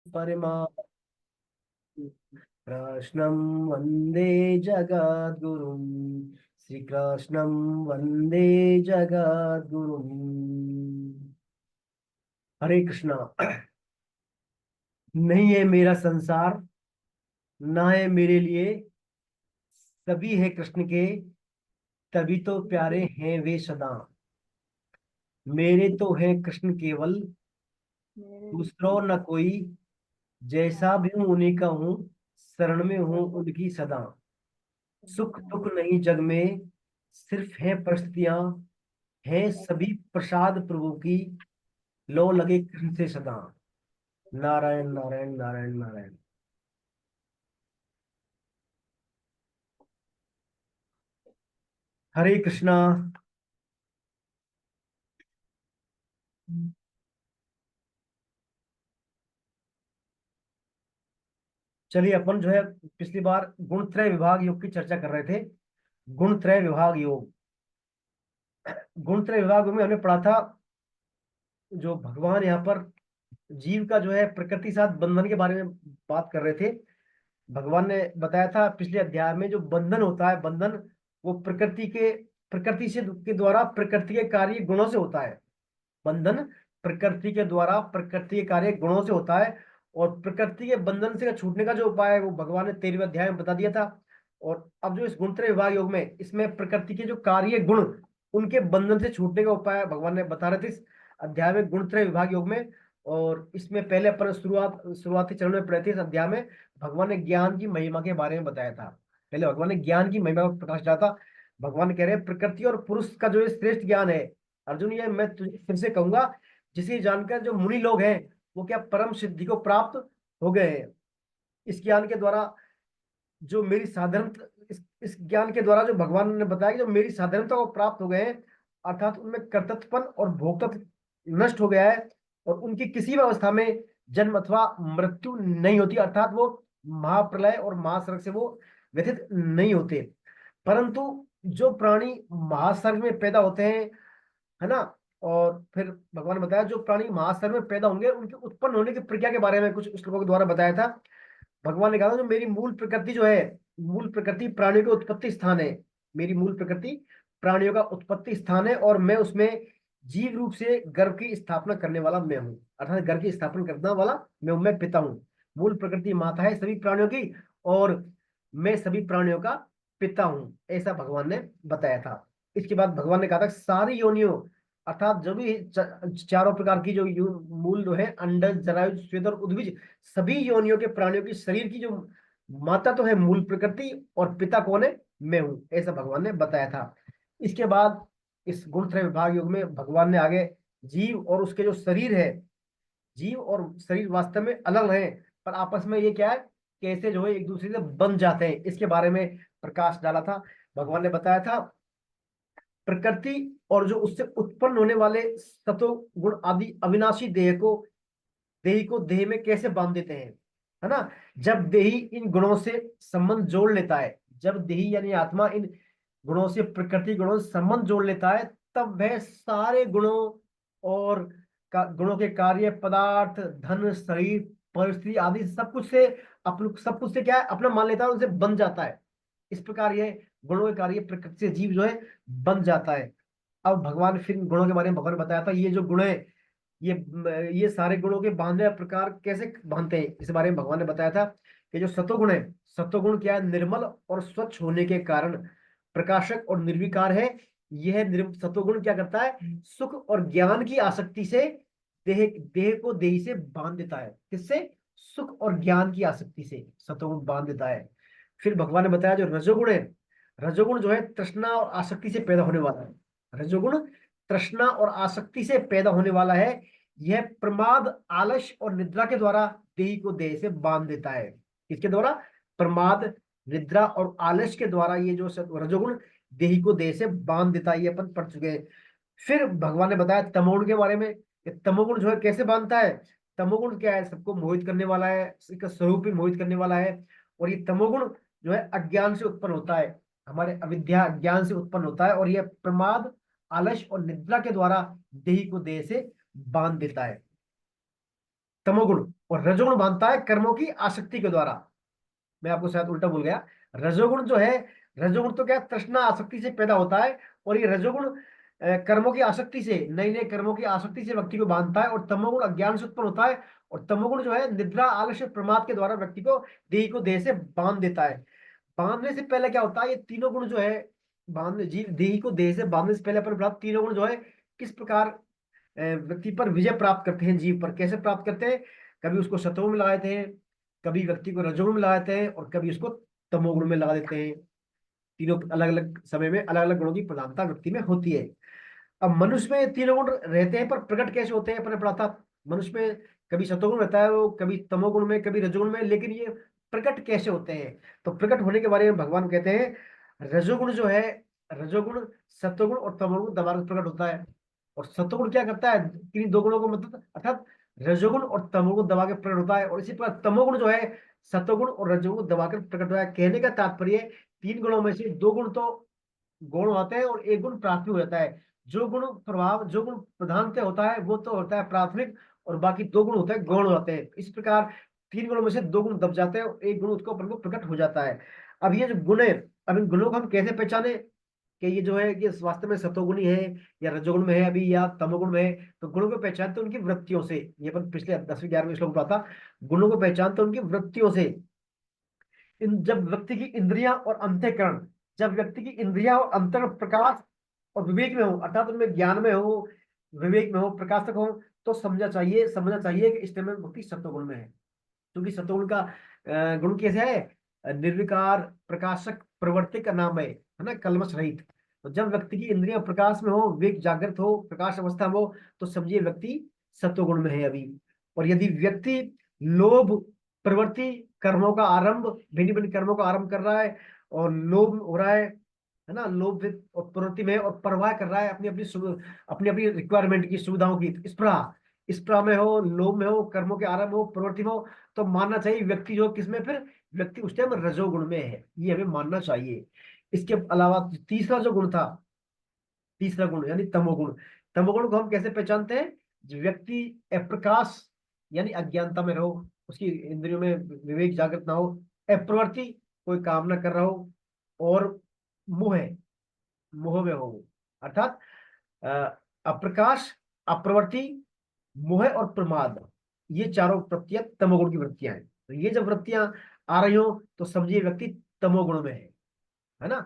परमा कृष्णं वन्दे जगद्गुरुं। श्रीकृष्णं वन्दे जगद्गुरुं। हरे कृष्णा। नहीं है मेरा संसार, ना है मेरे लिए, सभी है कृष्ण के, तभी तो प्यारे हैं वे सदा। मेरे तो है कृष्ण केवल, दूसरों न कोई। जैसा भी हूं उन्हीं का हूँ, शरण में हूँ उनकी सदा। सुख दुख नहीं जग में, सिर्फ है परिस्थितियां, हैं सभी प्रसाद प्रभु की। लो लगे कृष्ण से सदा। नारायण नारायण नारायण नारायण। हरे कृष्णा। चलिए अपन जो है पिछली बार गुणत्रय विभाग योग की चर्चा कर रहे थे। गुणत्रय विभाग योग। गुणत्रय विभाग योग में हमने पढ़ा था, जो भगवान यहाँ पर जीव का जो है प्रकृति साथ बंधन के बारे में बात कर रहे थे। भगवान ने बताया था पिछले अध्याय में, जो बंधन होता है, बंधन वो प्रकृति से के द्वारा प्रकृति के कार्य गुणों से होता है। बंधन प्रकृति के द्वारा प्रकृति के कार्य गुणों से होता है। और प्रकृति के बंधन से छूटने का जो उपाय है वो भगवान ने 13वें अध्याय में बता दिया था। और अब जो इस गुणत्रय विभाग योग में, इसमें प्रकृति के जो कार्य गुण, उनके बंधन से छूटने का उपाय भगवान ने बता रहे थे इस अध्याय में, गुणत्रय विभाग योग में। और इसमें पहले अपन शुरुआती चरण में पढ़े थे। इस अध्याय में भगवान ने ज्ञान की महिमा के बारे में बताया था। पहले भगवान ने ज्ञान की महिमा पर प्रकाश डाला था। भगवान कह रहे हैं प्रकृति और पुरुष का जो ये श्रेष्ठ ज्ञान है, अर्जुन, ये मैं तुझे फिर से कहूंगा, जिसे जानकर जो मुनि लोग हैं वो क्या परम सिद्धि को प्राप्त हो गए हैं। इस ज्ञान के द्वारा जो मेरी साधारण, इस ज्ञान के द्वारा जो भगवान ने बताया कि जो मेरी साधारणता को प्राप्त हो गए हैं, अर्थात उनमें कर्तृत्वपन और भोक्तत्व नष्ट हो गया है। और उनकी किसी भी अवस्था में जन्म अथवा मृत्यु नहीं होती, अर्थात वो महाप्रलय और महासर्ग से वो व्यथित नहीं होते। परंतु जो प्राणी महासर्ग में पैदा होते हैं, है ना, और फिर भगवान ने बताया जो प्राणी महासर्ग में पैदा होंगे उनके उत्पन्न होने की प्रक्रिया के बारे में कुछ श्लोकों के द्वारा बताया था। भगवान ने कहा था जो मेरी मूल प्रकृति जो है, मूल प्रकृति प्राणियों का उत्पत्ति स्थान है। मेरी मूल प्रकृति प्राणियों का उत्पत्ति स्थान है, और मैं उसमें जीव रूप से गर्भ की स्थापना करने वाला मैं हूँ, अर्थात गर्भ की स्थापना करने वाला मैं पिता हूँ। मूल प्रकृति माता है सभी प्राणियों की, और मैं सभी प्राणियों का पिता हूँ, ऐसा भगवान ने बताया था। इसके बाद भगवान ने कहा था सारी योनियों, अर्थात जो भी चारों प्रकार की जो मूल जो है, अंडज जरायुज स्वेद और उद्भिज, सभी योनियों के प्राणियों की शरीर की जो माता तो है मूल प्रकृति, और पिता कौन है, मैं हूं, ऐसा भगवान ने बताया था। इसके बाद इस गुणत्रय विभाग योग में भगवान ने आगे जीव और उसके जो शरीर है, जीव और शरीर वास्तव में अलग है, पर आपस में ये क्या है, कैसे जो है एक दूसरे से बन जाते हैं, इसके बारे में प्रकाश डाला था। भगवान ने बताया था प्रकृति और जो उससे उत्पन्न होने वाले सतो गुण आदि अविनाशी देही को देह में कैसे बांध देते हैं, है ना। जब देही इन गुणों से संबंध जोड़ लेता है, जब देही यानी आत्मा इन गुणों से, प्रकृति गुणों से संबंध जोड़ लेता है, तब वह सारे गुणों और गुणों के कार्य, पदार्थ, धन, शरीर, परिस्थिति आदि सब कुछ से क्या है, अपना मान लेता है, उनसे बन जाता है। इस प्रकार ये गुणों के कार्य प्रकृति से जीव जो है बन जाता है। अब भगवान फिर इन गुणों के बारे में भगवान ने बताया था, ये जो गुण है, ये ये सारे गुणों के बांधने का प्रकार कैसे बांधते हैं, इस बारे में भगवान ने बताया था कि जो सतोगुण है, सतोगुण क्या है, निर्मल और स्वच्छ होने के कारण प्रकाशक और निर्विकार है। यह सतोगुण क्या करता है, सुख और ज्ञान की आसक्ति से देह देह को देही से बांध देता है। किससे, सुख और ज्ञान की आसक्ति से सतोगुण बांध देता है। फिर भगवान ने बताया जो रजोगुण है, रजोगुण जो है तृष्णा और आसक्ति से पैदा होने वाला है। रजोगुण तृष्णा और आसक्ति से पैदा होने वाला है। यह प्रमाद, आलस्य और निद्रा के द्वारा देही को देह से बांध देता है। किसके द्वारा, प्रमाद, निद्रा और आलस्य के द्वारा ये जो रजोगुण देही को देह से बांध देता है, ये अपन पढ़ चुके हैं। फिर भगवान ने बताया तमोगुण के बारे में कि तमोगुण जो है कैसे बांधता है। तमोगुण क्या है, सबको मोहित करने वाला है, इसका स्वरूप ही मोहित करने वाला है। और ये तमोगुण जो है अज्ञान से उत्पन्न होता है, हमारे अविद्या ज्ञान से उत्पन्न होता है, और यह प्रमाद, आलस्य और निद्रा के द्वारा देही को देह से बांध देता है। तमोगुण, और रजोगुण बांधता है कर्मों की आसक्ति के द्वारा। मैं आपको शायद उल्टा बोल गया। रजोगुण जो है, रजोगुण तो क्या है, तृष्णा आसक्ति से पैदा होता है, और ये रजोगुण कर्मों की आसक्ति से, नई नई कर्मों की आसक्ति से व्यक्ति को बांधता है, और तमोगुण अज्ञान से उत्पन्न होता है। और तमोगुण जो है निद्रा आलस्य प्रमाद के द्वारा व्यक्ति को देह से बांध देता है। बांधने से पहले क्या होता है, ये तीनों गुण जो है, बांधने जीव देही को देह से बांधने से पहले अपन प्राप्त तीनों गुण जो है किस प्रकार व्यक्ति पर विजय प्राप्त करते हैं, जीव पर कैसे प्राप्त करते हैं। कभी उसको सतोगुण में लगा देते हैं, कभी व्यक्ति को रजोगुण में लगा देते हैं, और कभी उसको तमोगुण में लगा देते हैं। तीनों अलग अलग समय में अलग अलग गुणों की प्रधानता व्यक्ति में होती है। अब मनुष्य में तीनों गुण रहते हैं, पर प्रकट कैसे होते हैं अपने पढ़ा था। मनुष्य में कभी सतोगुण रहता है, वो कभी तमोगुण में, कभी रजोगुण में, लेकिन ये प्रकट कैसे होते हैं। तो प्रकट होने के बारे में भगवान कहते हैं, रजोगुण जो है, रजोगुण सत्वगुण और तमोगुण दबा कर प्रकट होता है। और सत्वगुण क्या करता है, किन्हीं दो गुणों को मतलब, अर्थात रजोगुण और तमोगुण दबा के प्रकट होता है। और इसी प्रकार तमोगुण जो है सत्वगुण और रजोगुण दबाकर प्रकट होता है। कहने का तात्पर्य, तीन गुणों में से दो गुण तो गौण होते हैं और एक गुण प्राथमिक हो जाता है। जो गुण प्रभाव, जो गुण प्रधानतः होता है वो तो होता है प्राथमिक, और बाकी दो गुण होते हैं गौण हो जाते हैं। इस प्रकार तीन गुणों में से दो गुण दब जाते हैं और एक गुण उसको अपन को प्रकट हो जाता है। अब ये जो गुण है, अब इन गुणों को हम कैसे पहचाने कि ये जो है ये वास्तव में सतोगुणी है या रजोगुण में है अभी, या तमोगुण में है। तो गुणों को पहचानते उनकी वृत्तियों से। ये अपन पिछले 10वीं 11वीं श्लोक में पढ़ा था। गुणों को पहचानते उनकी वृत्तियों से। जब व्यक्ति की इंद्रियां और अंतःकरण, जब व्यक्ति की इंद्रियां और अंतःकरण प्रकाश और विवेक में हो, अर्थात उनमें ज्ञान में हो, विवेक में हो, प्रकाशक हो, तो समझना चाहिए कि इस समय व्यक्ति सत्वगुण में है। क्योंकि सत्वगुण का गुण कैसे है, निर्विकार प्रकाशक प्रवर्तिक का नाम है ना, कलमश रहित। तो जब व्यक्ति की इंद्रियां प्रकाश में हो, विवेक जागृत हो, प्रकाश अवस्था में हो, तो समझिए व्यक्ति सत्वगुण में है अभी। और यदि व्यक्ति लोभ प्रवृत्ति कर्मों का आरंभ, भिन्न भिन्न कर्मों का आरंभ कर रहा है, और लोभ हो रहा है ना, लोभ और प्रवृत्ति में, और परवाह कर रहा है अपनी अपनी अपनी अपनी रिक्वायरमेंट की, सुविधाओं की, स्पृहा में हो, लोभ में हो, कर्मों के आरंभ हो, प्रवृत्ति में हो, तो मानना चाहिए व्यक्ति जो किसमें, फिर व्यक्ति उस टाइम रजोगुण में है, ये हमें मानना चाहिए। इसके अलावा तीसरा जो गुण था, तीसरा गुण यानी तमोगुण। तमोगुण को हम कैसे पहचानते हैं, जो व्यक्ति अप्रकाश यानी अज्ञानता में रहो, उसकी इंद्रियों में विवेक जागृत ना हो, अप्रवृत्ति कोई काम ना कर रहा हो, और मोह मोह में हो वो। अर्थात अप्रकाश, अप्रवृत्ति, मोह और प्रमाद, ये चारों वृत्तियां तमोगुण की वृत्तियां हैं। तो ये जब वृत्तियां आ रही हो तो समझिए व्यक्ति तमोगुण में है ना।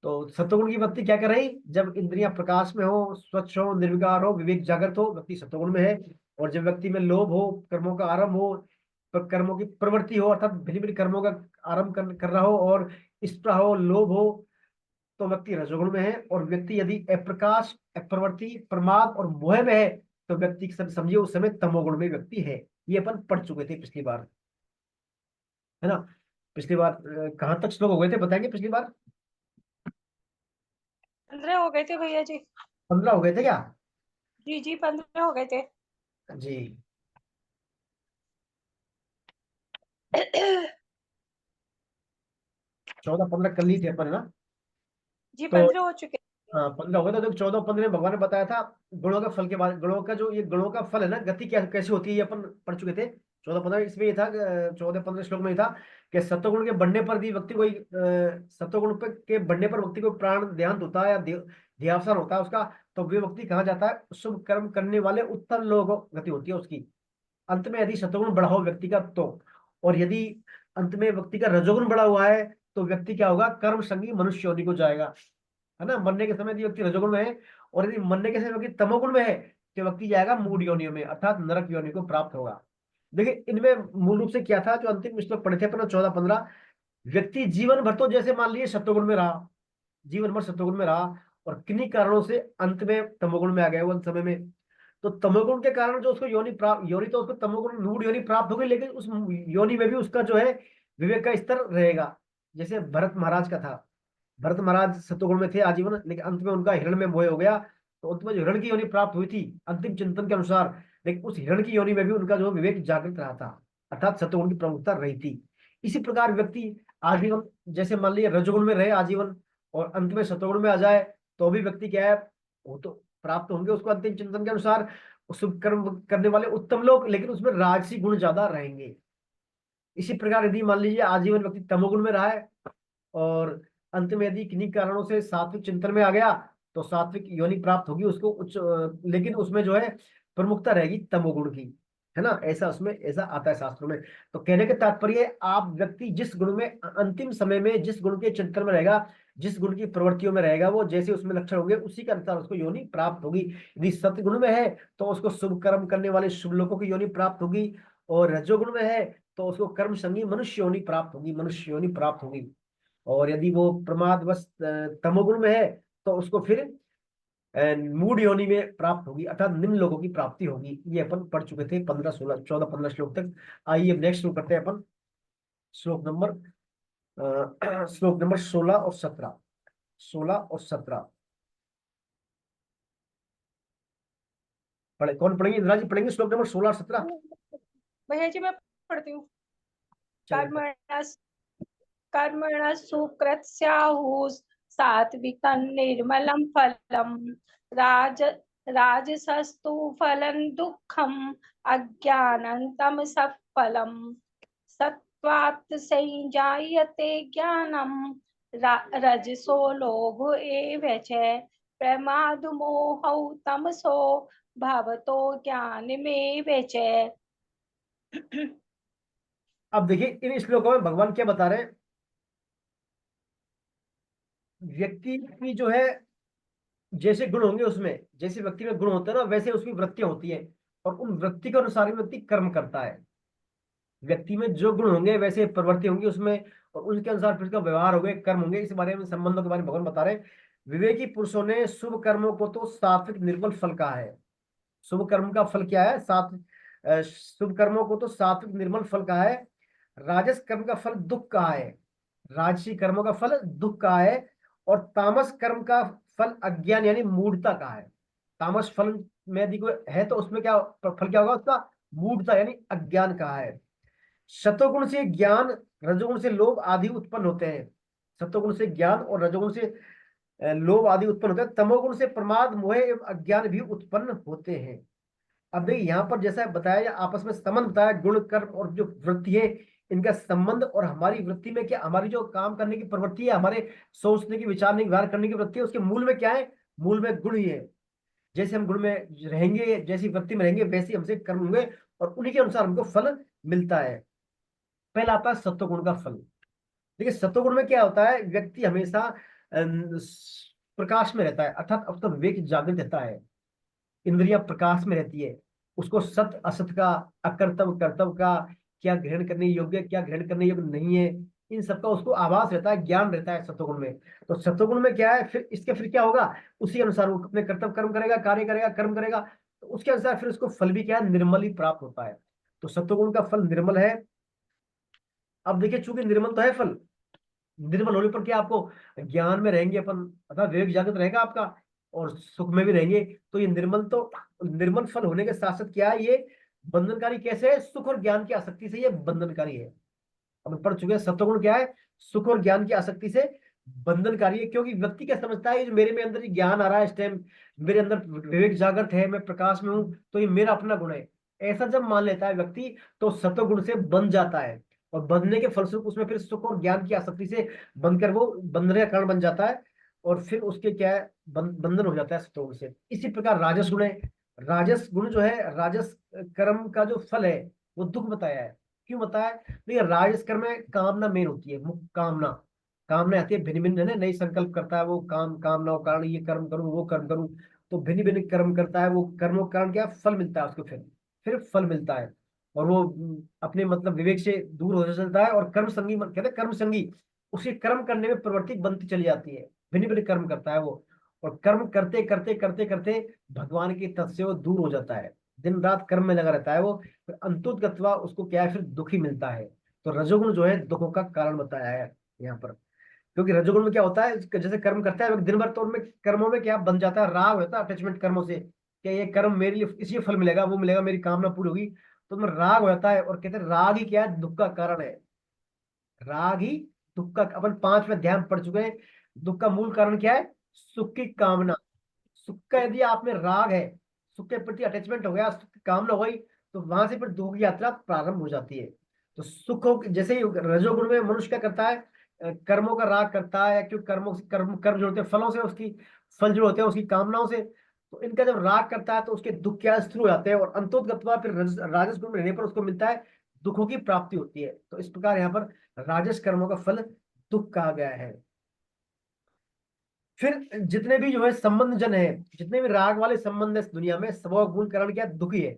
तो सत्वगुण की वृत्ति क्या कर रही, जब इंद्रियां प्रकाश में हो, स्वच्छ हो, निर्विकार हो, विवेक जागृत हो, व्यक्ति सत्वगुण में है। और जब व्यक्ति में लोभ हो, कर्मों का आरंभ हो, कर्मों की प्रवृत्ति हो, अर्थात भिन्न भिन्न कर्मों का आरंभ कर रहा हो, और स्पृहा हो, लोभ हो, तो व्यक्ति रजोगुण में है। और व्यक्ति यदि अप्रकाश, अप्रवृत्ति, प्रमाद और मोह में है, तो व्यक्ति समझिए उस समय तमोगुण में व्यक्ति है। ये अपन पढ़ चुके थे पिछली बार, है ना। पिछली बार कहाँ तक श्लोक हो गए थे बताएंगे पिछली बार। 15 हो गए थे भैया जी। 15 हो गए थे क्या। जी जी 15 हो गए थे। जी, 14 15 कर ली थे अपन, है ना। जी तो 15 हो चुके। हाँ 15 हो गए, तो देखो 14 15 में भगवान ने बताया था गुणों का फल के बारे, गुणों का जो ये गुणों का फल है ना, गति क्या कैसे होती है, ये अपन पढ़ चुके थे। 14 15 इसमें ये था, 14 15 श्लोक में ये था कि सत्वगुण के बढ़ने पर भी व्यक्ति कोई सत्वगुण के बढ़ने पर व्यक्ति को प्राण देहांत होता है या देहावसान होता है उसका। तो वे व्यक्ति कहा जाता है शुभ कर्म करने वाले उत्तम लोग, गति होती है उसकी। अंत में यदि सत्वगुण बढ़ा हो व्यक्ति का तो, और यदि अंत में व्यक्ति का रजोगुण बढ़ा हुआ है, तो व्यक्ति क्या होगा, कर्म संगी मनुष्य योनि को जाएगा, है ना। मरने के समय यदि व्यक्ति रजोगुण में है, और यदि मरने के समय व्यक्ति तमोगुण में है, तो व्यक्ति जाएगा मूढ़ योनियों में, अर्थात नरक योनि को प्राप्त होगा। देखिए इनमें मूल रूप से क्या था, जो अंतिम श्लोक पढ़े थे अपना 14 15, व्यक्ति जीवन भर तो जैसे मान लिए सत्वगुण में रहा, जीवन भर सत्वगुण में रहा, और किन्हीं कारणों से अंत में तमोगुण में आ गया वो अंत समय में। तो तमोगुण के कारण जो उसको योनि प्राप्त, योनि तो उसको तमोगुण मूढ़ योनि प्राप्त हो गई, लेकिन उस योनि में भी उसका जो है विवेक का स्तर रहेगा। जैसे भरत महाराज का था, भरत महाराज सत्वगुण में थे आजीवन, लेकिन अंत में उनका हिरण में मोह हो गया, तो अंत में जो हिरण की योनि प्राप्त हुई थी अंतिम चिंतन के अनुसार, लेकिन उस हिरण की योनि में भी उनका जो विवेक जागृत रहा था, अर्थात सत्वगुण की प्रमुखता रही थी। इसी प्रकार व्यक्ति आजीवन, जैसे मान लीजिए रजोगुण में रहे आजीवन, और अंत में सत्वगुण में आ जाए, तो भी व्यक्ति क्या है, वो तो प्राप्त होंगे उसको अंतिम चिंतन के अनुसार। शुभ कर्म करने वाले उत्तम लोग, लेकिन उसमें राजसी गुण ज्यादा रहेंगे। इसी प्रकार यदि मान लीजिए आजीवन व्यक्ति तमोगुण में रहा है और अंत में यदि किन्हीं कारणों से सात्विक चिंतन में आ गया, तो सात्विक योनि प्राप्त होगी उसको उच्च, लेकिन उसमें जो है प्रमुखता रहेगी तमोगुण की, है ना। ऐसा उसमें ऐसा आता है शास्त्रों में। तो कहने का तात्पर्य है, आप व्यक्ति जिस गुण में अंतिम समय में जिस गुण के चिंतन में रहेगा, जिस गुण की प्रवृत्तियों में रहेगा, वो जैसे उसमें लक्षण होंगे उसी के अनुसार उसको योनि प्राप्त होगी। यदि सत्गुण में है तो उसको शुभ कर्म करने वाले शुभ लोगों की योनि प्राप्त होगी, और रजोगुण में है तो उसको कर्म संगी मनुष्य योनि प्राप्त होगी, मनुष्य योनि प्राप्त होगी। और यदि वो प्रमादवश तमोगुण में है तो उसको फिर मूड योनि में प्राप्त होगी, अर्थात निम्न लोगों की प्राप्ति होगी। ये अपन पढ़ चुके थे 15 16 14 15 श्लोक तक। आइए अब नेक्स्ट शुरू करते हैं अपन। श्लोक नंबर श्लोक नंबर 16 और 17। 16 और 17 पढ़े, कौन पढ़ेंगे? इंदिरा जी पढ़ेंगे श्लोक नंबर 16 और 17। भैया जी मैं पढ़ती हूँ। चलो। कर्मणस् कर्मणः सुकृत स्याहुः सात्विकं निर्मलं फलम् राज राजसस्तु फलं दुःखम् अज्ञानं तमसः फलम् सत्त्वात् संजायते ज्ञानं रजसो लोभ एव च प्रमादमोहौ तमसो भवतो ज्ञानमेव च। अब देखिए इन श्लोकों में भगवान क्या बता रहे हैं। व्यक्ति की जो है जैसे गुण होंगे, उसमें जैसे व्यक्ति में गुण होते हैं ना, वैसे उसकी वृत्तियां होती है, और उन वृत्ति के अनुसार ही व्यक्ति कर्म करता है। व्यक्ति में जो गुण होंगे वैसे प्रवृत्ति होंगी उसमें, और उनके अनुसार फिर उसका व्यवहार होंगे, कर्म होंगे। इस बारे में, संबंधों के बारे में भगवान बता रहे हैं। विवेकी पुरुषों ने शुभ कर्मों को तो सात्विक निर्मल फल कहा है। शुभ कर्म का फल क्या है? शुभ कर्मों को तो सात्विक निर्मल फल कहा है। राजस कर्म का फल दुख कहा है। राजसी कर्मों का फल दुख कहा है। और तामस कर्म का फल अज्ञान यानी मूढ़ता कहा है। तामस फल में यदि कोई है तो उसमें क्या फल क्या होगा उसका? मूढ़ता यानी अज्ञान कहा है। सतोगुण से ज्ञान, रजोगुण से लोभ आदि उत्पन्न होते हैं। सतोगुण से ज्ञान और रजोगुण से लोभ आदि उत्पन्न होते हैं। तमोगुण से प्रमाद मोह एवं अज्ञान भी उत्पन्न होते हैं। अब देखिए यहाँ पर जैसा बताया या आपस में संबंध बताया, गुण कर्म और जो वृत्ति है, इनका संबंध। और हमारी वृत्ति में क्या, हमारी जो काम करने की प्रवृत्ति है, हमारे सोचने की, विचारने की, व्यवहार करने की वृत्ति है, उसके मूल में क्या है? मूल में गुण ही है। जैसे हम गुण में रहेंगे, जैसी वृत्ति में रहेंगे, वैसे हमसे कर्म होंगे, और उन्हीं के अनुसार हमको फल मिलता है। पहला आता है सत्वगुण का फल। देखिए सत्वगुण में क्या होता है? व्यक्ति हमेशा प्रकाश में रहता है, अर्थात अब तो विवेक जागृत रहता है, इंद्रियां प्रकाश में रहती है। उसको सत्य असत का, अकर्तव्य कर्तव्य का, क्या ग्रहण करने योग्य, क्या ग्रहण करने योग्य नहीं है, इन सबका उसको आभास रहता है, ज्ञान रहता है सत्वगुण में। तो सत्वगुण में क्या है फिर? इसके फिर क्या होगा? उसी अनुसार वो अपने कर्तव्य कर्म करेगा, कार्य करेगा, कर्म करेगा। तो उसके अनुसार फिर उसको फल भी क्या है? निर्मल ही प्राप्त होता है। तो सत्वगुण का फल निर्मल है। अब देखिए चूंकि निर्मल तो है फल, निर्मल होने पर क्या आपको ज्ञान में रहेंगे अपन, अर्थात विवेक जागृत रहेगा आपका, और सुख में भी रहेंगे। तो ये निर्मल, तो निर्मल फल होने के साथ साथ क्या है ये? बंधनकारी कैसे है? सुख और ज्ञान की आसक्ति से ये बंधनकारी है। हम पढ़ चुके हैं सत्वगुण क्या है? सुख और ज्ञान की आसक्ति से बंधनकारी है। क्योंकि व्यक्ति क्या समझता है, ये जो मेरे में अंदर ये ज्ञान आ रहा है इस टाइम, मेरे अंदर विवेक जागृत है, मैं प्रकाश में हूं, तो ये मेरा अपना गुण है। ऐसा जब मान लेता है व्यक्ति, तो सत्वगुण से बन जाता है, और बंधने के फलस्वरूप उसमें फिर सुख और ज्ञान की आसक्ति से बनकर वो बंधने का कारण बन जाता है। और फिर उसके क्या है? बंधन हो जाता है सत्वगुण से। इसी प्रकार राजस गुण है। राजस गुण जो है, राजस कर्म का जो फल है, वो दुख बताया है। क्यों बताया? देखिए राजस कर्म में कामना मेन होती है, मुख्य कामना। कामना आती है भिन्न भिन्न, है ना, नई संकल्प करता है वो, कामनाओं कारण ये कर्म करूं, वो कर्म करूं। तो भिन्न भिन्न कर्म करता है वो, कर्मों के कारण क्या फल मिलता है उसको, फिर फल मिलता है। और वो अपने मतलब विवेक से दूर हो जाता है, और कर्म संगी कहते हैं, कर्म संगी उसे कर्म करने में प्रवृत्ति बनती चली जाती है। भिन्न भिन्न कर्म करता है वो, और कर्म करते करते करते करते भगवान के तत्व से वो दूर हो जाता है। दिन रात कर्म में लगा रहता है वो, फिर अंतुतगत्वा उसको क्या है? फिर दुख ही मिलता है। तो रजोगुण जो है दुखों का कारण बताया है यहाँ पर। क्योंकि रजोगुण में क्या होता है, जैसे कर्म करता है दिन भर, तो उनमें कर्मों में क्या बन जाता है? राग होता है, अटैचमेंट कर्मों से। क्या ये कर्म मेरे लिए इसी फल मिलेगा, वो मिलेगा, मेरी कामना पूरी होगी, तो उनमें राग हो जाता है। और कहते हैं राग ही क्या है? दुख का कारण है। राग ही दुख का, अपन 5वें अध्याय में पढ़ चुके हैं। दुख का मूल कारण क्या है? सुख की कामना। सुख का यदि आप में राग है, सुख के प्रति अटैचमेंट हो गया, सुख की कामना हो गई, तो वहां से फिर दुख की यात्रा प्रारंभ हो जाती है। तो सुखों जैसे ही रजोगुण में मनुष्य क्या करता है, कर्मों का राग करता है, या क्यों कर्मों से कर्म कर्म जो होते हैं फलों से, उसकी फल जो होते हैं उसकी कामनाओं से, तो इनका जब राग करता है तो उसके दुख क्या स्थिर हो जाते हैं, और अंतोगत्वा फिर राजस गुण में रहने पर उसको मिलता है, दुखों की प्राप्ति होती है। तो इस प्रकार यहाँ पर राजस कर्मों का फल दुख कहा गया है। फिर जितने भी जो है संबंध जन है, जितने भी राग वाले संबंध है इस दुनिया में, सब गुण कारण क्या है? दुखी है।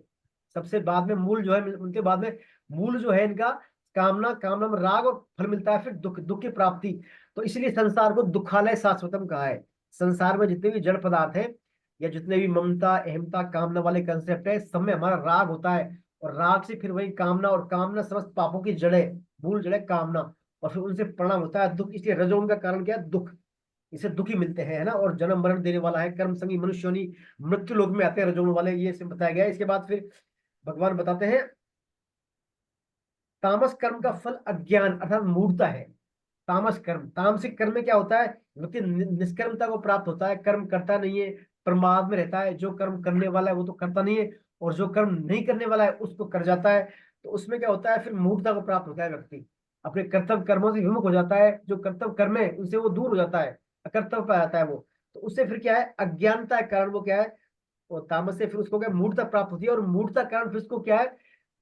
सबसे बाद में मूल जो है, उनके बाद में मूल जो है इनका कामना, कामना में राग, और फल मिलता है फिर दुख, दुख की प्राप्ति। तो इसलिए संसार को दुखालय शाश्वतम कहा है। संसार में जितने भी जड़ पदार्थ है, या जितने भी ममता अहमता कामना वाले कंसेप्ट है, सब में हमारा राग होता है, और राग से फिर वही कामना, और कामना समस्त पापों की जड़ है, मूल जड़ है कामना, और फिर उनसे परिणाम होता है दुख। इसलिए रजोगुण का कारण क्या है? दुख। इसे दुखी मिलते हैं, है ना, और जन्म मरण देने वाला है, कर्म संगी मनुष्य योनि, मृत्यु लोक में आते हैं रजोगुण वाले, ये सब बताया गया है। इसके बाद फिर भगवान बताते हैं तामस कर्म का फल अज्ञान अर्थात मूढ़ता है। तामस कर्म, तामसिक कर्म में क्या होता है? व्यक्ति निष्कर्मता को प्राप्त होता है, कर्म करता नहीं है, प्रमाद में रहता है। जो कर्म करने वाला है वो तो करता नहीं है, और जो कर्म नहीं करने वाला है उसको कर जाता है। तो उसमें क्या होता है? फिर मूढ़ता को प्राप्त होता है, व्यक्ति अपने कर्तव्य कर्मों से विमुख हो जाता है, जो कर्तव्य कर्म है उनसे वो दूर हो जाता है, अकर्तव्य पे आ जाता है वो। तो उससे फिर क्या है? अज्ञानता के कारण वो क्या है, वो तामस से फिर उसको क्या मूढ़ता प्राप्त होती है, और मूढ़ता के कारण फिर उसको क्या है?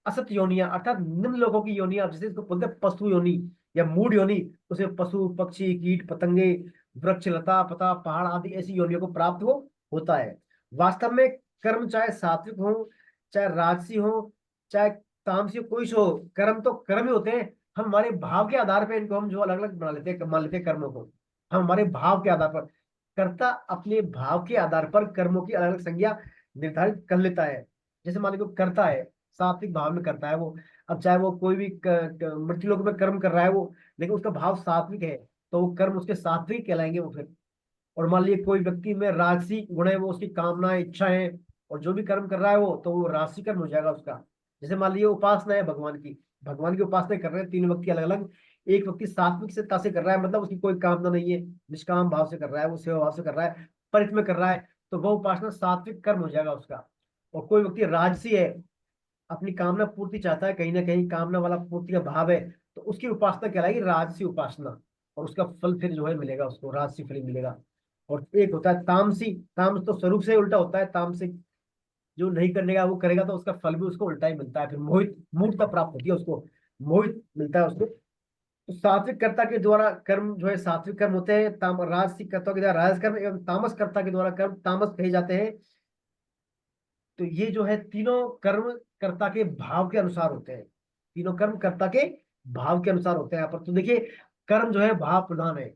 असत योनिया अर्थात निम्न लोगों की योनिया, जैसे इसको बोलते हैं पशु योनि या मूढ़ योनि। उसे पशु पक्षी कीट पतंगे वृक्ष लता पता पहाड़ आदि ऐसी योनियों को प्राप्त हो होता है। वास्तव में कर्म चाहे सात्विक हो, चाहे राजसी हो, चाहे तामसी हो, कोई से हो, कर्म तो कर्म ही होते हैं। हम हमारे भाव के आधार पर इनको हम जो अलग अलग बना लेते हैं, मान लेते हैं कर्मों को। हम हमारे भाव के आधार पर, कर्ता अपने भाव के आधार पर कर्मों की अलग अलग संज्ञा निर्धारित कर लेता है। जैसे मान लीजिए करता है, सात्विक भाव में करता है वो। अब चाहे वो कोई भी मृत्यु लोक में कर्म कर रहा है वो, लेकिन उसका भाव सात्विक है, तो वो कर्म उसके सात्विक कहलाएंगे वो फिर। और मान लीजिए कोई व्यक्ति में राजसी गुण है, वो उसकी कामना इच्छा है, और जो भी कर्म कर रहा है वो, तो वो राजसी कर्म हो जाएगा उसका। जैसे मान लीजिए उपासना है भगवान की, भगवान की उपासना कर रहे हैं तीन व्यक्ति अलग अलग। एक व्यक्ति सात्विक से से कर रहा है, मतलब उसकी कोई कामना नहीं है, निष्काम भाव से कर रहा है, वो सेवा भाव से कर रहा है, परित में कर रहा है, तो वो उपासना सात्विक कर्म हो जाएगा उसका। और कोई व्यक्ति राजसी है, अपनी कामना पूर्ति चाहता है, कहीं ना कहीं कामना वाला पूर्ति का भाव है, तो उसकी उपासना कहलाएगी राजसी उपासना, और उसका फल फिर जो है मिलेगा उसको, राजसी फल ही मिलेगा। और एक होता है तामसी, तामस तो स्वरूप से ही उल्टा होता है, तामसिक जो नहीं करने का वो करेगा, तो उसका फल भी उसको उल्टा ही मिलता है, फिर मोहित मूर्खता प्राप्त होती है उसको, मोहित मिलता है उसको। तो सात्विक कर्ता के द्वारा कर्म जो है सात्विक कर्म होते हैं, राजसिक कर्ता के द्वारा राजस कर्म, एवं तामस कर्ता के द्वारा कर्म तामस कहे जाते हैं। तो ये जो है तीनों कर्म कर्ता के भाव के अनुसार होते हैं, तीनों कर्म कर्ता के भाव के अनुसार होते हैं यहाँ पर। तो देखिए कर्म जो है भाव प्रधान है।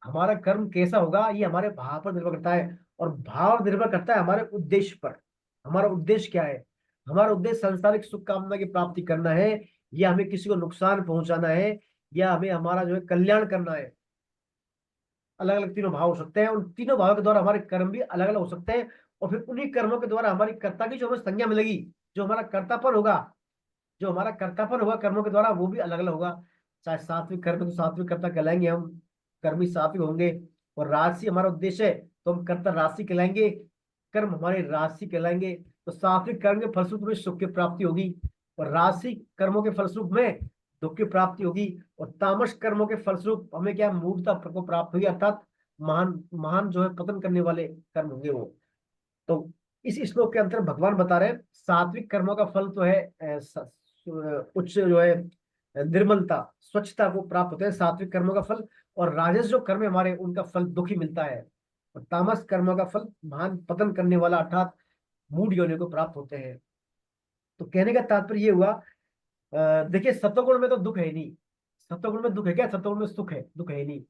हमारा कर्म कैसा होगा ये हमारे भाव पर निर्भर करता है, और भाव निर्भर करता है हमारे उद्देश्य पर। हमारा उद्देश्य क्या है? हमारा उद्देश्य सांसारिक सुख कामना की प्राप्ति करना है, या हमें किसी को नुकसान पहुंचाना है, या हमें हमारा जो है कल्याण करना है। अलग अलग तीनों भाव हो सकते हैं, उन तीनों भावों के द्वारा हमारे कर्म भी अलग अलग हो सकते हैं। और फिर उन्हीं कर्मों के द्वारा हमारी कर्ता की जो हमें संज्ञा मिलेगी, जो हमारा कर्तापन होगा, जो हमारा कर्तापन होगा कर्मों के द्वारा, वो भी अलग अलग होगा। चाहे सात्विक कर्म तो सात्विक कर्ता कहलाएंगे हम, कर्मी सात्विक होंगे। और राजसी हमारा उद्देश्य है, तो हम कर्ता राशि कहलाएंगे, कर्म हमारे राशि कहलाएंगे। तो सात्विक कर्म के फलस्वरूप में सुख की प्राप्ति होगी, और राशि कर्मों के फलस्वरूप में दुख की प्राप्ति होगी। और तामस कर्मों के फलस्वरूप हमें क्या मूर्खता को प्राप्त होगी, अर्थात महान महान जो है पतन करने वाले कर्म होंगे वो। तो इस श्लोक के अंतर भगवान बता रहे हैं सात्विक कर्मों का फल तो है उच्च जो है निर्मलता स्वच्छता को प्राप्त होते हैं सात्विक कर्मों का फल। और राजस जो कर्म है हमारे, उनका फल दुखी मिलता है। और तामस कर्मों का फल महान पतन करने वाला अर्थात मूढ़ योनि को प्राप्त होते हैं। तो कहने का तात्पर्य ये हुआ, देखिए सत्वगुण में तो दुख है ही नहीं। सत्वगुण में दुख है क्या? सत्वगुण में सुख है, दुख है ही नहीं।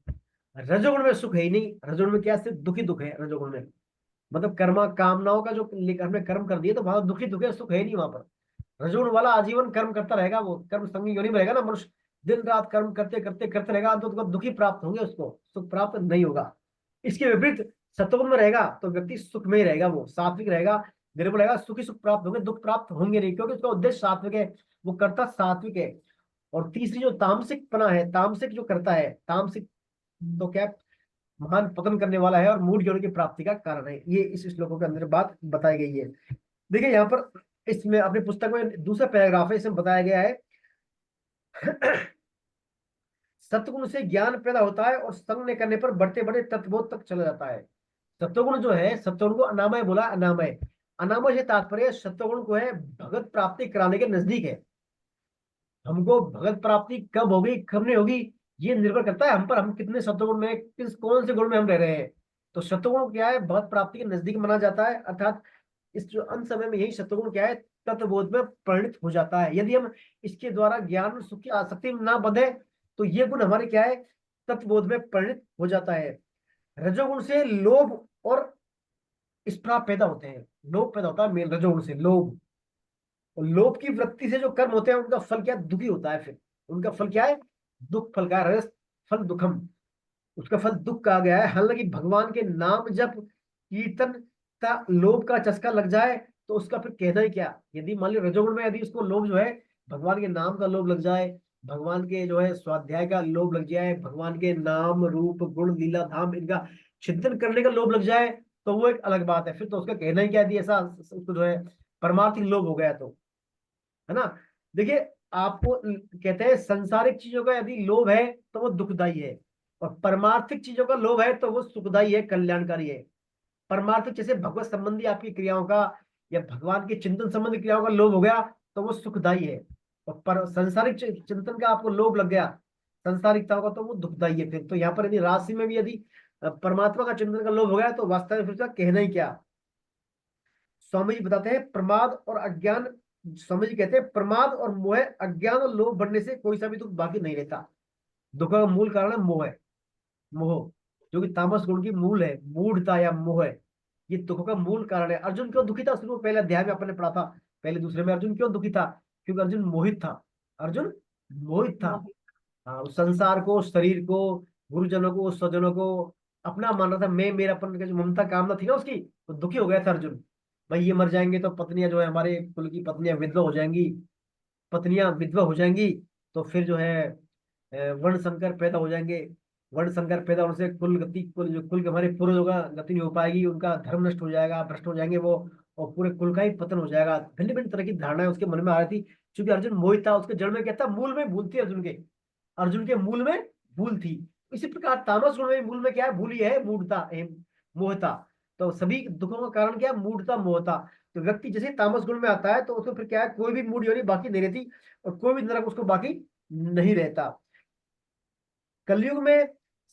रजोगुण में सुख है ही नहीं, रजोगुण में क्या है? सिर्फ दुखी दुख है रजोगुण में। मतलब कर्मा कामनाओं का जो हमने कर्म कर दिए, तो वहां दुखी दुख है, सुख है ही नहीं वहां पर। रजोगुण वाला आजीवन कर्म करता रहेगा, वो कर्म संगी योनि में रहेगा ना मनुष्य, दिन रात कर्म करते करते करते रहेगा, तो उसको दुखी प्राप्त होंगे, उसको सुख प्राप्त नहीं होगा। इसके विपरीत सत्वगुण में रहेगा तो व्यक्ति सुख में ही रहेगा, वो सात्विक रहेगा, निर्मल रहेगा, सुखी सुख प्राप्त होंगे, दुख प्राप्त होंगे नहीं, क्योंकि उसका उद्देश्य सात्विक है, वो कर्ता सात्विक है। और तीसरी जो तामसिक पना है, तामसिक जो करता है, तामसिक तो क्या है? महान पतन करने वाला है और मूढ़ ज्ञान की प्राप्ति का कारण है। ये इस श्लोकों के अंदर बात बताई गई है। देखिए यहाँ पर इसमें अपनी पुस्तक में दूसरा पैराग्राफ है, इसमें बताया गया है सत्वगुण से ज्ञान पैदा होता है और संग न करने पर बढ़ते बढ़ते तत्वबोध तक चला जाता है। सत्वगुण जो है, सत्वगुण को अनामय बोला, अनामय, अनामय से तात्पर्य सत्वगुण को है भगत प्राप्ति कराने के नजदीक है। हमको भगत प्राप्ति कब होगी कब नहीं होगी ये निर्भर करता है हम पर, हम कितने सत्वगुण में, किस कौन से गुण में हम रह रहे हैं। तो सत्वगुण क्या है, भगत प्राप्ति के नजदीक माना जाता है, अर्थात इस जो अंत समय में यही सत्वगुण क्या है, तत्वबोध में परिणित हो जाता है। यदि हम इसके द्वारा ज्ञान और सुख की आसक्ति में ना बंधे तो ये गुण हमारे क्या है, तत्वबोध में परिणित हो जाता है। रजोगुण से लोभ और स्पृहा पैदा होते हैं, लोभ पैदा होता है मेन रजोगुण से, लोभ। और लोभ की वृत्ति से जो कर्म होते हैं उनका फल क्या है, दुखी होता है। फिर उनका फल क्या है, दुख फल का, रजस फल दुखम, उसका फल दुख कहा गया है। हालांकि भगवान के नाम जब कीर्तन का लोभ का चस्का लग जाए तो उसका फिर कहना ही क्या। यदि मान लो रजोगुण में यदि उसको लोभ जो है, भगवान के नाम का लोभ लग जाए, भगवान के जो है स्वाध्याय का लोभ लग जाए, भगवान के नाम रूप गुण लीला धाम इनका चिंतन करने का लोभ लग जाए, तो वो एक अलग बात है। फिर तो उसका कहना ही क्या, यदि ऐसा उसको जो है परमार्थिक लोभ हो गया तो, है ना। देखिए आपको कहते हैं संसारिक चीजों का यदि लोभ है तो वो दुखदाई है, और परमार्थिक चीजों का लोभ है तो वो सुखदाई है, कल्याणकारी है। परमार्थिक जैसे भगवत संबंधी आपकी क्रियाओं का या भगवान के चिंतन संबंधी क्रियाओं का लोभ हो गया तो वो सुखदाई है, और पर संसारिक चिंतन का आपको लोभ लग गया, संसारिकताओं का, तो वो दुखदाई है। फिर तो यहाँ पर यदि राशि में भी यदि परमात्मा का चिंतन का लोभ हो गया तो वास्तव में फिर उसका कहना ही क्या। स्वामी जी बताते हैं प्रमाद और अज्ञान, स्वामी जी कहते हैं प्रमाद और मोह, अज्ञान और लोभ बढ़ने से कोई सा भी दुख बाकी नहीं रहता। दुख का मूल कारण है मोह, मोह जो कि तामस गुण की मूल है, मूढ़ता या मोह है, ये दुख का मूल कारण है। अर्जुन क्यों दुखी था, शुरू में पहले अध्याय में अपन ने पढ़ा था, पहले दूसरे में अर्जुन क्यों दुखी था, क्योंकि अर्जुन मोहित था, अर्जुन मोहित था। मोहित। हाँ, उस संसार को, शरीर को, गुरुजनों को, स्वजनों को अपना मान रहा था, मैं मेरापन का जो ममता कामना थी ना उसकी, तो दुखी हो गया था अर्जुन। भाई ये मर जाएंगे तो पत्नियां जो है हमारे कुल की पत्नियां विधवा हो जाएंगी, पत्नियां विधवा हो जाएंगी तो फिर जो है वर्ण संकर पैदा हो जाएंगे, वर्ण संकर पैदा होने से कुल गति, कुल जो कुल के हमारे पूर्वजों का गति नहीं हो पाएगी, उनका धर्म नष्ट हो जाएगा, भ्रष्ट हो जाएंगे वो, और पूरे कुल का ही पतन हो जाएगा। भिन्न भिन्न तरह की धारणाएं उसके मन में आ रही थी, क्योंकि अर्जुन मोहित था, उसके जड़ में क्या था, मूल में भूल थी अर्जुन के, अर्जुन के मूल में भूल थी। इसी प्रकार तामस गुण में मूल में क्या है, भूल ही है, मूढ़ता, मोहता। तो सभी दुखों का कारण क्या है, मूढ़ता मोहता। तो व्यक्ति जैसे तामस गुण में आता है तो उसको फिर क्या है, कोई भी मूड योनी बाकी नहीं रहती, और कोई भी नरक उसको बाकी नहीं रहता। कलयुग में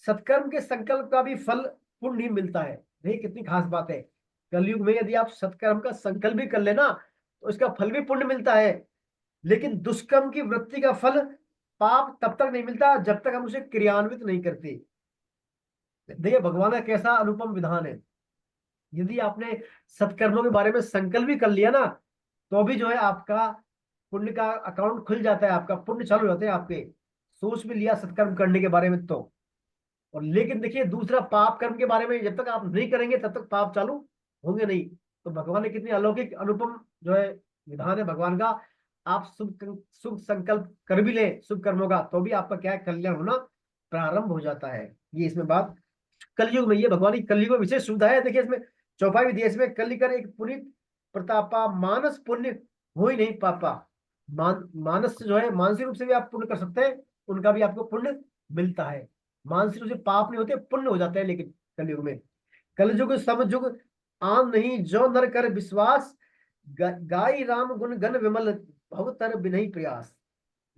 सत्कर्म के संकल्प का भी फल पुण्य ही मिलता है। देखिए कितनी खास बात है, कलयुग में यदि आप सत्कर्म का संकल्प भी कर लेना तो इसका फल भी पुण्य मिलता है। लेकिन दुष्कर्म की वृत्ति का फल पाप तब तक नहीं मिलता जब तक हम उसे क्रियान्वित नहीं करते। देखिए भगवान का कैसा अनुपम विधान है, यदि आपने सत्कर्मों के बारे में संकल्प भी कर लिया ना, तो भी जो है आपका पुण्य का अकाउंट खुल जाता है, आपका पुण्य चालू हो जाते हैं आपके, सोच भी लिया सत्कर्म करने के बारे में तो। और लेकिन देखिए दूसरा पाप कर्म के बारे में, जब तक आप नहीं करेंगे तब तक पाप चालू होंगे नहीं। तो भगवान ने कितनी अलौकिक अनुपम जो है विधान है भगवान का। आप शुभ संकल्प कर भी ले शुभ कर्मों का तो भी आपका क्या है, कल्याण होना प्रारंभ हो जाता है। ये इसमें बात कलयुग में, ये भगवान की कलयुग में विशेष सुविधा है। देखिए इसमें चौपाई विधि है, इसमें कली कर एक पुनीत प्रतापा मानस पुण्य हो ही नहीं पापा। मानस जो है मानसिक रूप से भी आप पुण्य कर सकते हैं, उनका भी आपको पुण्य मिलता है। मानसिक रूप से पाप नहीं होते, पुण्य हो जाते हैं। लेकिन कलयुग में, कलयुग समयुग आन नहीं जो नर कर विश्वास, गाई राम गुण गण विमल भवतर बिनहि प्रयास।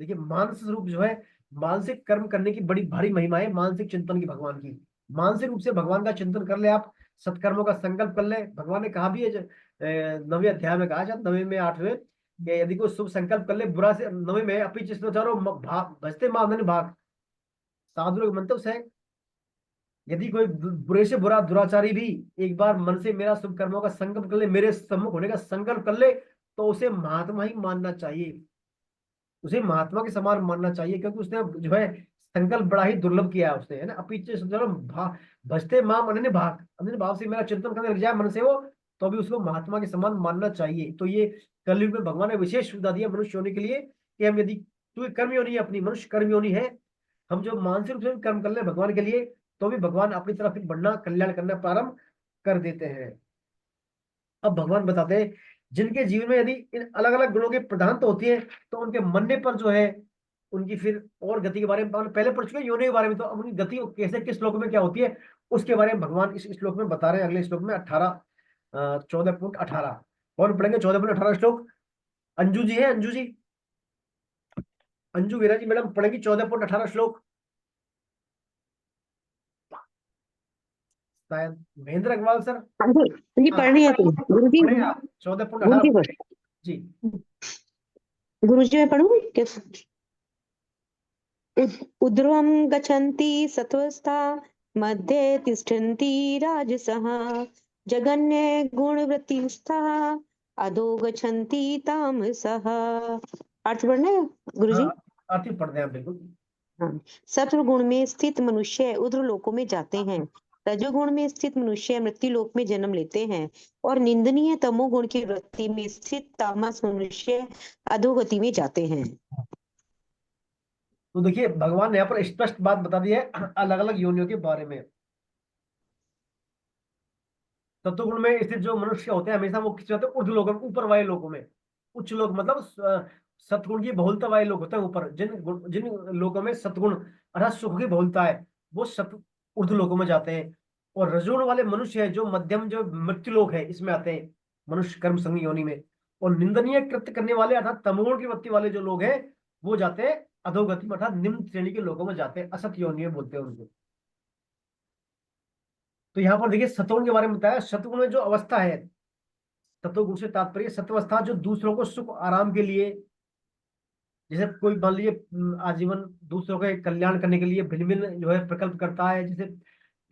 देखिए मानसिक रूप जो है, मानसिक कर्म करने की बड़ी भारी महिमा है मानसिक चिंतन की भगवान की। मानसिक रूप से भगवान का चिंतन कर ले आप, सत्कर्मों का संकल्प कर ले। भगवान ने कहा भी है 9वें अध्याय में कहा, शायद 9वें में 8वें, कि यदि कोई शुभ संकल्प कर ले, बुरा से 9वें में अपनी चित्त चारो भाग भजते मां भाग, साधु लोग मंत्र से, यदि कोई बुरे से बुरा दुराचारी भी एक बार मन से मेरा शुभ कर्मों का संकल्प कर ले, मेरे सम्मुख होने का संकल्प कर ले, तो उसे महात्मा ही मानना चाहिए, उसे महात्मा के समान मानना चाहिए, क्योंकि उसने जो है संकल्प बड़ा ही दुर्लभ किया है उसने, है ना। अपीछे भजते माम अनन्य भाग, अनन्य भाव से मेरा चिंतन करने लग जाए मन से वो, तो भी उसको महात्मा के समान मानना चाहिए। तो ये कलयुग में भगवान ने विशेष सुविधा दी है मनुष्य होने के लिए, कि हम यदि, तू कर्म योनि है अपनी, मनुष्य कर्म योनि है, हम जो मानसिक रूप से कर्म कर ले भगवान के लिए, तो भी भगवान अपनी तरफ फिर बढ़ना, कल्याण करना प्रारंभ कर देते हैं। अब भगवान बताते हैं जिनके जीवन में यदि इन अलग अलग गुणों की प्रधानता होती है, तो उनके मनने पर जो है उनकी फिर और गति के बारे में हमने पहले पढ़ चुके हैं, योनि के बारे में। तो अब उनकी गति कैसे, किस श्लोक में क्या होती है, उसके बारे में भगवान इस श्लोक में बता रहे हैं। अगले श्लोक में 14.18 और पढ़ेंगे। 14.18 श्लोक। अंजू जी है, अंजू जी, अंजू वीरा जी मैडम पढ़ेगी 14.18 श्लोक। शायद महेंद्र अग्रवाल सर। हाँ जी हाँ पढ़ रही है तुम गुरु जी। पढ़े आप गुरु 14.18 जी पढ़े जी। गुरु जी मैं पढ़ूँ कैसे? ऊर्ध्वं गच्छन्ति सत्त्वस्था मध्ये तिष्ठन्ति राजसः जगन्ये गुणवृत्तिस्थः अधो गच्छन्ति तामसः। अर्थ पढ़ना है गुरु जी? हाँ आरती पढ़ते हैं आप बिल्कुल। हाँ। सत्व गुण में स्थित मनुष्य उर्ध्व लोकों में जाते हैं, रजोगुण में स्थित मनुष्य मृत्यु लोक में जन्म लेते हैं और निंदनीय तमोगुण की वृत्ति में स्थित तामस मनुष्य अधोगति में जाते हैं। तो देखिए भगवान ने यहाँ पर स्पष्ट बात बता दी है अलग अलग योनियों के बारे में। सत्वगुण में स्थित जो मनुष्य होते हैं हमेशा वो किस होते हैं, ऊर्ध्व लोकों में, ऊपर वाले लोकों में। उच्च लोक मतलब सत्गुण की बहुलता वाले लोग होते हैं ऊपर। जिन लोकों में सत्गुण अर्थात सुख की बहुलता है, वो सत ऊर्ध्व लोकों में जाते हैं। और रजोगुण वाले मनुष्य है जो मध्यम, जो मृत्यु लोक है, इसमें आते हैं, मनुष्य कर्म संगी योनि में। और निंदनीय कृत्य करने वाले अर्थात तमोगुण की वृत्ति वाले जो लोग हैं, वो जाते हैं अधोगति में, अर्थात निम्न श्रेणी के लोगों में जाते हैं, असत योनि में बोलते हैं उनको। तो यहाँ पर देखिए सतोगुण के बारे में बताया। सतगुण में जो अवस्था है, सतोगुण से तात्पर्य सत्वस्था जो दूसरों को सुख आराम के लिए, जैसे कोई मान लीजिए आजीवन दूसरों के कल्याण करने के लिए भिन्न भिन्न जो है प्रकल्प करता है, जैसे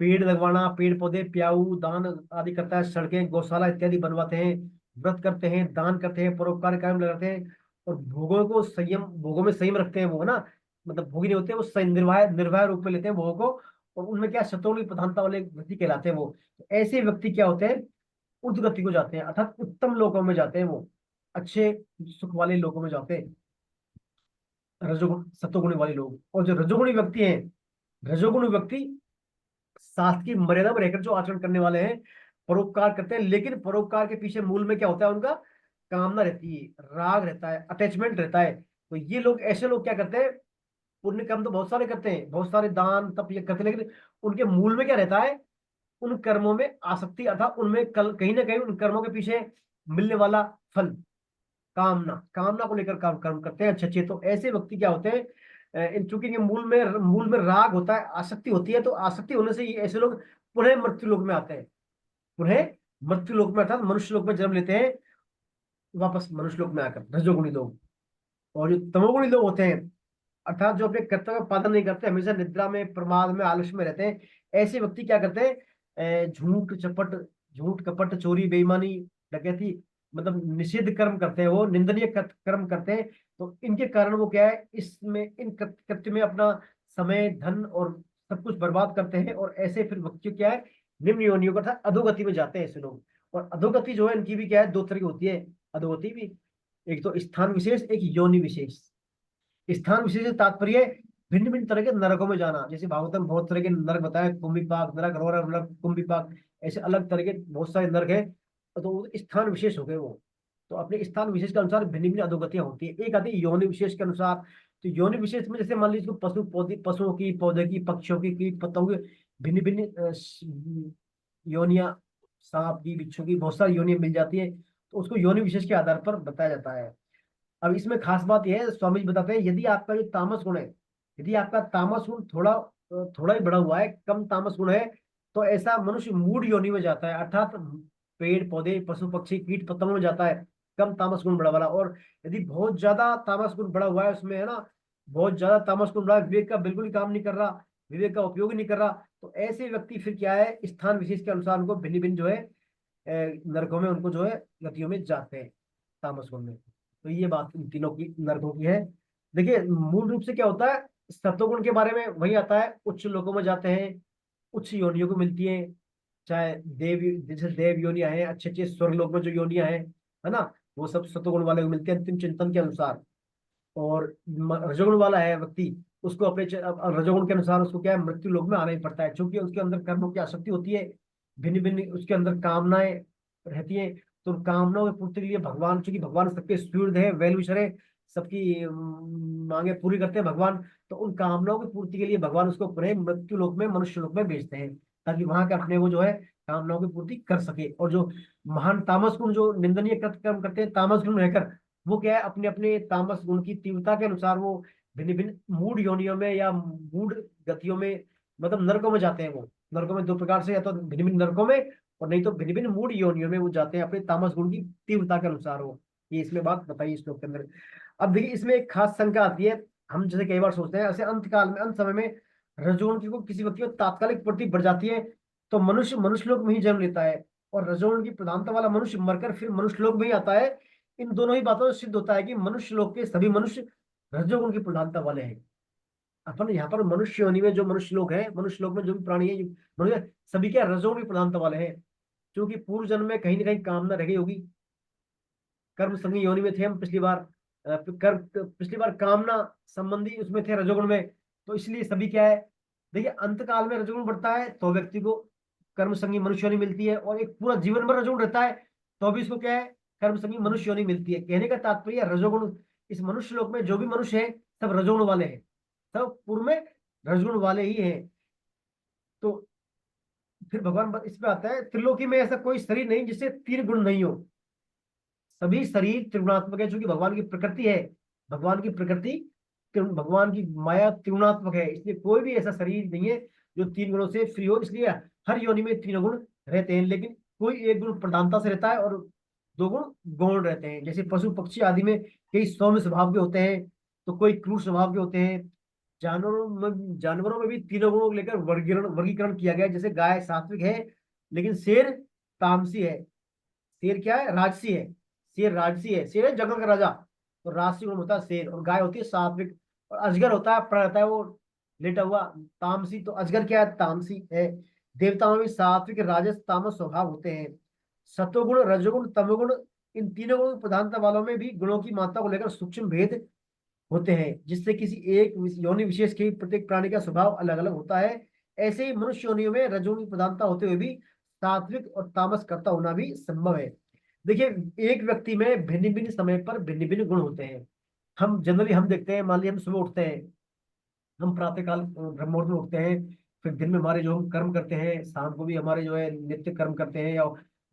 पेड़ लगवाना, पेड़ पौधे, प्याऊ दान आदि करता है, सड़कें गौशाला इत्यादि बनवाते हैं, व्रत करते हैं, दान करते हैं, परोपकार कार्य में लगाते हैं, और भोगों को संयम, भोगों में संयम रखते हैं वो, है ना, मतलब भोगी नहीं होते, वो निर्वाह निर्वाह रूप में लेते हैं भोगों को। और उनमें क्या सतों की प्रधानता वाले व्यक्ति कहलाते हैं वो। तो ऐसे व्यक्ति क्या होते हैं, उच्च गति को जाते हैं, अर्थात उत्तम लोकों में जाते हैं वो, अच्छे सुख वाले लोकों में जाते हैं रजोगुण सत्वगुणी वाले लोग। और जो रजोगुणी व्यक्ति हैं, रजोगुणी व्यक्ति शास्त्र की मर्यादा में रहकर जो आचरण करने वाले हैं, परोपकार करते हैं, लेकिन परोपकार के पीछे मूल में क्या होता है उनका, कामना रहती है, राग रहता है, अटैचमेंट रहता है। तो ये लोग, ऐसे लोग क्या करते हैं, पुण्य कर्म तो बहुत सारे करते हैं, बहुत सारे दान तप ये करते हैं, लेकिन उनके मूल में क्या रहता है, उन कर्मों में आसक्ति, अर्थात उनमें कल कहीं ना कहीं उन कर्मों के पीछे मिलने वाला फल, कामना, कामना को लेकर काम कर्म करते हैं अच्छे अच्छे। तो ऐसे व्यक्ति क्या होते हैं, इन चूंकि इनके मूल में राग होता है, आसक्ति होती है, तो आसक्ति होने से ये ऐसे लोग पुनः मृत्यु लोक में आते हैं, पुनः मृत्यु लोक में अर्थात मनुष्य लोक में जन्म लेते हैं, वापस मनुष्य लोक में आकर, रजोगुणी लोग। और जो तमोगुणी लोग होते हैं, अर्थात जो अपने कर्तव्य का पालन नहीं करते, हमेशा निद्रा में, प्रमाद में, आलस्य में रहते हैं, ऐसे व्यक्ति क्या करते हैं, झूठ कपट चोरी बेईमानी डकैती, मतलब निषिद्ध कर्म करते हैं, वो निंदनीय कर्म करते हैं। तो इनके कारण वो क्या है, इसमें इन कृत्य में अपना समय धन और सब कुछ बर्बाद करते हैं। और ऐसे फिर व्यक्ति क्या है, निम्न योनियों का था अधोगति में जाते हैं ऐसे लोग। और अधोगति जो है इनकी भी क्या है, दो तरह की होती है अधोगति भी। एक तो स्थान विशेष, एक योनि विशेष। स्थान विशेष से तात्पर्य भिन्न भिन्न तरह के नरकों में जाना, जैसे भागवतम में बहुत तरह के नरक बताए, कुंभिपाक नरक, रोरक नरक, कुंभिपाक, ऐसे अलग तरह के बहुत सारे नरक है। तो वो स्थान विशेष हो गए वो। तो अपने स्थान विशेष के अनुसार भिन्न भिन्न अधोगतियां होती है। एक आती है योनि विशेष के अनुसार। तो योनि विशेष में जैसे मान लीजिए पशु पौधे, पशुओं की, पौधे की, पक्षियों की, कीट पतंगों की, भिन्न भिन्न योनिया, सांप की, बिच्छू की, बहुत सारी योनियां मिल जाती है, तो उसको योनि विशेष के आधार पर बताया जाता है। अब इसमें खास बात यह है, स्वामी जी बताते हैं, यदि आपका जो तामस गुण है, यदि आपका तामस गुण थोड़ा ही बढ़ा हुआ है, कम तामस गुण है, तो ऐसा मनुष्य मूढ़ योनि में जाता है, अर्थात पेड़ पौधे, पशु पक्षी, कीट पतंगों में जाता है, कम तामस गुण बढ़ा वाला। और यदि बहुत ज्यादा तामस गुण बढ़ा हुआ है उसमें, है ना, बहुत ज्यादा तामस गुण बढ़ा है, विवेक का बिल्कुल ही काम नहीं कर रहा, विवेक का उपयोग ही नहीं कर रहा, तो ऐसे व्यक्ति फिर क्या है, स्थान विशेष के अनुसार उनको भिन्न भिन्न जो है नरकों में, उनको जो है गतियों में जाते हैं, तामस गुण में। तो ये बात इन तीनों की, नरकों की है। देखिए मूल रूप से क्या होता है, सत्वगुण के बारे में वही आता है, उच्च लोकों में जाते हैं, उच्च योनियों को मिलती है, चाहे देव, जैसे देव योनियां हैं, अच्छे अच्छे स्वर्ग लोक में जो योनियां हैं, है ना, वो सब सत्वगुण वाले को मिलते हैं अंतिम चिंतन के अनुसार। और रजोगुण वाला है व्यक्ति, उसको अपने रजोगुण के अनुसार उसको क्या है, मृत्यु लोक में आना ही पड़ता है, क्योंकि उसके अंदर कर्मों की आसक्ति होती है, भिन्न भिन्न उसके अंदर कामनाएं रहती हैं। तो कामनाओं की पूर्ति के लिए भगवान, चूंकि भगवान सबके सूर्य है, वेल विशर है, सबकी मांगे पूरी करते हैं भगवान, तो उन कामनाओं की पूर्ति के लिए भगवान उसको पुनः मृत्यु लोक में, मनुष्य लोक में भेजते हैं, ताकि वहां के अपने वो जो है कामनाओं की पूर्ति कर सके। और जो महान तामस गुण, जो निंदनीय कर्म करते हैं तामस गुण रहकर, वो क्या है, अपने अपने तामस गुण की तीव्रता के अनुसार वो भिन्न भिन्न मूड योनियों में या मूड गतियों में, मतलब नरकों में जाते हैं। वो नरकों में दो प्रकार से, या तो भिन्न भिन्न नरकों में, और नहीं तो भिन्न भिन्न मूड योनियों में वो जाते हैं अपने तामस गुण की तीव्रता के अनुसार। हो, ये इसमें बात बताई इस श्लोक के अंदर। अब देखिए इसमें एक खास शंका आती है, हम जैसे कई बार सोचते हैं, ऐसे अंत काल में, अंत समय में रजोगुण की को किसी व्यक्ति को तात्कालिक प्रवृत्ति बढ़ जाती है, तो मनुष्य मनुष्य लोक में ही जन्म लेता है, और रजोगुण की प्रधानता वाला मनुष्य मरकर फिर मनुष्य लोक में ही आता है। इन दोनों ही बातों से सिद्ध होता है कि मनुष्य लोक के सभी मनुष्य रजोगुण की प्रधानता वाले हैं। अपन यहाँ पर मनुष्य योनि में जो मनुष्य लोग हैं, मनुष्य लोक में जो भी प्राणी है, मनुष्य सभी के रजोगुण की प्रधानता वाले हैं, क्योंकि पूर्व जन्म में कहीं ना कहीं कामना रह गई होगी। कर्म संगी योनि में थे हम पिछली बार, पिछली बार कामना संबंधी उसमें थे रजोगुण में, तो इसलिए सभी क्या है, देखिए अंत काल में रजोगुण बढ़ता है तो व्यक्ति को कर्म संगी मनुष्य योनि मिलती है, और एक पूरा जीवन भर रजोगुण रहता है तो भी इसको क्या है, कर्म संगी मनुष्य योनि मिलती है। कहने का तात्पर्य रजोगुण, इस मनुष्य लोक में जो भी मनुष्य है सब रजोगुण वाले हैं, सब पूर्व में रजोगुण वाले ही हैं। तो फिर भगवान इसमें आता है, त्रिलोकी में ऐसा कोई शरीर नहीं जिससे तीन गुण नहीं हो, सभी शरीर त्रिगुणात्मक है, क्योंकि भगवान की प्रकृति है, भगवान की प्रकृति, भगवान की माया त्रिगुणात्मक है, इसलिए कोई भी ऐसा शरीर नहीं है जो तीन गुणों से फ्री हो। इसलिए हर योनि में तीनों गुण रहते हैं, लेकिन कोई एक गुण प्रधानता से रहता है और दो गुण गौण रहते हैं। जैसे पशु पक्षी आदि में कई सौम्य स्वभाव के होते हैं, तो कोई क्रूर स्वभाव के होते हैं। जानवरों में भी तीनों गुणों को लेकर वर्गीकरण वर्गीकरण किया गया है। जैसे गाय सात्विक है, लेकिन शेर तामसी है। शेर क्या है, राजसी है, शेर राजसी है, शेर है जंगल का राजा, तो राजसी गुण होता है शेर, और गाय होती है सात्विक, और अजगर होता है, प्रण रहता है वो लेटा हुआ, तामसी, तो अजगर क्या है, तामसी है। देवताओं में भी सात्विक राजस तामस स्वभाव होते हैं। सतोगुण रजोगुण तमोगुण, इन तीनों गुण प्रधानता वालों में भी गुणों की मात्रा को लेकर सूक्ष्म भेद होते हैं, जिससे किसी एक योनि विशेष के प्रत्येक प्राणी का स्वभाव अलग अलग होता है। ऐसे ही मनुष्य योनियों में रजोगुण की प्रधानता होते हुए भी सात्विक और तामस करता होना भी संभव है। देखिए एक व्यक्ति में भिन्न भिन्न समय पर भिन्न भिन्न गुण होते हैं। हम जनरली हम देखते हैं, मान लीजिए हम सुबह उठते हैं, हम प्रातःकाल ब्रह्म मुहूर्त में उठते हैं, फिर दिन में हमारे जो हम कर्म करते हैं, शाम को भी हमारे जो है नित्य कर्म करते हैं, या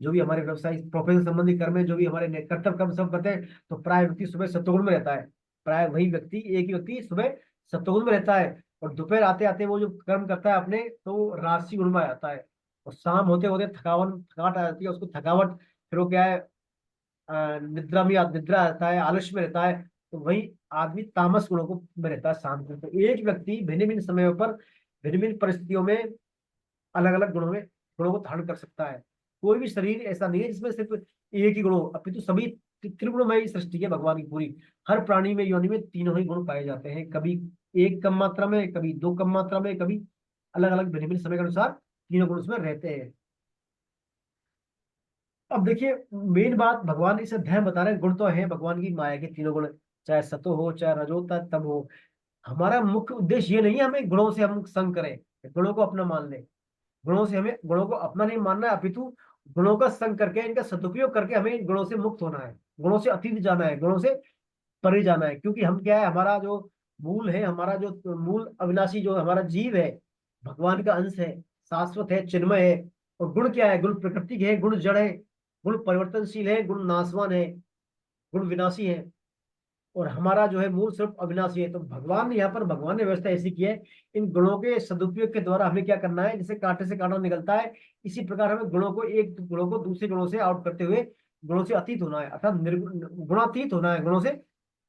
जो भी हमारे व्यवसाय प्रोफेशन संबंधी कर्म है, जो भी हमारे कर्तव्य कर्म सब करते हैं, तो प्राय व्यक्ति सुबह सत्वगुण में रहता है। प्राय वही व्यक्ति, एक ही व्यक्ति सुबह सत्वगुण में रहता है, और दोपहर आते आते वो जो कर्म करता है अपने, तो वो राजसी गुण में आ जाता है, और शाम होते होते थकावट आ जाती है उसको, थकावट, फिर वो क्या है, निद्रा रहता है, आलस्य में रहता है, तो वही आदमी तामस गुणों को में रहता है शांत में। तो एक व्यक्ति भिन्न भिन्न समयों पर भिन्न भिन्न परिस्थितियों में अलग अलग गुणों को धारण कर सकता है। कोई भी शरीर ऐसा नहीं है जिसमें सिर्फ एक ही गुण हो, अपितु सभी त्रिगुणमयी सृष्टि है भगवान की पूरी। हर प्राणी में, योनि में तीनों ही गुण पाए जाते हैं, कभी एक कम मात्रा में, कभी दो कम मात्रा में, कभी अलग अलग भिन्न भिन्न समय के अनुसार तीनों गुण उसमें रहते हैं। अब देखिए मेन बात, भगवान इसे ध्यान बता रहे हैं, गुण तो है भगवान की माया के तीनों गुण, चाहे सतो हो चाहे रजो तम हो। हमारा मुख्य उद्देश्य ये नहीं है हमें गुणों से हम संग करें, गुणों को अपना मान लें, गुणों से हमें, गुणों को अपना नहीं मानना है, अपितु गुणों का संग करके, इनका सदुपयोग करके हमें इन गुणों से मुक्त होना है, गुणों से अतीत जाना है, गुणों से परे जाना है। क्योंकि हम क्या है, हमारा जो मूल है, हमारा जो मूल अविनाशी जो हमारा जीव है, भगवान का अंश है, शाश्वत है, चिन्मय है। और गुण क्या है, गुण प्रकृति के है, गुण जड़ है, गुण परिवर्तनशील है, गुण नाशवान है, गुण विनाशी है, और हमारा जो है मूल स्वरूप अविनाशी है। तो भगवान ने यहाँ पर, भगवान ने व्यवस्था ऐसी की है, इन गुणों के सदुपयोग के द्वारा हमें क्या करना है, जैसे कांटे से कांटा निकलता है, इसी प्रकार हमें गुणों को दूसरे गुणों से आउट करते हुए गुणों से अतीत होना है, अर्थात गुणातीत होना है, गुणों से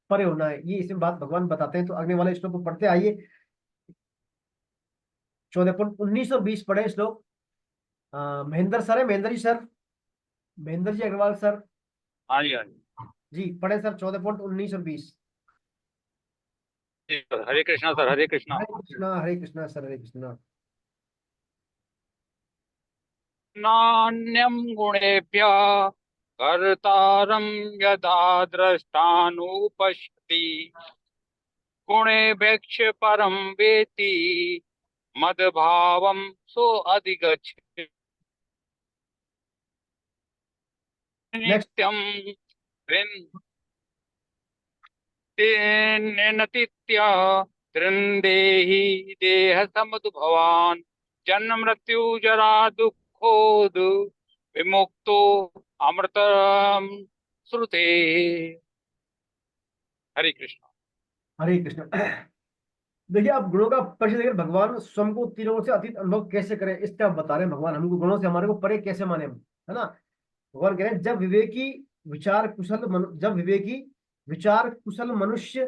परे होना है। ये इसमें बात भगवान बताते हैं। तो अगले वाले श्लोक को पढ़ते आइए, 14.19 और 20 पढ़े श्लोक। महेंद्र सर है, महेंद्र जी सर, महेंद्र जी अग्रवाल सर, हाँ जी, हाँ जी। जी पढ़े सर 14.19 और 20। जी सर, हरे कृष्णा सर, हरे कृष्णा। हरे कृष्णा हरे कृष्णा सर, हरे कृष्णा। नान्यं गुणेभ्यः कर्तारं यदा द्रष्टानुपश्यति गुणे वेक्ष परम वेति मद्भावम सो अधिगच्छ नेक्स्ट। नित्यम नतीत्य त्रिंदेहि देह समुद्भवान जन्म मृत्यु जरा दुखोद विमुक्तो अमृतम श्रुते। हरे कृष्ण। हरे कृष्ण। देखिए, आप गुणों का परिचय देखिए, भगवान स्वयं को तीनों से अतीत अनुभव कैसे करें, इसका आप बता रहे हैं। भगवान हमको गुणों से हमारे को परे कैसे माने हम, है ना। भगवान कह रहे हैं, जब विवेकी विचार कुशल मनुष्य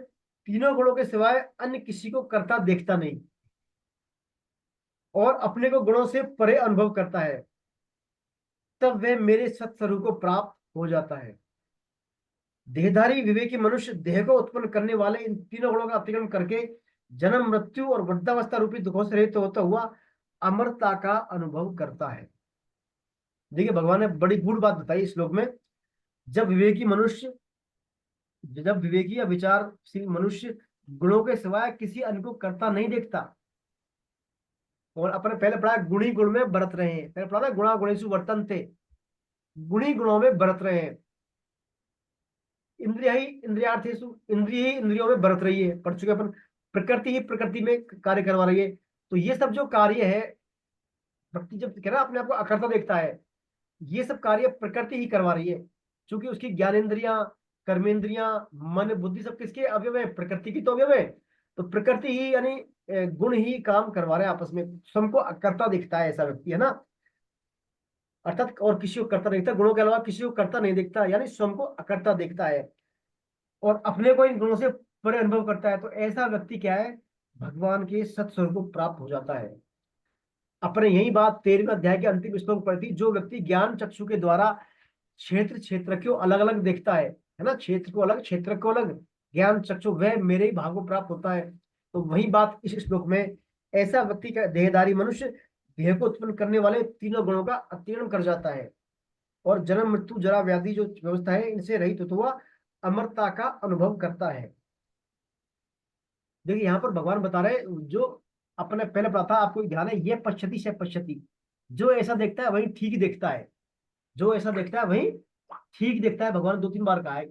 तीनों गुणों के सिवाय अन्य किसी को करता देखता नहीं और अपने को गुणों से परे अनुभव करता है, तब वह मेरे सत्स्वरूप को प्राप्त हो जाता है। देहधारी विवेकी मनुष्य देह को उत्पन्न करने वाले इन तीनों गुणों का अतिक्रमण करके जन्म मृत्यु और वृद्धावस्था रूपी दुखों से रहित होता हुआ अमरता का अनुभव करता है। देखिए, भगवान ने बड़ी गूढ़ बात बताई इस श्लोक में। जब विवेकी या विचारशील मनुष्य गुणों के सिवाय किसी अन्य को करता नहीं देखता, और अपने पहले पढ़ा गुणी गुण में बरत रहे हैं, पहले पढ़ा गुणा गुणेषु वर्तन्ते, गुणी गुणों में बरत रहे हैं। इंद्रिय ही इंद्रियों में बरत रही है, पढ़ चुके अपन। प्रकृति ही प्रकृति में कार्य करवा रही है। तो ये सब जो कार्य है, व्यक्ति जब कह रहा अपने आप को अकर्ता देखता है, ये सब कार्य प्रकृति ही करवा रही है, क्योंकि उसकी ज्ञानेन्द्रियां, कर्मेंद्रियां, मन, बुद्धि सब किसके अवयव है? प्रकृति की तो अवयव है। तो प्रकृति ही यानी गुण ही काम करवा रहे हैं आपस में। सबको अकर्ता दिखता है ऐसा व्यक्ति, है ना। अर्थात और किसी को करता नहीं देखता, गुणों के अलावा किसी को करता नहीं देखता, यानी स्वयं को अकर्ता देखता है और अपने को इन गुणों से परे अनुभव करता है। तो ऐसा व्यक्ति क्या है? भगवान के सत्स्वरूप को प्राप्त हो जाता है। अपने यही बात 13वें अध्याय के अंतिम श्लोक पर थी। जो व्यक्ति ज्ञान चक्षु के द्वारा क्षेत्र को अलग अलग देखता है ना, क्षेत्र को अलग, क्षेत्र को अलग, ज्ञान चक्षु, वह मेरे ही भाग को प्राप्त होता है। तो वही बात इस श्लोक में, ऐसा व्यक्ति का देहधारी मनुष्य देह को उत्पन्न करने वाले तीनों गुणों का अतिक्रमण कर जाता है और जन्म मृत्यु जरा व्याधि जो व्यवस्था है इनसे रहित होता हुआ अमरता का अनुभव करता है। देखिए, यहाँ पर भगवान बता रहे, जो अपने पहले पढ़ा था, आपको ध्यान है, ये पश्यति से पश्यति, जो ऐसा देखता है वही ठीक देखता है, जो ऐसा देखता है वही ठीक देखता है। भगवान 2-3 बार कहा है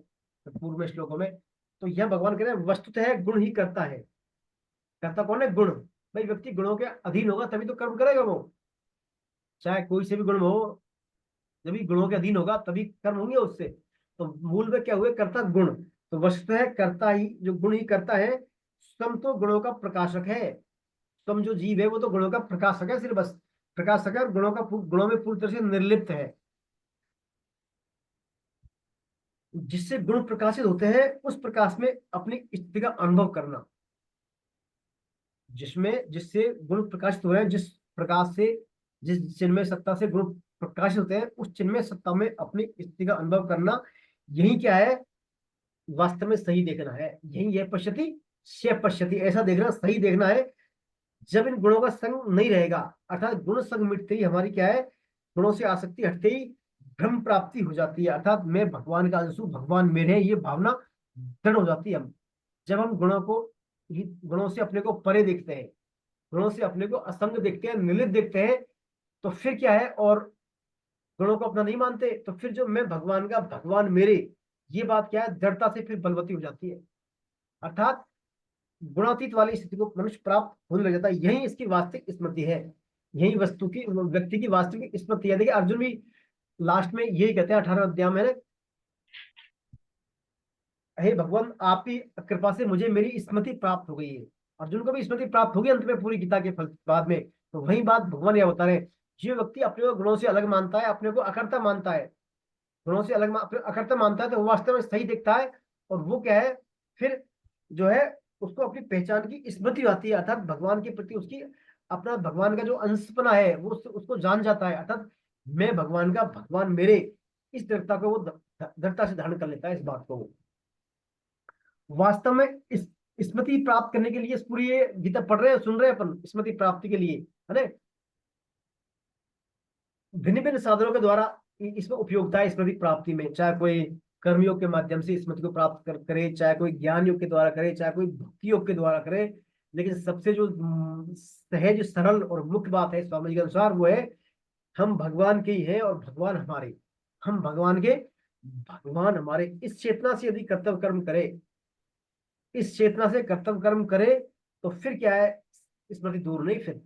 पूर्व में श्लोकों में। तो यह भगवान कह रहे हैं, वस्तुतः गुण ही करता है। करता कौन है? गुण। भाई, व्यक्ति गुणों के अधीन होगा तभी तो कर्म करेगा वो, चाहे कोई से भी गुण हो, जब भी गुणों के अधीन होगा तभी कर्म होंगे उससे। तो मूल में क्या हुए? कर्ता गुण। तो वस्तुतः कर्ता ही, जो गुण ही करता है। स्वयं तो गुणों का प्रकाशक है, स्वयं जो जीव है वो तो गुणों का प्रकाशक है, सिर्फ बस प्रकाशक है, और गुणों में पूरी तरह से निर्लिप्त है। जिससे गुण प्रकाशित होते हैं उस प्रकाश में अपनी स्थिति का अनुभव करना, जिससे गुण प्रकाशित हो रहे हैं, जिस प्रकाश से, जिस चिन्मय सत्ता से गुण प्रकाशित होते हैं, उस चिन्मय सत्ता में अपनी स्थिति का अनुभव करना, यही क्या है? वास्तव में सही देखना है। यही है पश्यति से पश्यति, ऐसा देखना, सही देखना है। जब इन गुणों का संग नहीं रहेगा, अर्थात गुण संग मिटते ही हमारी क्या है? गुणों से आसक्ति हटते ही ब्रह्म प्राप्ति हो जाती है, अर्थात मैं भगवान का अंश हूं, भगवान मेरे हैं, ये भावना दृढ़ हो जाती है। हम जब हम गुणों से अपने को परे देखते हैं, गुणों से अपने को असंग देखते हैं, निर्लिप्त देखते हैं, तो फिर क्या है? और गुणों को अपना नहीं मानते, तो फिर जो मैं भगवान का, भगवान मेरे, ये बात क्या है? दृढ़ता से फिर बलवती हो जाती है। अर्थात गुणातीत वाली स्थिति को मनुष्य प्राप्त होने लग जाता है। यही इसकी वास्तविक स्मृति है, यही वस्तु की, व्यक्ति की वास्तविक स्मृति है। देखिए, अर्जुन भी लास्ट में यही कहते हैं 18वें अध्याय में, हे भगवान, आप ही कृपा से मुझे मेरी स्मृति प्राप्त हो गई है। अर्जुन को भी स्मृति प्राप्त होगी अंत में, पूरी गीता के फल बाद में। तो वही बात भगवान यह बता रहे हैं, जो व्यक्ति अपने को गुणों से अलग मानता है, अपने को अकर्ता मानता है, गुणों से अलग अकर्ता मानता है, तो वो वास्तव में सही दिखता है। और वो क्या है? फिर जो है उसको अपनी पहचान की स्मृति आती है, अर्थात भगवान के प्रति उसकी, अपना भगवान का जो अंशपना है वो उसको जान जाता है, अर्थात मैं भगवान का, भगवान मेरे, इस दृढ़ता को वो दृढ़ता से धारण कर लेता है। इस बात को वो वास्तव में इस स्मृति प्राप्त करने के लिए, इस पूरी ये गीता पढ़ रहे हैं, सुन रहे हैं अपन, स्मृति प्राप्ति के लिए, है ना, भिन्न भिन्न साधनों के द्वारा इसमें उपयोगिता है स्मृति प्राप्ति में। चाहे कोई कर्मयोग के माध्यम से स्मृति को प्राप्त करे, चाहे कोई ज्ञान योग के द्वारा करे, चाहे कोई भक्ति योग के द्वारा करे, लेकिन सबसे जो सहज सरल और मुख्य बात है स्वामी जी के अनुसार वो है हम भगवान के ही हैं और भगवान हमारे, हम भगवान के, भगवान हमारे। इस चेतना से यदि कर्तव्य कर्म करे, इस चेतना से कर्तव्य कर्म करे तो फिर क्या है, स्मृति दूर नहीं। फिर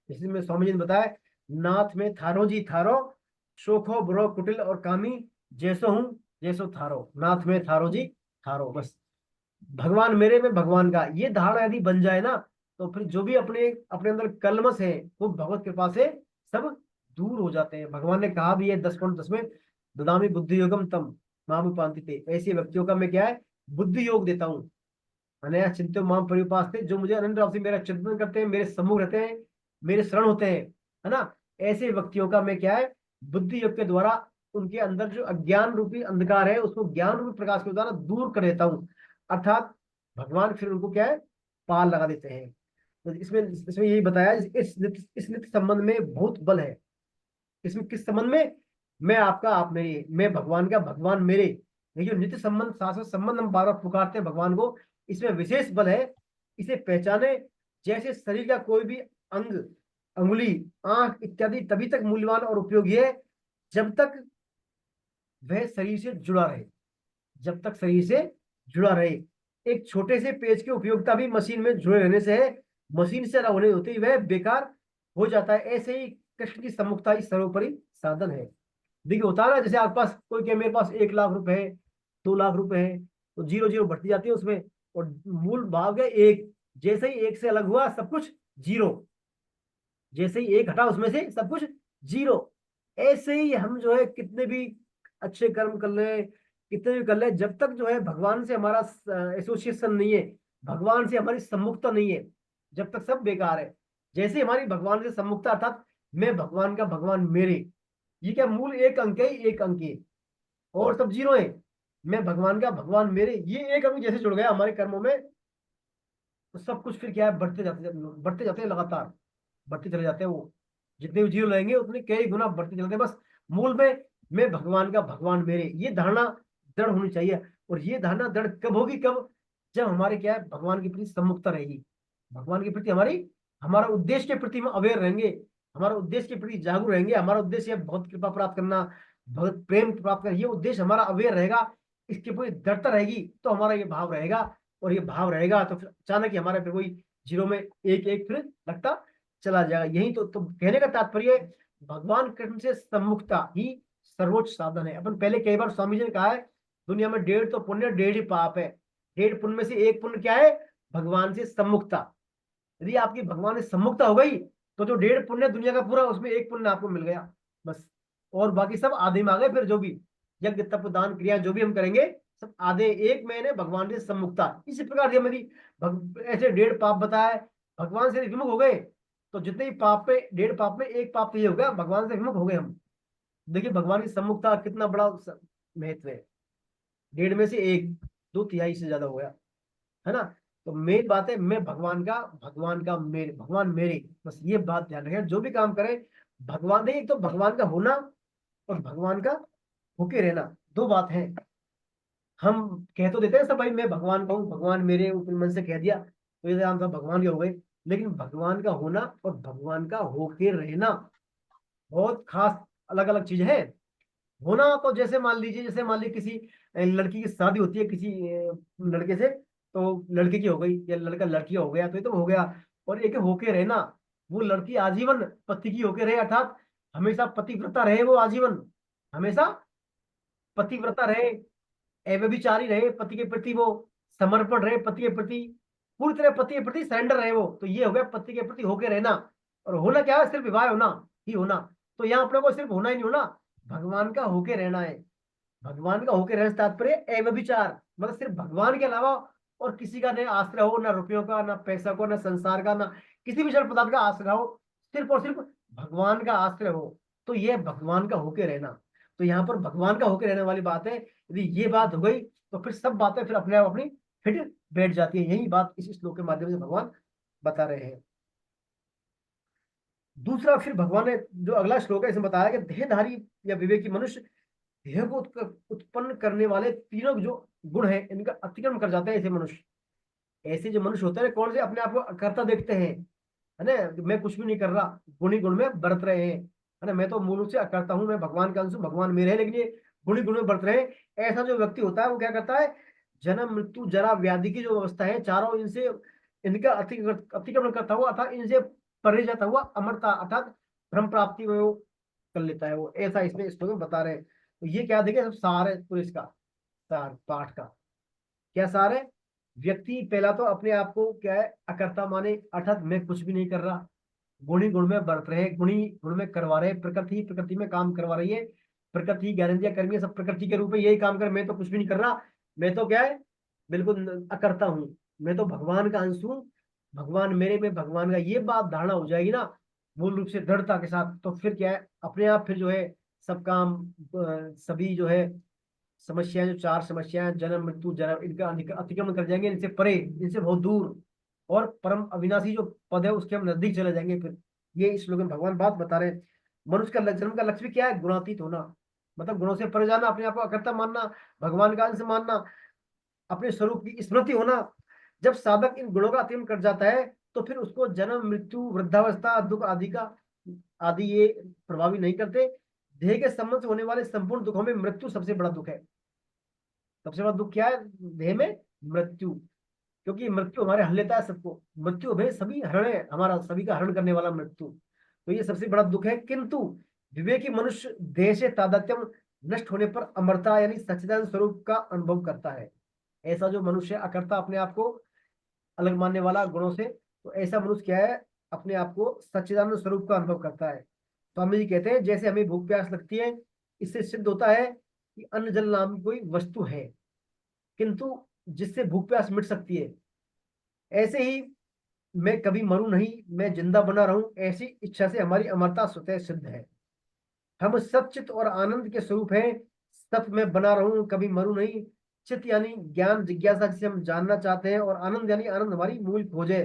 इसलिए में स्वामी जी ने बताया, नाथ में थारो जी थारो, शोखो बुरो कुटिल और कामी, जैसो हूं जैसो थारो, नाथ में थारो जी थारो। बस भगवान मेरे में भगवान का, ये धारणा यदि बन जाए ना, तो फिर जो भी अपने अपने अंदर कलमश है वो भगवत कृपा से सब दूर हो जाते हैं। भगवान ने कहा भी है 10.10 में, ददामी बुद्धि योगम तम माम उपांतिते, ऐसे व्यक्तियों का मैं क्या है, बुद्धि योग देता हूँ। अनया चिंत्य माम परिउपासते, जो मुझे अनंत भाव से मेरा चिंतन करते हैं, मेरे सम्मुख रहते हैं, मेरे शरण होते हैं, है ना, ऐसे व्यक्तियों का मैं क्या है, बुद्धि योग के द्वारा उनके अंदर जो अज्ञान रूपी अंधकार है उसको ज्ञान रूपी प्रकाश के द्वारा दूर कर देता हूँ। अर्थात भगवान फिर उनको क्या है, पार लगा देते हैं। तो इसमें इसमें यही बताया, इस नित्य संबंध में बहुत बल है। इसमें किस संबंध में, मैं आपका आप मेरे, मैं भगवान का भगवान मेरे, ये जो नित्य संबंध शाश्वत संबंध हम बार बार पुकारते हैं भगवान को, इसमें विशेष बल है। इसे पहचाने, जैसे शरीर का कोई भी अंग, अंगुली, आंख इत्यादि तभी तक मूल्यवान और उपयोगी है जब तक वह शरीर से जुड़ा रहे, जब तक शरीर से जुड़ा रहे। एक छोटे से पेज की उपयोगिता भी मशीन में जुड़े रहने से है, मशीन से अलग होने होती वह बेकार हो जाता है। ऐसे ही कृष्ण की सम्मुखता ही सर्वोपरि साधन है। देखिए होता है ना, जैसे आपके पास कोई कहे मेरे पास 1 लाख रुपए है, 2 लाख रुपए है, तो जीरो जीरो बढ़ती जाती है उसमें, और मूल भाव है एक, जैसे ही एक से अलग हुआ सब कुछ जीरो, जैसे ही एक हटा उसमें से सब कुछ जीरो। ऐसे ही हम जो है कितने भी अच्छे कर्म कर ले, कितने भी कर ले, जब तक जो है भगवान से हमारा एसोसिएशन नहीं है, भगवान से हमारी सम्मुखता नहीं है, जब तक सब बेकार है। जैसे हमारी भगवान से सम्मुखता, अर्थात मैं भगवान का भगवान मेरे, ये क्या मूल एक अंक है, एक अंक है और सब जीरो है। मैं भगवान का भगवान मेरे, ये एक अंक जैसे जुड़ गया हमारे कर्मों में, तो सब कुछ फिर क्या है, बढ़ते जाते हैं लगातार, बढ़ते चले जाते हैं। वो जितने भी जीरो लगेंगे उतने कई गुना बढ़ते चलते हैं। बस मूल में मैं भगवान का भगवान मेरे, ये धारणा दृढ़ होनी चाहिए। और ये धारणा दृढ़ कब होगी, कब, जब हमारे क्या है, भगवान के प्रति सम्मुखता रहेगी, भगवान के प्रति हमारी, हमारा उद्देश्य के प्रति हम अवेयर रहेंगे, हमारा उद्देश्य के प्रति जागरूक रहेंगे। हमारा उद्देश्य है बहुत कृपा प्राप्त करना, बहुत प्रेम प्राप्त करना, ये उद्देश्य हमारा अवेयर रहेगा, इसके प्रति दृढ़ता रहेगी, तो हमारा ये भाव रहेगा। और ये भाव रहेगा तो फिर अचानक ही हमारा फिर वही जीरो में एक एक फिर लगता चला जाएगा। यही तो कहने का तात्पर्य, भगवान कृष्ण से सम्मुखता ही सर्वोच्च साधन है। अपन पहले कई बार स्वामी जी ने कहा है, दुनिया में 1.5 तो पुण्य, 1.5 ही पाप है। 1.5 पुण्य में से 1 पुण्य क्या है, भगवान से सम्मुखता। यदि आपकी भगवान से सम्मुखता हो गई तो जो 1.5 पुण्य दुनिया का पूरा, उसमें 1 पुण्य आपको मिल गया बस। और बाकी सब आधे में आ गए। फिर जो भी यज्ञ तप दान क्रिया जो भी हम करेंगे सब आधे, एक महीने भगवान से सम्मुखता। इसी प्रकार से यदि ऐसे 1.5 पाप बताए, भगवान से विमुख हो गए, तो जितने भी पाप पे 1.5 पाप में 1 पाप तो ये हो गया, भगवान से विमुख हो गए हम। देखिए भगवान की सम्मुखता कितना बड़ा महत्व है। 1.5 में से 1, 2/3 से ज्यादा हो गया, है ना। तो मेन बात है, मैं भगवान का मेरे, भगवान मेरे, बस ये बात ध्यान रखें। जो भी काम करें भगवान, देखिए तो भगवान का होना और भगवान का होके रहना, दो बात है। हम कह तो देते हैं सब भाई मैं भगवान का हूँ, भगवान मेरे ऊपर, मन से कह दिया तो ये हम सब भगवान के हो गए। लेकिन भगवान का होना और भगवान का होके रहना बहुत खास अलग अलग चीज है। होना तो जैसे मान लीजिए, जैसे मान लीजिए किसी लड़की की शादी होती है किसी लड़के से, तो लड़के की हो गई या लड़का लड़की हो गया तो ये तो हो गया। और एक होके रहना, वो लड़की आजीवन पति की होके रहे, अर्थात हमेशा पतिव्रता रहे, वो आजीवन हमेशा पतिव्रता रहे, अव्यभिचारी रहे, पति के प्रति वो समर्पण रहे, पति के प्रति पूरी तरह पति के प्रति सरेंडर रहे वो, तो ये हो गया पति के प्रति होके रहना। और होना क्या है, सिर्फ विवाह होना ही होना। तो यहाँ अपने को सिर्फ होना ही नहीं होना, भगवान का होके रहना है। भगवान का होके रहने से तात्पर्य अव्यभिचार, मतलब सिर्फ भगवान के अलावा और किसी का न आश्रय हो, ना रुपयों का, ना पैसा को, ना संसार का, ना किसी भी जड़ पदार्थ का आश्रय हो, सिर्फ और सिर्फ भगवान का आश्रय हो, तो यह भगवान का होके रहना। तो यहाँ पर भगवान का होके रहने वाली बात है। यदि ये बात हो गई तो फिर सब बातें फिर अपने आप अपनी फिट बैठ जाती है। यही बात इस श्लोक के माध्यम से भगवान बता रहे हैं। दूसरा फिर भगवान ने जो अगला श्लोक है इसमें बताया कि देहधारी या विवेकी मनुष्य देह को उत्पन्न करने वाले तीनों जो गुण हैं इनका अतिक्रमण कर जाते हैं ऐसे मनुष्य। ऐसे जो मनुष्य होते हैं कौन से अपने आप को अकर्ता देखते हैं, है ना, मैं कुछ भी नहीं कर रहा, गुणी गुण में बरत रहे हैं, है ना, मैं तो मूल रूप से अकर्ता हूं, मैं भगवान का अंश हूं, भगवान मेरे हैं, लेकिन ये गुणी गुण में बरत रहे हैं। ऐसा जो व्यक्ति होता है वो क्या करता है, जन्म मृत्यु जरा व्याधि की जो अवस्था है चारों इनसे, इनका अतिक्रमण करता हुआ अर्थात इनसे परे जाता हुआ अमरता अर्थात ब्रह्म प्राप्ति में वो कर लेता है वो। ऐसा इसमें श्लोक में बता रहे हैं। तो ये क्या देखिए सब सार है पूरे इसका, सार पाठ का क्या सार है। व्यक्ति पहला तो अपने आप को क्या है अकर्ता माने, अर्थात मैं कुछ भी नहीं कर रहा, गुणी गुण में बरत रहे, गुणी गुण में करवा रहे, प्रकृति प्रकृति में काम करवा रही है, प्रकृति ज्ञानेंद्रिय कर्मी सब प्रकृति के रूप में यही काम कर, मैं तो कुछ भी नहीं कर रहा, मैं तो क्या है बिल्कुल अकर्ता हूँ, मैं तो भगवान का अंश हूँ, भगवान मेरे में, भगवान का, ये बात धारणा हो जाएगी ना मूल रूप से दृढ़ता के साथ, तो फिर क्या है अपने आप फिर जो है सब काम सभी जो है समस्याएं, जो चार समस्याएं जन्म मृत्यु जन्म, इनका अतिक्रमण कर जाएंगे, इनसे परे, इनसे बहुत दूर, और परम अविनाशी जो पद है उसके हम नजदीक चले जाएंगे। फिर ये इस श्लोक में भगवान बात बता रहे हैं। मनुष्य का जन्म का लक्ष्य भी क्या है, गुणातीत होना, मतलब गुणों से परे जाना, अपने आप को अकर्ता मानना, भगवान का अंश मानना, अपने स्वरूप की स्मृति होना। जब साधक इन गुणों का अतिक्रमण कर जाता है तो फिर उसको जन्म मृत्यु वृद्धावस्था दुख आदि ये प्रभावी नहीं करते। देह के संबंध से होने वाले संपूर्ण दुखों में मृत्यु सबसे बड़ा दुख है। सबसे बड़ा दुख क्या है देह में, मृत्यु, क्योंकि मृत्यु हमारे हर लेता है सबको, मृत्यु हमें सभी हरण है, हमारा सभी का हरण करने वाला मृत्यु, तो ये सबसे बड़ा दुख है। किंतु विवेकी मनुष्य देह से तादात्म्य नष्ट होने पर अमरता यानी सच्चिदानंद स्वरूप का अनुभव करता है। ऐसा जो मनुष्य अकर्ता अपने आप को अलग मानने वाला गुणों से, तो ऐसा मनुष्य क्या है अपने आप को सच्चिदानंद स्वरूप का अनुभव करता है। स्वामी जी कहते हैं जैसे हमें भूख प्यास लगती है, इससे सिद्ध होता है कि अन्न जल नाम की कोई वस्तु है, किंतु जिससे भूख प्यास मिट सकती है, ऐसे ही मैं कभी मरूं नहीं, मैं जिंदा बना रहूं, ऐसी इच्छा से हमारी अमरता स्वतः सिद्ध है। हम सच्चित और आनंद के स्वरूप हैं, सत में बना रहूं, कभी मरूं नहीं। चित यानी ज्ञान जिज्ञासा जिसे हम जानना चाहते हैं, और आनंद यानी आनंद हमारी मूल खोज है।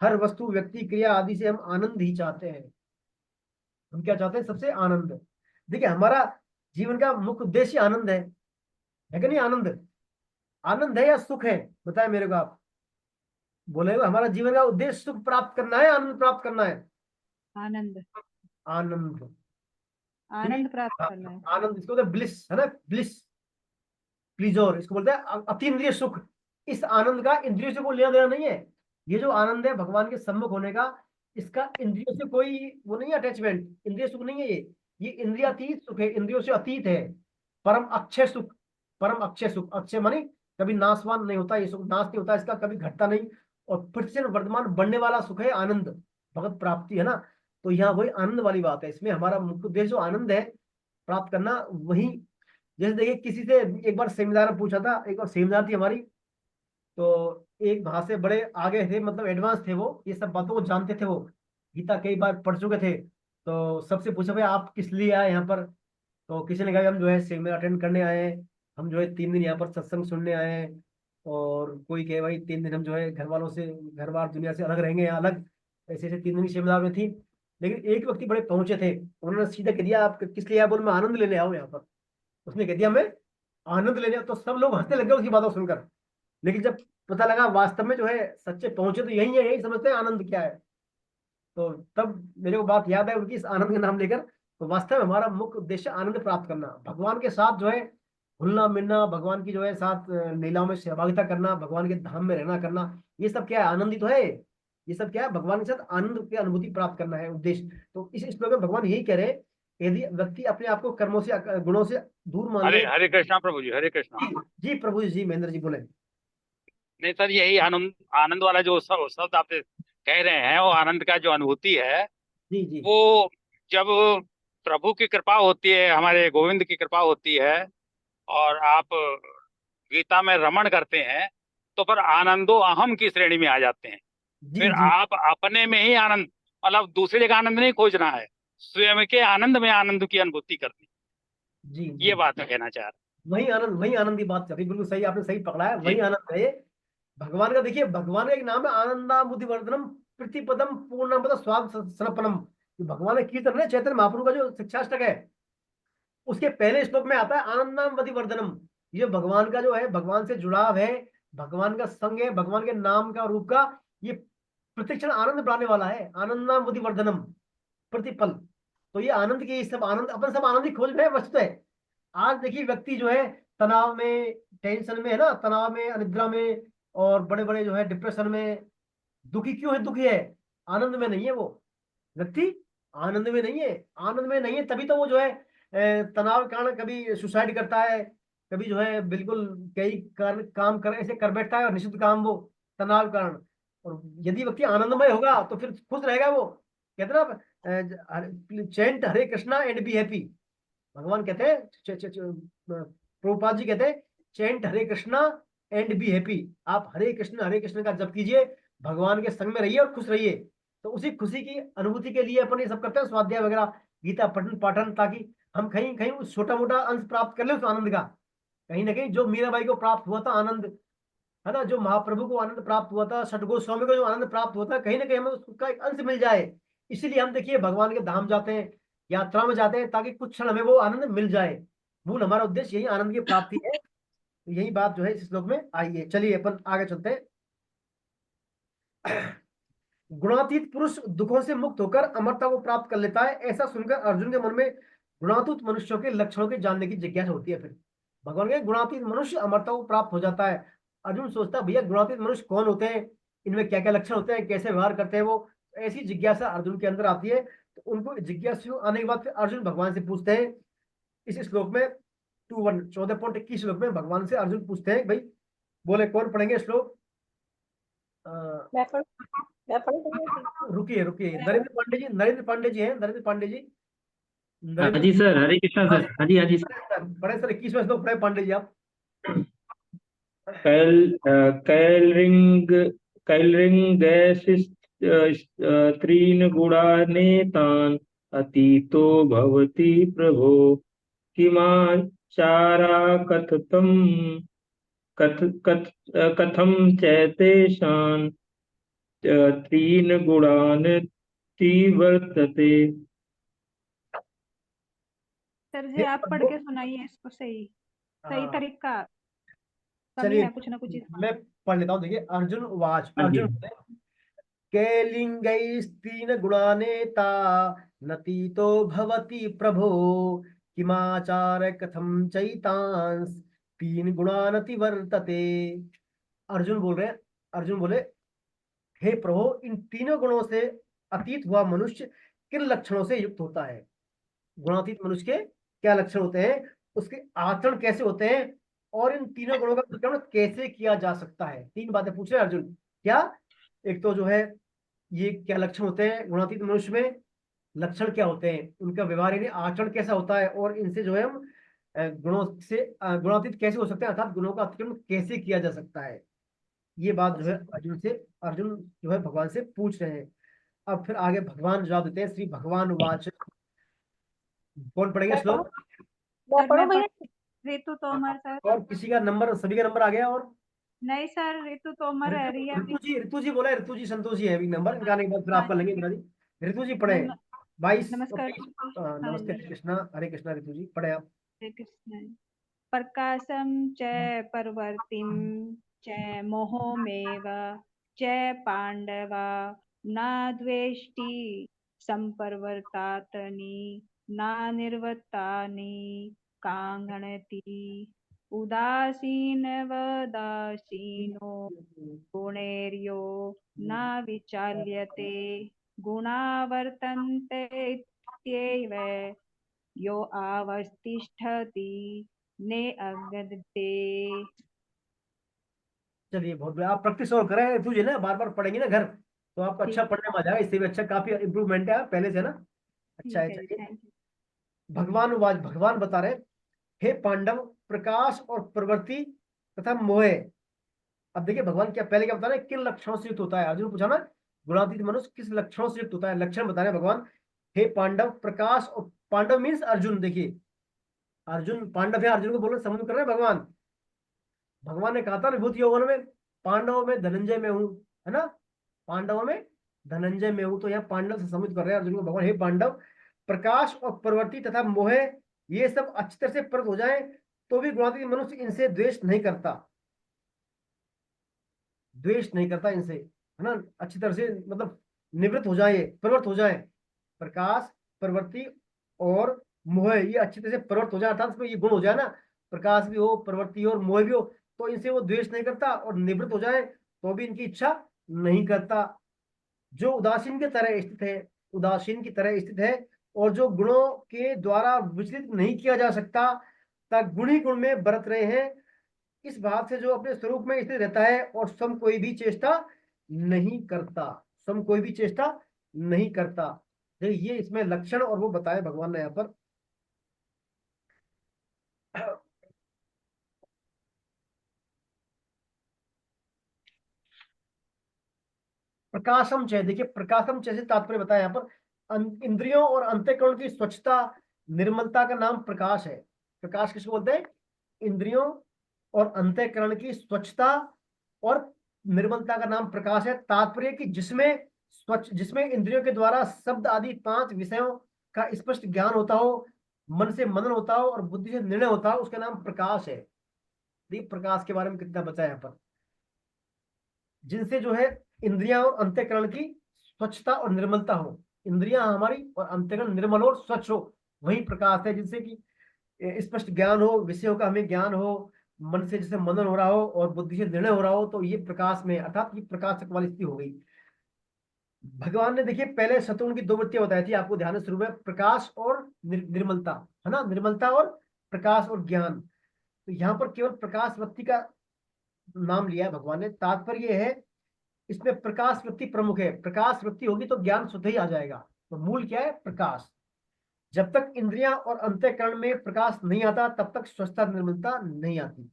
हर वस्तु व्यक्ति क्रिया आदि से हम आनंद ही चाहते हैं। हम क्या चाहते हैं, सबसे आनंद। देखिए हमारा जीवन का मुख्य उद्देश्य आनंद है कि नहीं, आनंद, आनंद है या सुख है, बताए मेरे को आप, बोले हमारा जीवन का उद्देश्य सुख प्राप्त करना है, आनंद प्राप्त करना है, आनंद, आनंद, आनंद प्राप्त करना है। आनंद इसको बोलते ब्लिस, है ना, ब्लिस, प्लीजर इसको बोलते हैं, अतीन्द्रिय सुख। इस आनंद का इंद्रियों से कोई लेना देना नहीं है। ये जो आनंद है भगवान के सम्मुख होने का, इसका इंद्रियों से कोई वो नहीं है, अटैचमेंट, इंद्रिय सुख नहीं है ये इंद्रियातीत सुख है, इंद्रियों से अतीत है, परम अक्षय सुख। परम अक्षय सुख, अक्षय मानी कभी नाशवान नहीं होता, ये सुख नाश नहीं होता, इसका कभी घटता नहीं, और प्रतिक्षण वर्तमान बढ़ने वाला सुख है आनंद, भगत प्राप्ति, है ना। तो यहाँ वही आनंद वाली बात है, इसमें हमारा मुख्य उद्देश्य जो आनंद है प्राप्त करना, वही। जैसे देखिए किसी से एक बार सेमिनार में पूछा था, एक बार सेमिनार थी हमारी, तो एक वहां से बड़े आगे थे, मतलब एडवांस थे वो, ये सब बातों को जानते थे, वो गीता कई बार पढ़ चुके थे। तो सबसे पूछा भाई आप किस लिए आए यहाँ पर, तो किसी ने कहा हम जो है सेमिनार अटेंड करने आए हैं, हम जो है 3 दिन यहाँ पर सत्संग सुनने आए हैं, और कोई कहे भाई 3 दिन हम जो है घर वालों से, घर बार दुनिया से अलग रहेंगे, यहाँ अलग, ऐसे ऐसे 3 दिन की सेमिनार में थी। लेकिन एक व्यक्ति बड़े पहुंचे थे, उन्होंने सीधा कह दिया आप किस लिए आए, बोले मैं आनंद लेने आऊँ यहाँ पर। उसने कह दिया मैं आनंद लेने, तो सब लोग हंसने लगे उसकी बातों सुनकर। लेकिन जब पता लगा वास्तव में जो है सच्चे पहुंचे तो यही है, यही समझते हैं आनंद क्या है। तो तब मेरे को बात याद है उनकी इस आनंद का नाम लेकर। तो वास्तव में हमारा मुख्य उद्देश्य आनंद प्राप्त करना, भगवान के साथ जो है घुलना मिलना, भगवान की जो है साथ लीलाओं में सहभागिता करना, भगवान के धाम में रहना करना, ये सब क्या है, आनंद ही तो है। ये सब क्या है, भगवान के साथ आनंद की अनुभूति प्राप्त करना है उद्देश्य। तो इस श्लोक में भगवान यही कह रहे हैं, यदि व्यक्ति अपने आप को कर्मों से गुणों से दूर मान ले। हरे कृष्णा प्रभु जी, हरे कृष्णा। जी प्रभु जी, महेंद्र जी बोले। नहीं सर, यही आनंद, आनंद वाला जो शब्द आप कह रहे हैं, वो आनंद का जो अनुभूति है, जी जी वो जब प्रभु की कृपा होती है, हमारे गोविंद की कृपा होती है, और आप गीता में रमण करते हैं, तो फिर आनंदो अहम की श्रेणी में आ जाते हैं। जी फिर जी आप अपने में ही आनंद, मतलब दूसरे जगह आनंद नहीं खोजना है, स्वयं के आनंद में आनंद की अनुभूति करनी। जी जी, ये बात मैं कहना चाह रहा वही आनंद की बात कर रही, बिल्कुल सही, आपने सही पकड़ा है, हूँ वही जी। आनंद है। भगवान का देखिए, भगवान का एक नाम है आनंदा बुद्धिवर्धनम प्रतिपदम पूर्णम स्वाद सनपनम। भगवान का कीर्तन है, चैतन्य महाप्रभु का जो शिक्षाष्टक है, उसके पहले श्लोक में आता है आनंदम वति वर्धनम। ये भगवान का जो है, भगवान से जुड़ाव है, भगवान का संग है, भगवान के नाम का, रूप का, ये प्रतिक्षण आनंद बढ़ाने वाला है। आनंदम वति वर्धनम प्रतिपल। तो ये आनंद की, सब आनंद, अपन सब आनंद की खोज में है वस्तु है। आज देखिए व्यक्ति जो है तनाव में, टेंशन में है ना, तनाव में, अनिद्रा में, और बड़े बड़े जो है डिप्रेशन में। दुखी क्यों है? दुखी है, आनंद में नहीं है वो व्यक्ति, आनंद में नहीं है। आनंद में नहीं है तभी तो वो जो है तनाव के कारण कभी सुसाइड करता है, कभी जो है बिल्कुल कई काम कर ऐसे कर बैठता है, और निश्चित काम वो तनाव के कारण। और यदि व्यक्ति आनंदमय होगा तो फिर खुश रहेगा वो। कहते हैं ना, chant Hare Krishna and be happy. भगवान कहते हैं, प्रभुपाद जी कहते हैं, chant Hare Krishna and be happy. आप हरे कृष्ण का जप कीजिए, भगवान के संग में रहिए और खुश रहिए। तो उसी खुशी की अनुभूति के लिए अपन ये सब करते हैं, स्वाध्याय वगैरह, गीता पठन पाठन, ताकि हम कहीं कहीं उस छोटा मोटा अंश प्राप्त कर ले उस आनंद का। कहीं ना कहीं जो मीराबाई को प्राप्त हुआ था आनंद, है ना, जो महाप्रभु को आनंद प्राप्त हुआ था, छठ गोस्वामी को जो आनंद प्राप्त हुआ था, कहीं ना कहीं हमें उसका एक अंश मिल जाए। इसीलिए हम देखिए भगवान के धाम जाते हैं, यात्रा में जाते हैं, ताकि कुछ क्षण हमें वो आनंद मिल जाए। मूल हमारा उद्देश्य यही आनंद की प्राप्ति है। तो यही बात जो है इस श्लोक में आई है। चलिए अपन आगे चलते हैं। गुणातीत पुरुष दुखों से मुक्त होकर अमरता को प्राप्त कर लेता है, ऐसा सुनकर अर्जुन के मन में गुणातीत मनुष्यों के लक्षणों के जानने की जिज्ञासा होती है। फिर भगवान के गुणातीत मनुष्य अमरता को प्राप्त हो जाता है। अर्जुन सोचता है भैया गुणातीत मनुष्य कौन होते हैं, इनमें क्या क्या लक्षण होते हैं, कैसे व्यवहार करते हैं वो। ऐसी जिज्ञासा अर्जुन के अंदर आती है। तो उनको जिज्ञासा आने के बाद फिर अर्जुन भगवान से पूछते हैं। इस श्लोक में 21 14.21 श्लोक में भगवान से अर्जुन पूछते हैं, भाई बोले कौन पढ़ेंगे श्लोक? मैं पढ़ूंगी। रुकिए रुकिए, नरेंद्र पांडे जी, नरेंद्र पांडे जी हैं, नरेंद्र पांडे जी, हाँ नरेंद्र। जी सर, हरे कृष्णा हाँ सर। हाँ जी, हाँ जी सर। सर, बड़े सर 21वां श्लोक पढ़े पांडे जी आप। कैलरिंग कैलरिंगैसिस् त्रीन् गुणानेतान् अतीतो भवति प्रभो किमाचारा कथं चैतेषान् त्रीन् गुणान् तिवर्तते। सर जी आप पढ़ के सुनाइए इसको सही सही हाँ, तरीका। कमी चलिए है कुछ ना कुछ इसमें। मैं पढ़ लेता हूँ। देखिए अर्जुन वाच, हाँ जी। अर्जुन कैलिंगैस्तीन गुणानेता नतीतो भवति प्रभो किमाचार कथम चैतांस तीन गुणानति वर्तते। अर्जुन बोल रहे हैं, अर्जुन बोले हे प्रभु, इन तीनों गुणों से अतीत हुआ मनुष्य किन लक्षणों से युक्त होता है? गुणातीत मनुष्य के क्या लक्षण होते हैं, उसके आचरण कैसे होते हैं, और इन तीनों गुणों का अतिक्रमण कैसे किया जा सकता है? तीन बातें पूछ रहे हैं अर्जुन। क्या? एक तो जो है ये क्या लक्षण होते हैं गुणातीत मनुष्य में, लक्षण क्या होते हैं, उनका व्यवहार यानी आचरण कैसा होता है, और इनसे जो है हम गुणों से गुणातीत कैसे हो सकते हैं, अर्थात गुणों का अतिक्रमण कैसे किया जा सकता है। ये बात जो है अर्जुन से, अर्जुन जो है भगवान से पूछ रहे हैं। अब फिर आगे भगवान जवाब देते हैं। श्री भगवान वाच, कौन पढ़ेंगे श्लोक? मैं सर पढ़ूं मैं भैया? ऋतु तोमर सर। और किसी का नंबर, सभी का नंबर आ गया? और नहीं सर ऋतु तोमर है रिया भी। ऋतु जी बोले, ऋतु जी संतोष जी है अभी नंबर, इनका आने के बाद फिर आप हाँ कर लेंगे इंदिरा जी। ऋतु जी पढ़े नम, 22 नमस्कार। 23। हाँ नमस्ते, जी हरे कृष्णा ऋतु जी पढ़े आप। हरे कृष्ण। प्रकाशम च परवर्तिम च मोहमेव च पांडवा न द्वेष्टि संपर्वर्तातनि न निर्वत्तानि कांगणति उदासीनवदासीनो गुणैर्यो न विचाल्यते गुणा वर्तन्ते इत्येव यो अवस्थिष्ठति ने अगदते। चलिए बहुत बढ़िया, आप प्रैक्टिस और करें ऋतु जी ना, बार बार पढ़ेंगे ना घर, तो आपको अच्छा ठीक पढ़ने में आ जाएगा। इससे भी अच्छा काफी इंप्रूवमेंट है पहले से ना, अच्छा है। ठीक है जी चलिए थैंक यू। भगवान वाच, भगवान बता रहे, हे पांडव, प्रकाश और प्रवृत्ति तथा मोह। अब देखिए भगवान क्या पहले क्या बता रहे हैं, किन लक्षणों से युक्त होता है। अर्जुन पूछा ना, गुणातीत मनुष्य किस लक्षणों से युक्त होता है, लक्षण बता रहे हैं भगवान। हे पांडव, प्रकाश, और पांडव मीन्स अर्जुन। देखिए अर्जुन पांडव है, अर्जुन को बोलने संबोधन कर रहे हैं भगवान। भगवान ने कहा था विभूति यौवन में, पांडवों में धनंजय में हूं, है ना, पांडवों में धनंजय में हूं। तो यहाँ पांडव से संबोधित कर रहे हैं अर्जुन को भगवान। हे पांडव, प्रकाश और प्रवृत्ति तथा मोह ये सब अच्छी तरह से प्रकट हो जाए तो भी गुणातीत मनुष्य इनसे द्वेष नहीं करता, द्वेष नहीं करता इनसे, है ना। अच्छी तरह से मतलब निवृत्त हो जाए, प्रवृत्त हो जाए, प्रकाश, प्रवृत्ति और मोह, ये अच्छी तरह से प्रवृत्त हो जाए, अर्थात इसमें ये गुण हो जाए ना, प्रकाश भी हो, प्रवृत्ति और मोह भी हो, तो इनसे वो द्वेष नहीं करता, और निवृत्त हो जाए तो भी इनकी इच्छा नहीं करता। जो उदासीन की तरह स्थित है, उदासीन की तरह स्थित है, और जो गुणों के द्वारा विचलित नहीं किया जा सकता, तब गुणी गुण में बरत रहे हैं, इस बात से जो अपने स्वरूप में स्थित रहता है और स्वयं कोई भी चेष्टा नहीं करता, स्वयं कोई भी चेष्टा नहीं करता। देखिए ये इसमें लक्षण और वो बताए भगवान ने यहाँ पर। प्रकाशम चय, देखिए प्रकाशम चय से तात्पर्य बताया यहाँ पर, इंद्रियों और अंतःकरण की स्वच्छता निर्मलता का नाम प्रकाश है। प्रकाश किसको बोलते हैं? इंद्रियों और अंतःकरण की स्वच्छता और निर्मलता का नाम प्रकाश है। तात्पर्य कि जिसमें इंद्रियों के द्वारा शब्द आदि 5 विषयों का स्पष्ट ज्ञान होता हो, मन से मनन होता हो और बुद्धि से निर्णय होता हो, उसका नाम प्रकाश है। देखिए प्रकाश के बारे में कितना बचा है यहाँ पर, जिनसे जो है इंद्रियां और अंतःकरण की स्वच्छता और निर्मलता हो, इंद्रियां हमारी और अंतःकरण निर्मल और स्वच्छ हो, वही प्रकाश है। जिनसे कि स्पष्ट ज्ञान हो, विषयों का हमें ज्ञान हो, मन से जैसे मनन हो रहा हो और बुद्धि से निर्णय हो रहा हो, तो ये प्रकाश में, अर्थात ये प्रकाशक वाली स्थिति हो गई। भगवान ने देखिए पहले शत्रुघ्न की 2 वृत्तियां बताई थी आपको ध्यान से, शुरू में प्रकाश और निर्मलता, है ना, निर्मलता और प्रकाश और ज्ञान। तो यहाँ पर केवल प्रकाश वृत्ति का नाम लिया है भगवान ने। तात्पर्य यह है इसमें प्रकाश वृत्ति प्रमुख है, प्रकाश वृत्ति होगी तो ज्ञान स्वतः ही आ जाएगा। तो मूल क्या है? प्रकाश। जब तक इंद्रियां और अंतःकरण में प्रकाश नहीं आता तब तक स्वच्छता निर्मलता नहीं आती।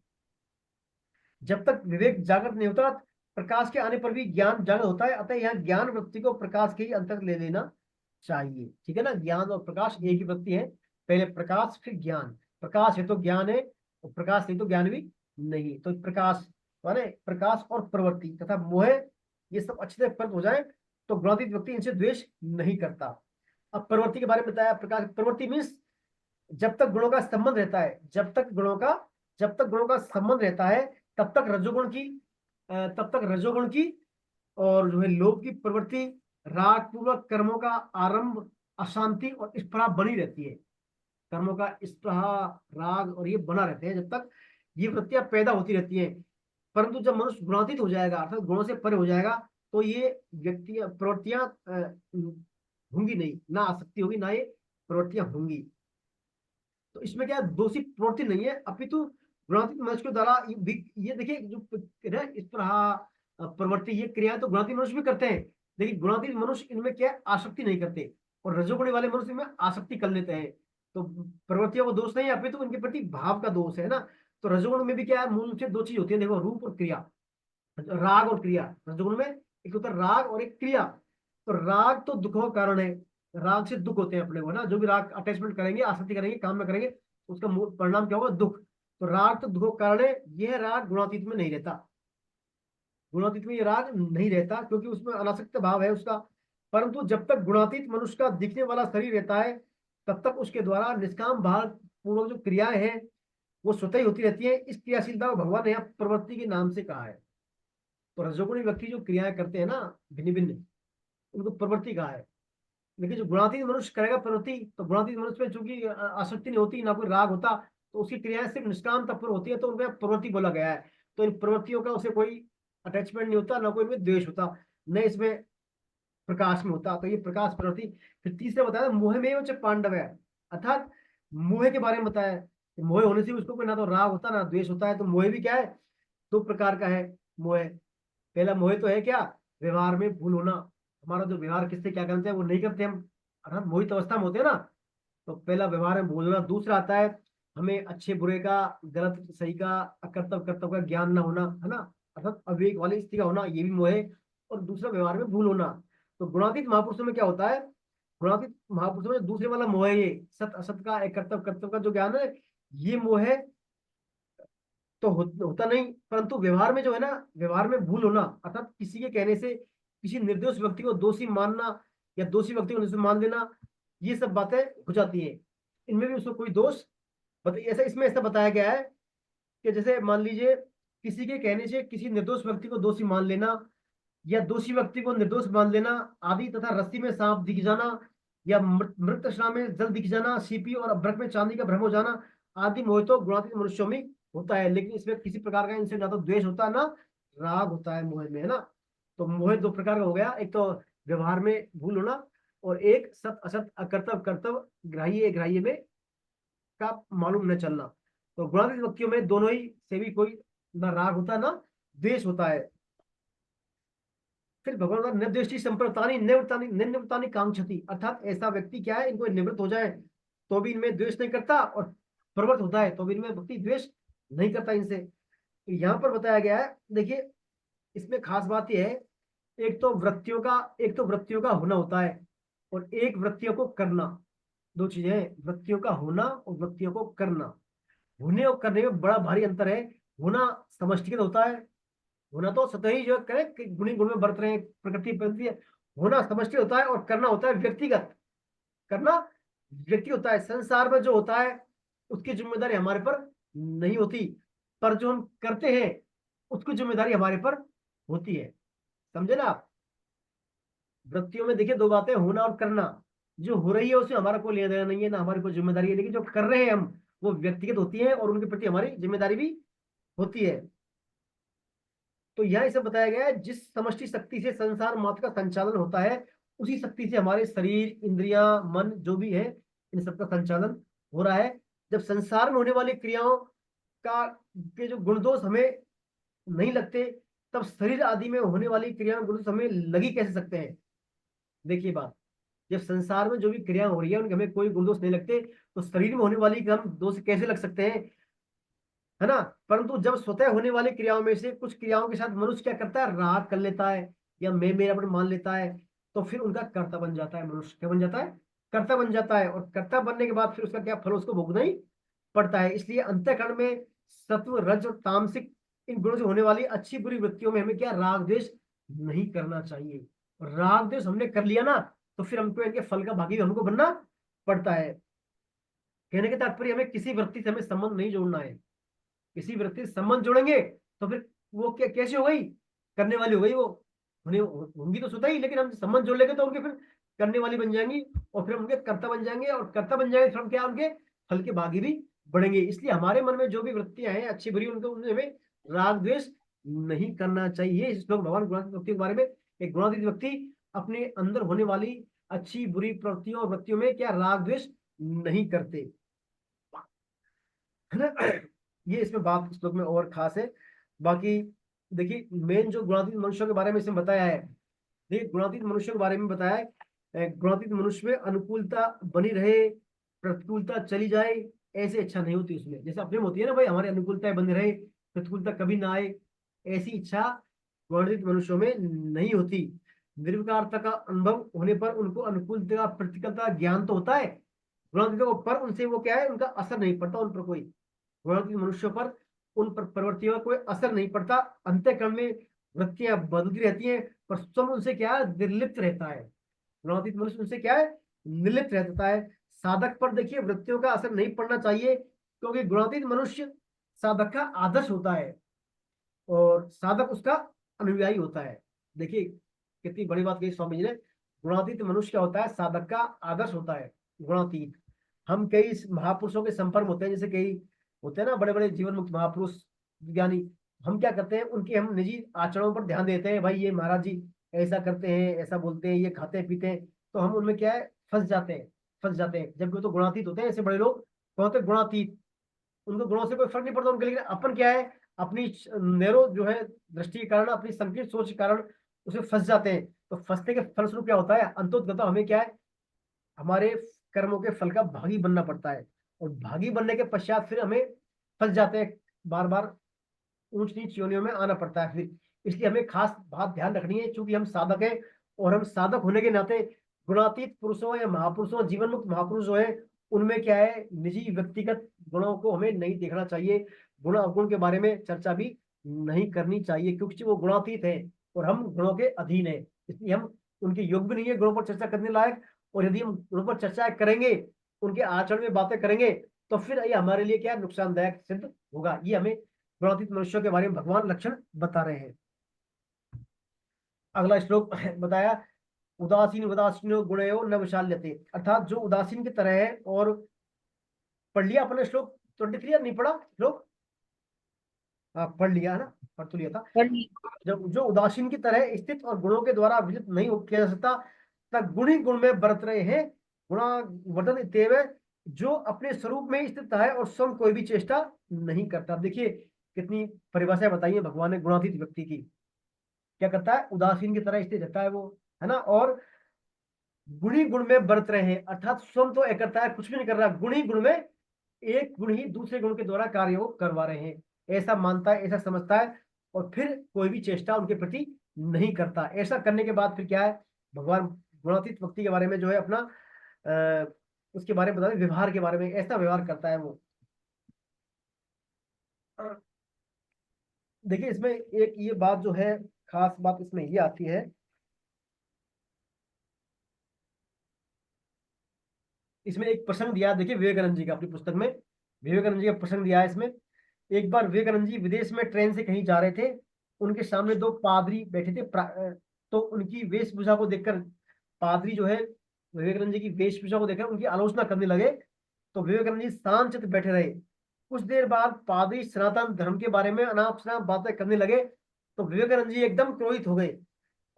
जब तक विवेक जागृत नहीं होता, प्रकाश के आने पर भी ज्ञान जागृत होता है। अतः यहाँ ज्ञान वृत्ति को प्रकाश के ही अंतर्गत ले लेना चाहिए, ठीक है ना। ज्ञान और प्रकाश एक ही वृत्ति है, पहले प्रकाश फिर ज्ञान। प्रकाश है तो ज्ञान है, और प्रकाश नहीं तो ज्ञान भी नहीं। तो प्रकाश माने प्रकाश और प्रवृत्ति तथा मोह, ये सब अच्छे से प्रकट हो जाए तो गुणातीत व्यक्ति इनसे द्वेष नहीं करता। अब प्रवृत्ति के बारे में बताया। प्रकाश प्रवृत्ति मीन्स जब तक गुणों का संबंध रहता है, जब तक गुणों का संबंध रहता है तब तक रजोगुण की और जो है लोभ की प्रवृत्ति, राग पूर्वक कर्मों का आरंभ, अशांति और स्पृहा बनी रहती है। कर्मों का स्पृहा, राग और ये बना रहते हैं, जब तक ये वृत्तियां पैदा होती रहती है। परंतु जब मनुष्य गुणातीत हो जाएगा, अर्थात गुणों से परे हो जाएगा, तो ये प्रवृत्तियां होंगी नहीं, ना आसक्ति होगी ना ये प्रवृत्तियां होंगी। तो इसमें क्या दोषी प्रवृत्ति नहीं है, अपितु गुणातीत मनुष्य के द्वारा ये देखिए जो स्पृहा, प्रवृत्ति, ये क्रियाएं तो गुणातीत मनुष्य भी करते हैं, लेकिन गुणातीत मनुष्य इनमें क्या आसक्ति नहीं करते, और रजोगुणी वाले मनुष्य में आसक्ति कर लेते हैं। तो प्रवृत्तियों को दोष नहीं है, अपितु उनके प्रति भाव का दोष है ना। तो रजोगुण में भी क्या है, मूल रूप से 2 चीज होती है, देखो, रूप और क्रिया, राग और क्रिया। रजोगुण में एक होता है राग और एक क्रिया। तो राग तो दुखों का कारण है, राग से दुख होते हैं अपने को ना, जो भी राग अटैचमेंट करेंगे, आसक्ति करेंगे, काम में करेंगे, उसका परिणाम क्या होगा? दुख। तो राग तो दुखों का कारण है, यह राग गुणातीत में नहीं रहता, गुणातीत में ये राग नहीं रहता, क्योंकि उसमें अनासक्त भाव है उसका। परंतु जब तक गुणातीत मनुष्य का दिखने वाला शरीर रहता है तब तक उसके द्वारा निष्काम भाव पूर्वक जो क्रियाएं हैं वो स्वतः ही होती रहती है। इस क्रियाशीलता को भगवान ने यहाँ प्रवृत्ति के नाम से कहा है। तो रजोगुणी व्यक्ति जो क्रियाएं करते हैं ना भिन्न भिन्न, उनको प्रवृत्ति कहा है। लेकिन जो गुणातीत मनुष्य करेगा प्रवृत्ति, तो गुणातीत मनुष्य में चूंकि आसक्ति नहीं होती, ना कोई राग होता, तो उसकी क्रियाएं सिर्फ निष्काम तत्पर होती है, तो उनमें प्रवृत्ति बोला गया है। तो इन प्रवृत्तियों का उसे कोई अटैचमेंट नहीं होता, ना कोई इनमें द्वेष होता, न इसमें प्रकाश में होता। तो ये प्रकाश प्रवृत्ति। फिर तीसरे बताया मोह में च पांडव है, अर्थात मोह के बारे में बताया। मोह होने से उसको कोई ना तो राग होता ना द्वेष होता है। तो मोह भी क्या है? 2 प्रकार का है मोह। पहला मोह तो है क्या? व्यवहार में भूल होना, हमारा जो व्यवहार किससे क्या करते हैं वो नहीं करते हम, अर्थात मोहित अवस्था में होते हैं ना। तो पहला व्यवहार में भूलना। दूसरा आता है हमें अच्छे बुरे का, गलत सही का, अकर्तव्य कर्तव्य का ज्ञान ना होना, है ना, अर्थात अविवेक वाली स्थिति का होना, ये भी मोह है। और दूसरा व्यवहार में भूल होना। तो गुणातीत महापुरुषों में क्या होता है? गुणातीत महापुरुषों में दूसरे वाला मोह है, ये सत असत का, एक कर्तव्य कर्तव्य का जो ज्ञान है, ये मोह है तो होता नहीं। परंतु व्यवहार में जो है ना, व्यवहार में भूल होना, अर्थात किसी के कहने से किसी निर्दोष व्यक्ति को दोषी मानना या दोषी व्यक्ति को निर्दोष मान देना, ये सब बातें हो जाती है। इनमें भी उसको कोई दोष ऐसा इसमें ऐसा बताया गया है कि जैसे मान लीजिए किसी के कहने से किसी निर्दोष व्यक्ति को दोषी मान लेना, या दोषी व्यक्ति को निर्दोष मान लेना आदि, तथा रस्सी में सांप दिख जाना, या मृत तृष्णा में जल दिख जाना, सीपी और अभ्रक में चांदी का भ्रम हो जाना आदि मोह तो गुणातीत मनुष्यों में होता है। लेकिन इसमें किसी प्रकार का इनसे ना तो द्वेष होता है ना राग होता है मोह में, है ना। तो मोह दो प्रकार का हो गया, एक तो व्यवहार में भूल होना, और एक सत असत अकर्तव्य कर्तव्य ग्राह्य ग्राह्य में का मालूम न चलना। तो गुणातीत व्यक्तियों में दोनों ही से भी कोई ना राग होता है ना द्वेष होता है। फिर भगवान का निर्देशी संप्रतानी निवृत्तानी कांक्षति, अर्थात ऐसा व्यक्ति क्या है, इनको निवृत्त हो जाए तो भी इनमें द्वेष नहीं करता, और प्रवृत्त होता है तो भी इनमें भक्ति द्वेष नहीं करता इनसे। तो यहाँ पर बताया गया है, देखिए इसमें खास बात यह है, एक तो वृत्तियों का होना होता है, और एक वृत्तियों को करना। दो चीजें हैं, वृत्तियों का होना और वृत्तियों को करना। होने और करने में बड़ा भारी अंतर है। होना समष्टिगत होता है, होना तो सतह ही जो करे गुणी गुण में बरत रहे हैं, प्रकृति प्रकृति है। होना समष्टि होता है, और करना होता है व्यक्तिगत। करना व्यक्ति होता है, संसार में जो होता है उसकी जिम्मेदारी हमारे पर नहीं होती, पर जो हम करते हैं उसकी जिम्मेदारी हमारे पर होती है। समझे ना आप। वृत्तियों में देखिए दो बातें, होना और करना। जो हो रही है उसमें हमारा कोई लेना देना नहीं है, ना हमारी कोई जिम्मेदारी है, लेकिन जो कर रहे हैं हम वो व्यक्तिगत होती है, और उनके प्रति हमारी जिम्मेदारी भी होती है। तो यहाँ इसे बताया गया है, जिस समष्टि शक्ति से संसार मात्र का संचालन होता है उसी शक्ति से हमारे शरीर इंद्रियां मन जो भी है इन सबका संचालन हो रहा है। जब संसार में होने वाली क्रियाओं के जो गुणदोष हमें नहीं लगते, तब शरीर आदि में होने वाली क्रियाओं गुणदोष हमें लगी कैसे सकते हैं। देखिए बात, जब संसार में जो भी क्रिया हो रही है उनके हमें कोई गुणदोष नहीं लगते, तो शरीर में होने वाली हम दोष कैसे लग सकते हैं, है ना। परंतु जब स्वतः होने वाली क्रियाओं में से कुछ क्रियाओं के साथ मनुष्य क्या करता है, राग कर लेता है, या मैं मेरा अपन मान लेता है, तो फिर उनका कर्ता बन जाता है। मनुष्य क्या बन जाता है, कर्ता बन जाता है, और कर्ता बनने के बाद फिर उसका क्या फल उसको भोगना ही पड़ता है। इसलिए अंतःकरण में सत्व रज और तामसिक इन गुणों से होने वाली अच्छी बुरी वृत्तियों में हमें क्या राग द्वेष नहीं करना चाहिए। और राग द्वेष हमने कर लिया ना, तो फिर हमको इनके फल का भागी हमको बनना पड़ता है। कहने के तात्पर्य हमें किसी वृत्ति से हमें संबंध नहीं जोड़ना है। किसी वृत्ति से संबंध जोड़ेंगे तो फिर वो क्या कैसे हो गई, करने वाली हो गई, वो होंगी तो स्वतः ही, लेकिन हम संबंध जोड़ लेंगे तो उनके फिर करने वाली बन जाएंगी, और फिर उनके कर्ता बन जाएंगे, और कर्ता बन जाएंगे फिर हम क्या उनके फल के भागी भी बढ़ेंगे। इसलिए हमारे मन में जो भी वृत्तियां हैं अच्छी बुरी, उनको हमें राग द्वेष नहीं करना चाहिए। इस श्लोक भगवान गुणातीत व्यक्ति के बारे में, एक गुणातीत व्यक्ति अपने अंदर होने वाली अच्छी बुरी प्रवृत्तियों और वृत्तियों में क्या राग द्वेष नहीं करते, है ना। ये इसमें बात श्लोक में और खास है। बाकी देखिए मेन जो गुणातीत मनुष्यों के बारे में इसमें बताया है, देखिए गुणातीत मनुष्यों के बारे में बताया है, गुणातीत मनुष्य में अनुकूलता बनी रहे, प्रतिकूलता चली जाए, ऐसे इच्छा नहीं होती उसमें। जैसे अपने में होती है ना भाई, हमारी अनुकूलता बनी रहे, प्रतिकूलता कभी ना आए, ऐसी इच्छा गुणातीत मनुष्यों में नहीं होती। निर्विकारता का अनुभव होने पर उनको अनुकूलता प्रतिकूलता ज्ञान तो होता है गुणातीतों को, पर उनसे वो क्या है, उनका असर नहीं पड़ता उन पर, कोई गुणातीत मनुष्यों पर उन पर प्रवृत्तियों का कोई असर नहीं पड़ता। अंतःकरण में वृत्तियां बदलती रहती हैं, पर स्वयं उनसे क्या है, निर्लिप्त रहता है। गुणातीत मनुष्य उनसे क्या है, निर्लिप्त रहता है। साधक पर देखिए वृत्तियों का असर नहीं पड़ना चाहिए, क्योंकि गुणातीत मनुष्य साधक का आदर्श होता है, और साधक उसका अनुयायी होता है। देखिए कितनी बड़ी बात कही स्वामी जी ने। गुणातीत मनुष्य क्या होता है, साधक का आदर्श होता है गुणातीत। हम कई महापुरुषों के संपर्क होते हैं, जैसे कई होते हैं ना बड़े बड़े जीवन मुक्त महापुरुष ज्ञानी, हम क्या करते हैं, उनके हम निजी आचरणों पर ध्यान देते हैं, भाई ये महाराज जी ऐसा करते हैं, ऐसा बोलते हैं, ये खाते पीते हैं, तो हम उनमें क्या है फंस जाते हैं। जबकि वो तो गुणातीत होते हैं, ऐसे बड़े लोग कहते हैं गुणातीत, उनको गुणों से कोई फर्क नहीं पड़ता उनके। लेकिन अपन क्या है, अपनी नैरो जो है दृष्टि के कारण, अपनी संकीर्ण सोच के कारण उसमें फंस जाते हैं। तो फंसने के फलस्वरूप क्या होता है, अंतोतगत हमें क्या है, हमारे कर्मों के फल का भागी बनना पड़ता है, और भागी बनने के पश्चात फिर हमें फंस जाते हैं, बार बार ऊंच नीच योनियों में आना पड़ता है फिर। इसलिए हमें खास बात ध्यान रखनी है, क्योंकि हम साधक हैं, और हम साधक होने के नाते गुणातीत पुरुषों या महापुरुषों, जीवन मुक्त महापुरुष जो है, उनमें क्या है, निजी व्यक्तिगत गुणों को हमें नहीं देखना चाहिए, गुण अवगुण के बारे में चर्चा भी नहीं करनी चाहिए, क्योंकि वो गुणातीत है और हम गुणों के अधीन है। इसलिए हम उनके योग भी नहीं है गुणों पर चर्चा करने लायक, और यदि हम गुणों पर चर्चा करेंगे उनके आचरण में बातें करेंगे तो फिर ये हमारे लिए क्या नुकसानदायक सिद्ध होगा। ये हमें गुणातीत मनुष्यों के बारे में भगवान लक्षण बता रहे हैं। अगला श्लोक बताया, उदासीन उदासीनो गुणयो न विशाल्यते, अर्थात जो उदासीन की तरह है। और पढ़ लिया अपने श्लोक 23 या नहीं पढ़ा श्लोक? हाँ पढ़ लिया है ना, पढ़ तो लिया था। जब जो उदासीन की तरह स्थित और गुणों के द्वारा विचलित नहीं किया जा सकता, तब गुण ही गुण में बरत रहे हैं। गुणा वर्तन इत्येव, जो अपने स्वरूप में स्थित है और स्वयं कोई भी चेष्टा नहीं करता। देखिए कितनी परिभाषाएं बताई है भगवान ने गुणातीत व्यक्ति की। क्या करता है? उदासीन की तरह स्थित रहता है वो, है ना। और गुण ही गुण में बरत रहे हैं, अर्थात स्वयं तो एक करता है, कुछ भी नहीं कर रहा, गुण ही गुण में एक गुण ही दूसरे गुण के द्वारा कार्य वो करवा रहे हैं, ऐसा मानता है, ऐसा समझता है। और फिर कोई भी चेष्टा उनके प्रति नहीं करता। ऐसा करने के बाद फिर क्या है, भगवान गुणातीत व्यक्ति के बारे में जो है अपना उसके बारे में बता रहे, व्यवहार के बारे में, ऐसा व्यवहार करता है वो। देखिए इसमें एक ये बात जो है, खास बात इसमें ये आती है, इसमें एक प्रसंग दिया, देखिए विवेकानंद जी का, अपनी पुस्तक में विवेकानंद जी का प्रसंग दिया है इसमें। एक बार विवेकानंद जी विदेश में ट्रेन से कहीं जा रहे थे, उनके सामने दो पादरी बैठे थे। तो उनकी वेशभूषा को देखकर पादरी जो है विवेकानंद जी की वेशभूषा को देखकर उनकी आलोचना करने लगे। तो विवेकानंद जी शांत चित्त बैठे रहे। कुछ देर बाद पादरी सनातन धर्म के बारे में अनाप शनाप बातें करने लगे। तो विवेकानंद जी एकदम क्रोधित हो गए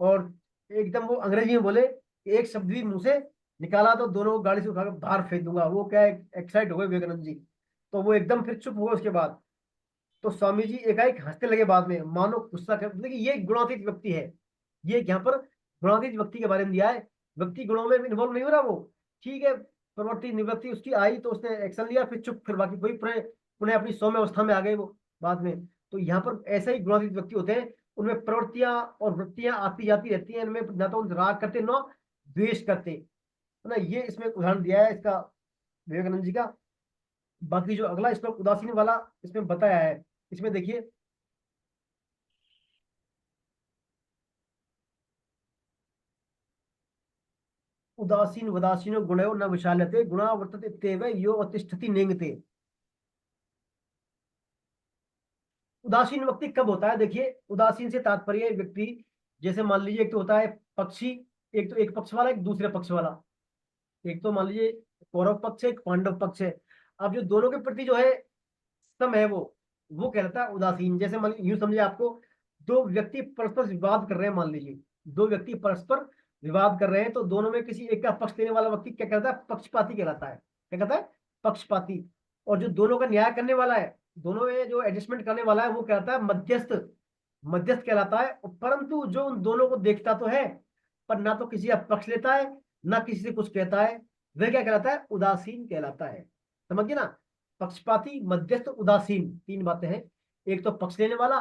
और एकदम वो अंग्रेजी में बोले, एक शब्द भी मुंह से निकाला तो दोनों को गाड़ी से उठाकर बाहर फेंक दूंगा। वो क्या एक्साइट हो गए विवेकानंद जी, तो वो एकदम फिर चुप हुए उसके बाद। तो स्वामी जी एकाएक हंसने लगे बाद में, मानो गुस्सा कर। देखिए ये गुणातीत व्यक्ति है, ये यहाँ पर गुणातीत व्यक्ति के बारे में दिया है। व्यक्ति गुणों में इन्वॉल्व नहीं हो रहा वो, ठीक है, प्रवृत्ति निवृत्ति उसकी आई तो उसने एक्शन लिया, फिर चुप, फिर बाकी वही पुनः पुनः अपनी सौम्य अवस्था में आ गए वो बाद में। तो यहाँ पर ऐसे ही गुणातीत व्यक्ति होते हैं, उनमें प्रवृत्तियां और वृत्तियां आती जाती रहती हैं, इनमें ना तो राग करते ना द्वेष करते, है ना। ये इसमें उदाहरण दिया है इसका विवेकानंद जी का। बाकी जो अगला श्लोक उदासीन वाला इसमें बताया है, इसमें देखिए, उदासीन उदासीनो गुणयो न विशाल्यते, गुणा वर्तते इत्येव यो अतिष्ठति नेंगते। उदासीन व्यक्ति कब होता है? देखिए उदासीन से तात्पर्य व्यक्ति, जैसे मान लीजिए एक तो होता है पक्षी, एक तो एक पक्ष वाला, एक दूसरे पक्ष वाला। एक तो मान लीजिए कौरव पक्ष है, एक पांडव पक्ष है। अब जो दोनों के प्रति जो है सम है, वो कहलाता है उदासीन। जैसे मान यूं समझिए, आपको दो व्यक्ति परस्पर विवाद कर रहे हैं, मान लीजिए दो व्यक्ति परस्पर विवाद कर रहे हैं, तो दोनों में किसी एक का पक्ष लेने वाला व्यक्ति क्या कहता है? पक्षपाती कहलाता है। क्या कहता है? पक्षपाती। और जो दोनों का न्याय करने वाला है, दोनों में जो एडजस्टमेंट करने वाला है, वो कहता है मध्यस्थ, मध्यस्थ कहलाता है। परंतु जो उन दोनों को देखता तो है, पर ना तो किसी का पक्ष लेता है ना किसी से कुछ कहता है, वह क्या कहलाता है? उदासीन कहलाता है। समझिए ना, पक्षपाती, मध्यस्थ, उदासीन, तीन बातें हैं। एक तो पक्ष लेने वाला,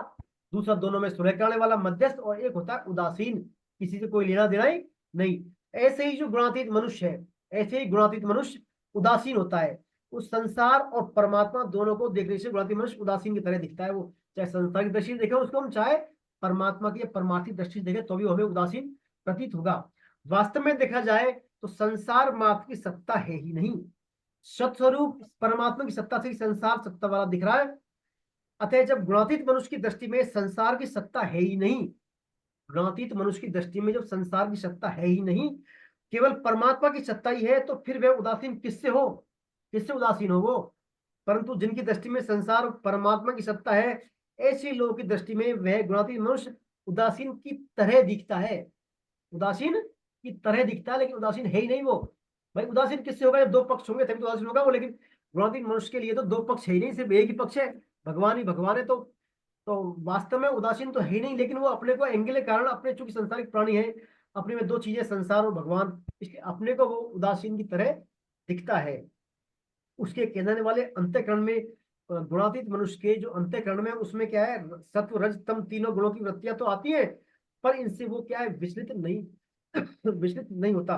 दूसरा दोनों में सुलह कराने वाला मध्यस्थ, और एक होता है उदासीन, किसी से कोई लेना देना ही नहीं। ऐसे ही जो गुणातीत मनुष्य है, ऐसे ही गुणातीत मनुष्य उदासीन होता है। उस संसार और परमात्मा दोनों को देखने से गुणातीत मनुष्य उदासीन की तरह दिखता है। वो चाहे संसार की दृष्टि देखे उसको हम, चाहे परमात्मा की परमार्थिक दृष्टि देखे तो भी हमें उदासीन प्रतीत होगा। वास्तव में देखा जाए तो संसार मात्र की सत्ता है ही नहीं, सत्स्वरूप परमात्मा की सत्ता से ही संसार सत्ता वाला दिख रहा है। अतः जब गुणातीत मनुष्य की दृष्टि में संसार की सत्ता है ही नहीं, गुणातीत मनुष्य की दृष्टि में जब संसार की सत्ता है ही नहीं, केवल परमात्मा की सत्ता ही है, तो फिर वह उदासीन किससे हो? किससे उदासीन हो वो? परंतु जिनकी दृष्टि में संसार और परमात्मा की सत्ता है, ऐसे लोगों की दृष्टि में वह गुणातीत मनुष्य उदासीन की तरह दिखता है, उदासीन की तरह दिखता है, लेकिन उदासीन है ही नहीं वो। भाई उदासीन किससे होगा? जब दो पक्ष होंगे तभी तो उदासीन होगा वो। लेकिन गुणातीत मनुष्य के लिए तो दो पक्ष है ही नहीं, सिर्फ एक ही पक्ष है, भगवान ही भगवान है। तो वास्तव में उदासीन तो है ही नहीं, लेकिन वो अपने को एंगल के कारण, अपने चूंकि संसारिक प्राणी है, अपने में दो चीजें संसार और भगवान, इसलिए अपने को वो उदासीन की तरह दिखता है। उसके कहने वाले अंतःकरण में, गुणातीत मनुष्य के जो अंतःकरण में, उसमें क्या है? सत्व रज तम तीनों गुणों की वृत्तियां तो आती है, पर इनसे वो क्या है? विचलित नहीं विचलित नहीं होता।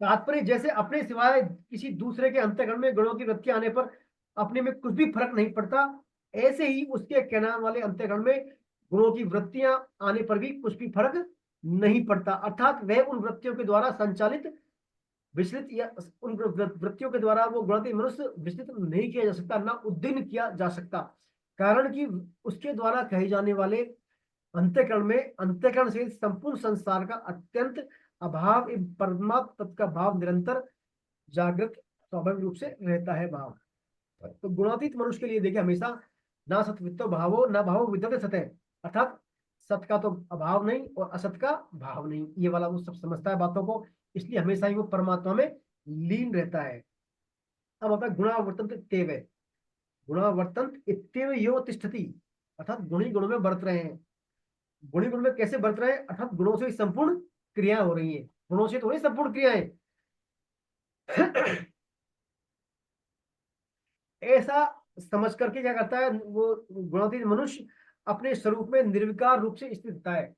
तात्पर्य जैसे अपने सिवाय किसी दूसरे के अंतःकरण में गुणों की वृत्तियां आने पर अपने में कुछ भी फर्क नहीं पड़ता, ऐसे ही उसके कहने वाले अंतःकरण में गुणों की वृत्तियां आने पर भी कुछ भी फर्क नहीं पड़ता। अर्थात वह उन वृत्तियों के द्वारा संचालित विचलित या उन वृत्तियों के द्वारा वो गुणातीत मनुष्य विचलित नहीं किया जा सकता, ना उद्दीन किया जा सकता, कारण कि उसके द्वारा कहे जाने वाले अंतःकरण से संपूर्ण संसार का अत्यंत अभाव एवं परमात्म तत्व का भाव निरंतर जागृत स्वाभाविक रूप से रहता है भाव। तो गुणातीत मनुष्य के लिए देखिए हमेशा ना सत्वित्व भावो ना भावो विद्यते सतः, अर्थात सत का तो अभाव नहीं और असत का भाव नहीं, ये वाला वो सब समझता है बातों को, इसलिए हमेशा ही वो परमात्मा में लीन रहता है। अब आता है गुणावर्तन इत्येव, गुणावर्तन इत्येव यो तिष्ठति, अर्थात गुणी गुणों में बरत रहे हैं। गुणी गुण में कैसे बरत रहे हैं, अर्थात गुणों से संपूर्ण क्रिया हो रही है, गुणों से थोड़ी संपूर्ण क्रियाएं। ऐसा समझ करके क्या करता है वो गुणातीत मनुष्य, अपने स्वरूप में निर्विकार रूप से स्थित रहता है।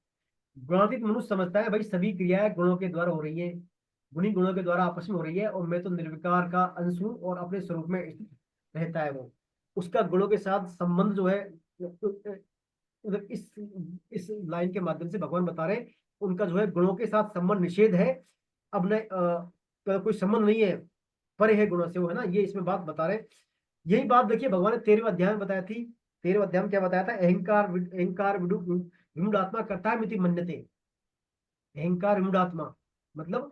गुणातीत मनुष्य समझता है भाई सभी क्रियाएं गुणों के द्वारा हो रही है, गुणी गुणों के द्वारा आपस में हो रही है, और मैं तो निर्विकार का अंश हूं और अपने स्वरूप में स्थित रहता है वो। उसका गुणों के साथ संबंध जो है, मतलब इस लाइन के माध्यम से भगवान बता रहे हैं उनका जो है गुणों के साथ संबंध निषेध है, अब न कोई संबंध नहीं है, परे है गुणों से वो, है ना, ये इसमें बात बता रहे हैं। यही बात देखिए भगवान ने 13वें अध्याय में बताया थी। 13वें अध्याय में क्या बताया था, अहंकार विमूढ़ात्मा कर्ता मिति मन्यते। अहंकार विमूढ़ात्मा मतलब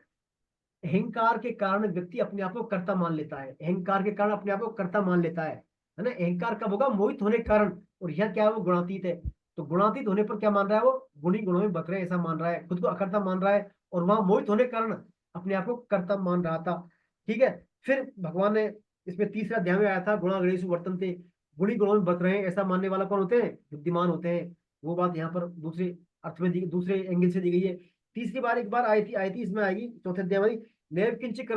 अहंकार के कारण व्यक्ति अपने आप को कर्ता मान लेता है, अहंकार के कारण अपने आप को कर्ता मान लेता है ना। अहंकार कब होगा, मोहित होने के कारण, और यह क्या है वो गुणातीत है। तो गुणातीत होने पर क्या मान रहा है वो, गुणी गुणों में बक रहे ऐसा मान रहा है, खुद को अकर्ता मान रहा है, और वहां मोहित होने के कारण अपने आप को कर्ता मान रहा था। ठीक है, फिर भगवान ने इसमें 3रे अध्याय में आया था गुणा गणेश वर्तनते, गुणी गुणों में बक रहे हैं ऐसा मानने वाला कौन होते हैं, बुद्धिमान होते हैं। वो बात यहाँ पर दूसरे अर्थ में दूसरे एंगल से दी गई है। तीसरी बार एक बार आई थी, इसमें आएगी 4थे अध्याय में, नैव किंचित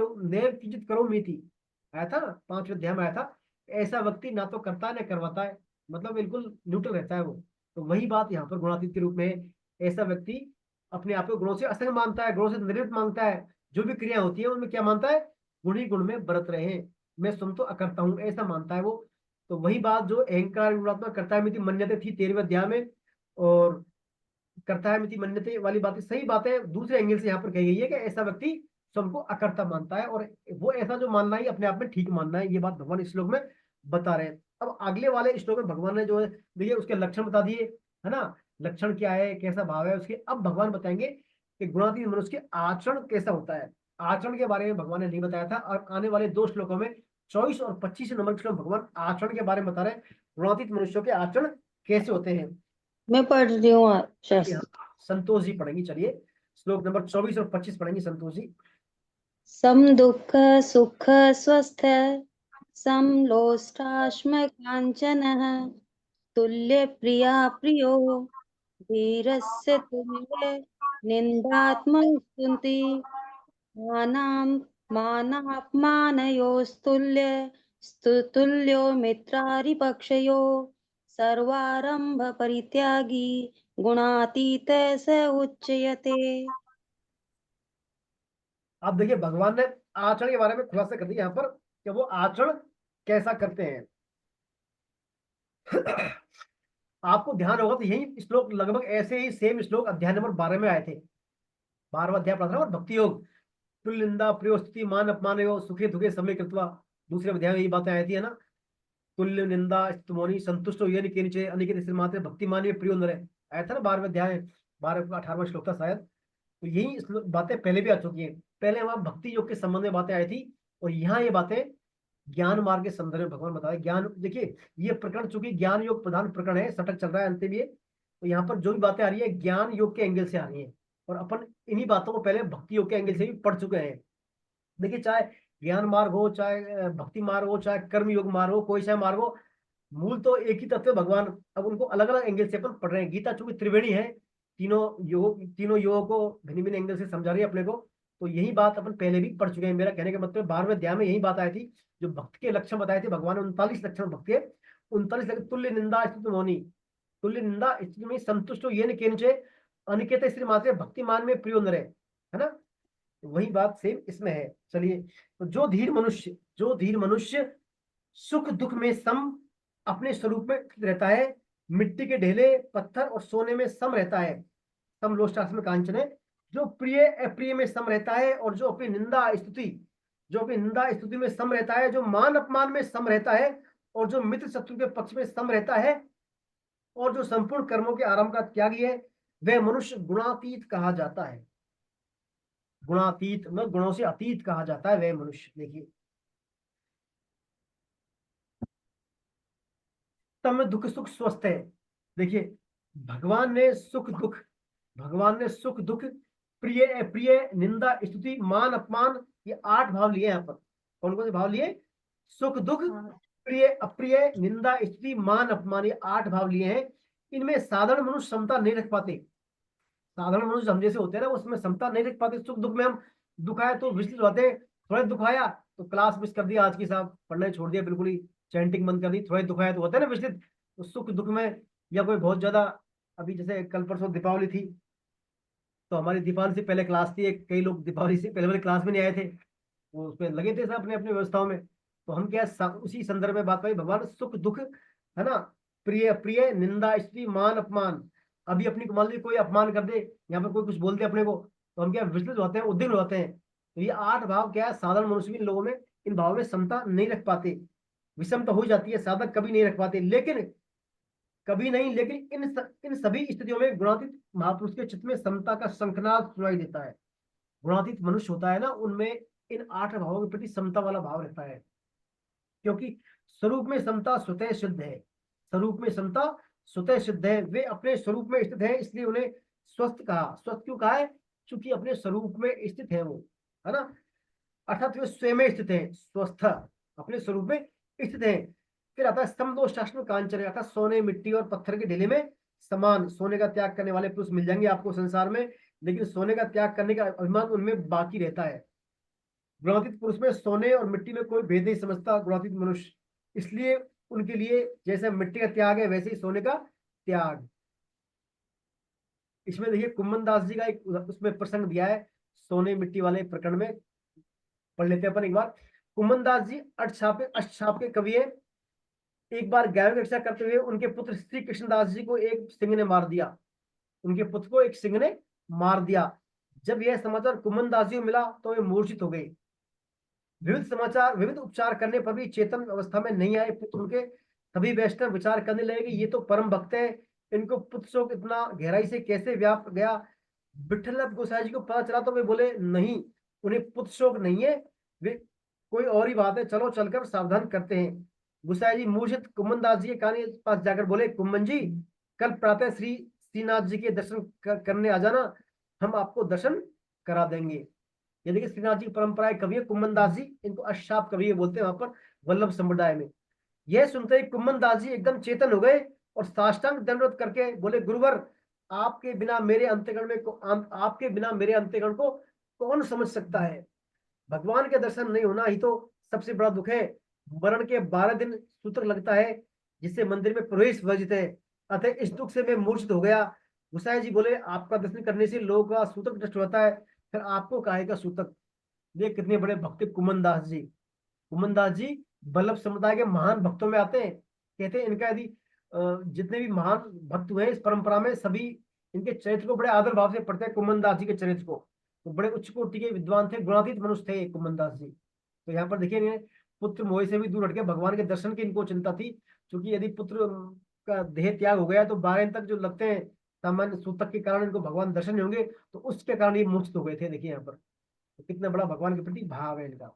करो मीति आया था ना, 5वें अध्याय में आया था। ऐसा व्यक्ति ना तो करता है ना करवाता है, मतलब बिल्कुल न्यूट्रल रहता है वो। तो वही बात यहाँ पर गुणातीत के रूप में है। ऐसा व्यक्ति अपने आप को गुणों से असंग मानता है, गुणों से निर्लिप्त मांगता है, जो भी क्रिया होती है उनमें क्या मानता है, गुणी गुण में बरत रहे हैं, मैं स्वयं तो अकर्ता हूं ऐसा मानता है वो। तो वही बात जो अहंकार गुणात्मक कर्ता है मिति मन्यते थी 13वें अध्याय में, और कर्ता है मिति मन्यते वाली बातें सही बातें दूसरे एंगल से यहाँ पर कही गई है कि ऐसा व्यक्ति स्वयं को अकर्ता मानता है, और वो ऐसा जो मानना ही अपने आप में ठीक मानना है, ये बात भगवान इस श्लोक में बता रहे हैं। अब अगले वाले श्लोक में भगवान ने जो है देखिए उसके लक्षण बता दिए, है ना, लक्षण क्या है कैसा भाव है उसके। अब भगवान बताएंगे कि गुणातीत मनुष्य के आचरण कैसा होता है। आचरण के बारे में भगवान ने नहीं बताया था, और आने वाले 2 श्लोकों में 24 और 25 नंबर श्लोक भगवान आचरण के बारे में बता रहे हैं, गुणातीत मनुष्यों के आचरण कैसे होते हैं। मैं पढ़ रही हूँ शास्त्र। संतोष जी पढ़ेंगी, चलिए श्लोक नंबर 24 और 25 पढ़ेंगी संतोष जी। सम दुःख सुख स्वस्थ समलोष्टाश्म काञ्चनः तुल्य प्रिया प्रियो धीरस्य तुल्य निन्दात्मस्तुति मानापमानयोस्तुल्य तुल्यो मित्रारिपक्षयो सर्वारंभ परित्यागी गुणातीत स उच्यते। आप देखिए भगवान ने आचरण के बारे में खुलासा कर दिया यहाँ पर कि वो आचरण कैसा करते हैं। आपको ध्यान होगा तो यही श्लोक लगभग ऐसे ही सेम श्लोक अध्याय नंबर 12 में आए थे। 12वां अध्याय पढ़ा था और भक्ति योग, तुल्य निंदा प्रियो स्तुति मान अपमान योग सुखे दुखे समय कृत्वा, दूसरे अध्याय में यही बातें आई थी, है ना। तुल्य निंदा स्तुमोनि संतुष्ट ये नीचे अनिकेत मात्र भक्ति मान प्रियो नर आया था ना 12वें अध्याय, 18वां श्लोक था शायद। तो यही बातें पहले भी आ चुकी हैं। पहले वहां भक्ति योग के संबंध में बातें आई थी, और यहाँ ये बातें ज्ञान मार्ग के संदर्भ में भगवान बताया। ज्ञान देखिए ये प्रकरण चूंकि ज्ञान योग प्रधान प्रकरण है, सटक चल रहा है अंत में ये, तो यहाँ पर जो भी बातें आ रही है ज्ञान योग के एंगल से आ रही है, और अपन इन्हीं बातों को पहले भक्ति योग के एंगल से भी पढ़ चुके हैं। देखिए चाहे ज्ञान मार्ग हो, चाहे भक्ति मार्ग हो, चाहे कर्म योग मार्ग हो, कोई सा मार्ग हो, मूल तो एक ही तत्व भगवान, अब उनको अलग अलग एंगल से अपन पढ़ रहे हैं। गीता चूंकि त्रिवेणी है, तीनों योग को भिन्न भिन्न एंगल से समझा रही है अपने को, तो यही बात अपन पहले भी पढ़ चुके हैं। मेरा कहने का मतलब 12वें अध्याय में यही बात आई थी, जो भक्त के लक्षण बताए थे भगवान ने 39 लक्षण भक्त के, 39 लक्षण। तुल्य निंदा स्थित होनी, तुल्य निंदा स्थिति में संतुष्ट ये निचे अनिकेत स्त्री मात्र भक्ति मान में प्रियो नरे, है ना। वही बात सेम इसमें है। चलिए, तो जो धीर मनुष्य सुख दुख में सम अपने स्वरूप में रहता है, मिट्टी के ढेले पत्थर और सोने में सम रहता है, समलोष्टाश्म कांचन है, जो प्रिय अप्रिय में सम रहता है, और जो अपनी निंदा स्तुति में सम रहता है, जो मान अपमान में सम रहता है, और जो मित्र शत्रु के पक्ष में सम रहता है, और जो संपूर्ण कर्मों के आरंभ का त्यागी है, वह मनुष्य गुणातीत कहा जाता है। गुणातीत मतलब गुणों से अतीत कहा जाता है वह मनुष्य। देखिए, तब में दुख सुख स्वस्थ है। देखिए, भगवान ने सुख दुख, प्रिय अप्रिय, निंदा स्तुति, मान अपमान, ये 8 भाव लिए यहाँ पर। कौन कौन से भाव लिए? सुख दुख, प्रिय अप्रिय, निंदा स्तुति, मान अपमान, ये 8 भाव लिए हैं। इनमें साधारण मनुष्य समता नहीं रख पाते। साधारण मनुष्य हम जैसे होते हैं ना, उसमें समता नहीं रख पाते। सुख दुख में हम दुखाए तो विचलित होते हैं। थोड़ा दुखाया तो क्लास मिस कर दिया, आज की साहब पढ़ना ही छोड़ दिया, बिल्कुल ही चैंटिंग बंद कर दी। थोड़ा दुखाया तो होता है ना विचलित। तो सुख दुख में, या कोई बहुत ज्यादा, अभी जैसे कल परसों दीपावली थी, तो हमारी दीपावली से पहले क्लास थी, कई लोग दीपावली से पहले वाले क्लास में नहीं आए थे, वो उसमें लगे थे सब अपने अपने व्यवस्थाओं में। तो हम क्या उसी संदर्भ में बात करें, भगवान सुख दुख है ना, प्रिय अप्रिय, निंदा स्तुति, मान अपमान। अभी अपनी मान लीजिए कोई अपमान कर दे, यहाँ पर कोई कुछ बोल दे अपने को, तो हम क्या विचलित होते हैं, उद्विग्न होते हैं। तो ये 8 भाव क्या है, साधारण मनुष्य भी इन लोगों में, इन भावों में समता नहीं रख पाते। विषमता हो जाती है, साधक कभी नहीं रख पाते। लेकिन इन सभी स्थितियों में गुणातीत महापुरुष के चित्त में समता का शंखनाद सुनाई देता है। गुणातीत मनुष्य होता है ना, उनमें इन 8 भावों के प्रति समता वाला भाव रहता है, क्योंकि स्वरूप में समता स्वतः सिद्ध है। स्वरूप में समता स्वतः सिद्ध है। वे अपने स्वरूप में स्थित है, इसलिए उन्हें स्वस्थ कहा। स्वस्थ क्यों कहा है? क्योंकि अपने स्वरूप में स्थित है वो, है ना, अर्थात वे स्वयं में स्थित है। स्वस्थ अपने स्वरूप में स्थित है। फिर आता है समदोष शास्त्र कांचन, अर्थात सोने मिट्टी और पत्थर के ढेले में समान। सोने का त्याग करने वाले पुरुष मिल जाएंगे आपको संसार में, लेकिन सोने का त्याग करने का अभिमान उनमें बाकी रहता है। गुणातीत पुरुष में सोने और मिट्टी में कोई भेद नहीं समझता गुणातीत मनुष्य, इसलिए उनके लिए जैसे मिट्टी का त्याग है, वैसे ही सोने का त्याग। इसमें देखिए कुम्मन दास जी का एक उसमें प्रसंग दिया है, सोने मिट्टी वाले प्रकरण में, पढ़ लेते हैं अपन एक बार। कुम्मन दास जी अष्टछाप के कवि है। एक बार गायों की रक्षा करते हुए उनके पुत्र श्री कृष्णदास जी को एक सिंह ने मार दिया। उनके पुत्र को एक सिंह ने मार दिया। जब यह समाचार कुम्मन दास जी को मिला तो वे मूर्छित हो गए। विविध उपचार करने पर भी चेतन अवस्था में नहीं आए पुत्र उनके। सभी वैष्णव विचार करने लगे कि ये तो परम भक्त है, इनको पुत्र शोक इतना गहराई से कैसे व्याप गया। विठ्ठलनाथ गोसाई जी को पता चला तो वे बोले नहीं, उन्हें पुत्र शोक नहीं है, वे कोई और ही बात है, चलो चलकर सावधान करते हैं। गोसाई जी मूर्छित कुम्मन दास जी के कान के पास जाकर बोले, कुम्मन जी कल प्रातः श्रीनाथ जी के दर्शन करने आ जाना, हम आपको दर्शन करा देंगे। ये देखिए श्रीनाथ जी की परंपरा कवि है कुम्मन दास जी, इनको अष्टाप कवि बोलते हैं वहां पर वल्लभ संप्रदाय में। यह सुनते ही कुम्मन दास जी एकदम चेतन हो गए और साष्टांग दंडवत करके बोले, गुरुवर आपके बिना मेरे अंतःकरण को कौन समझ सकता है। भगवान के दर्शन नहीं होना ही तो सबसे बड़ा दुख है। मरण के 12 दिन सूत्र लगता है, जिससे मंदिर में प्रवेश वर्जित है। अतः इस दुख से मैं मूर्छित हो गया। गुसाई जी बोले, आपका दर्शन करने से लोगों का सूतक नष्ट होता है, फिर आपको काहे का सूतक। ये कितने बड़े भक्त कुम्मन दास जी। कुम्मन दास जी वल्लभ समुदाय के महान भक्तों में आते हैं। कहते हैं इनका यदि जितने भी महान भक्त हुए इस परंपरा में, सभी इनके चरित्र को बड़े आदर भाव से पढ़ते हैं। कुम्मन दास जी के चरित्र को, तो बड़े उच्च कोटि के विद्वान थे, गुणातीत मनुष्य थे कुम्मन दास जी। तो यहाँ पर देखिए पुत्र मोह से भी दूर हटके भगवान के दर्शन की इनको चिंता थी, क्योंकि यदि पुत्र का देह त्याग हो गया तो 12 दिन तक जो लगते हैं सामान्य सूतक के कारण इनको भगवान दर्शन नहीं होंगे, तो उसके कारण ये मूर्छित हो गए थे। देखिए यहाँ पर तो कितना बड़ा भगवान के प्रति भाव है इनका।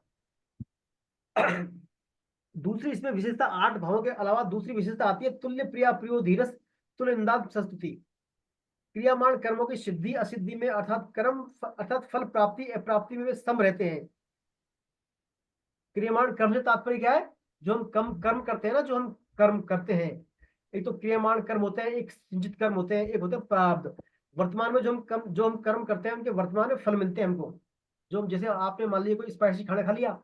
दूसरी इसमें विशेषता, 8 भावों के अलावा दूसरी विशेषता आती है तुल्य प्रिया प्रियो धीरस तुल्य निंदात संस्तुति। क्रियामान कर्मों की सिद्धि असिद्धि में अर्थात फल प्राप्ति अप्राप्ति में वे सम रहते हैं। क्रियमाण कर्म से तात्पर्य क्या है? जो हम कर्म करते हैं ना, जो हम कर्म करते हैं, एक तो क्रियमाण कर्म होते हैं, एक सिंचित कर्म होते हैं, एक होते हैं प्रारब्ध। वर्तमान में जो हम कर्म करते हैं उनके वर्तमान में फल मिलते हैं हमको। जो हम जैसे आपने मान लीजिए कोई स्पाइसी खाना खा लिया,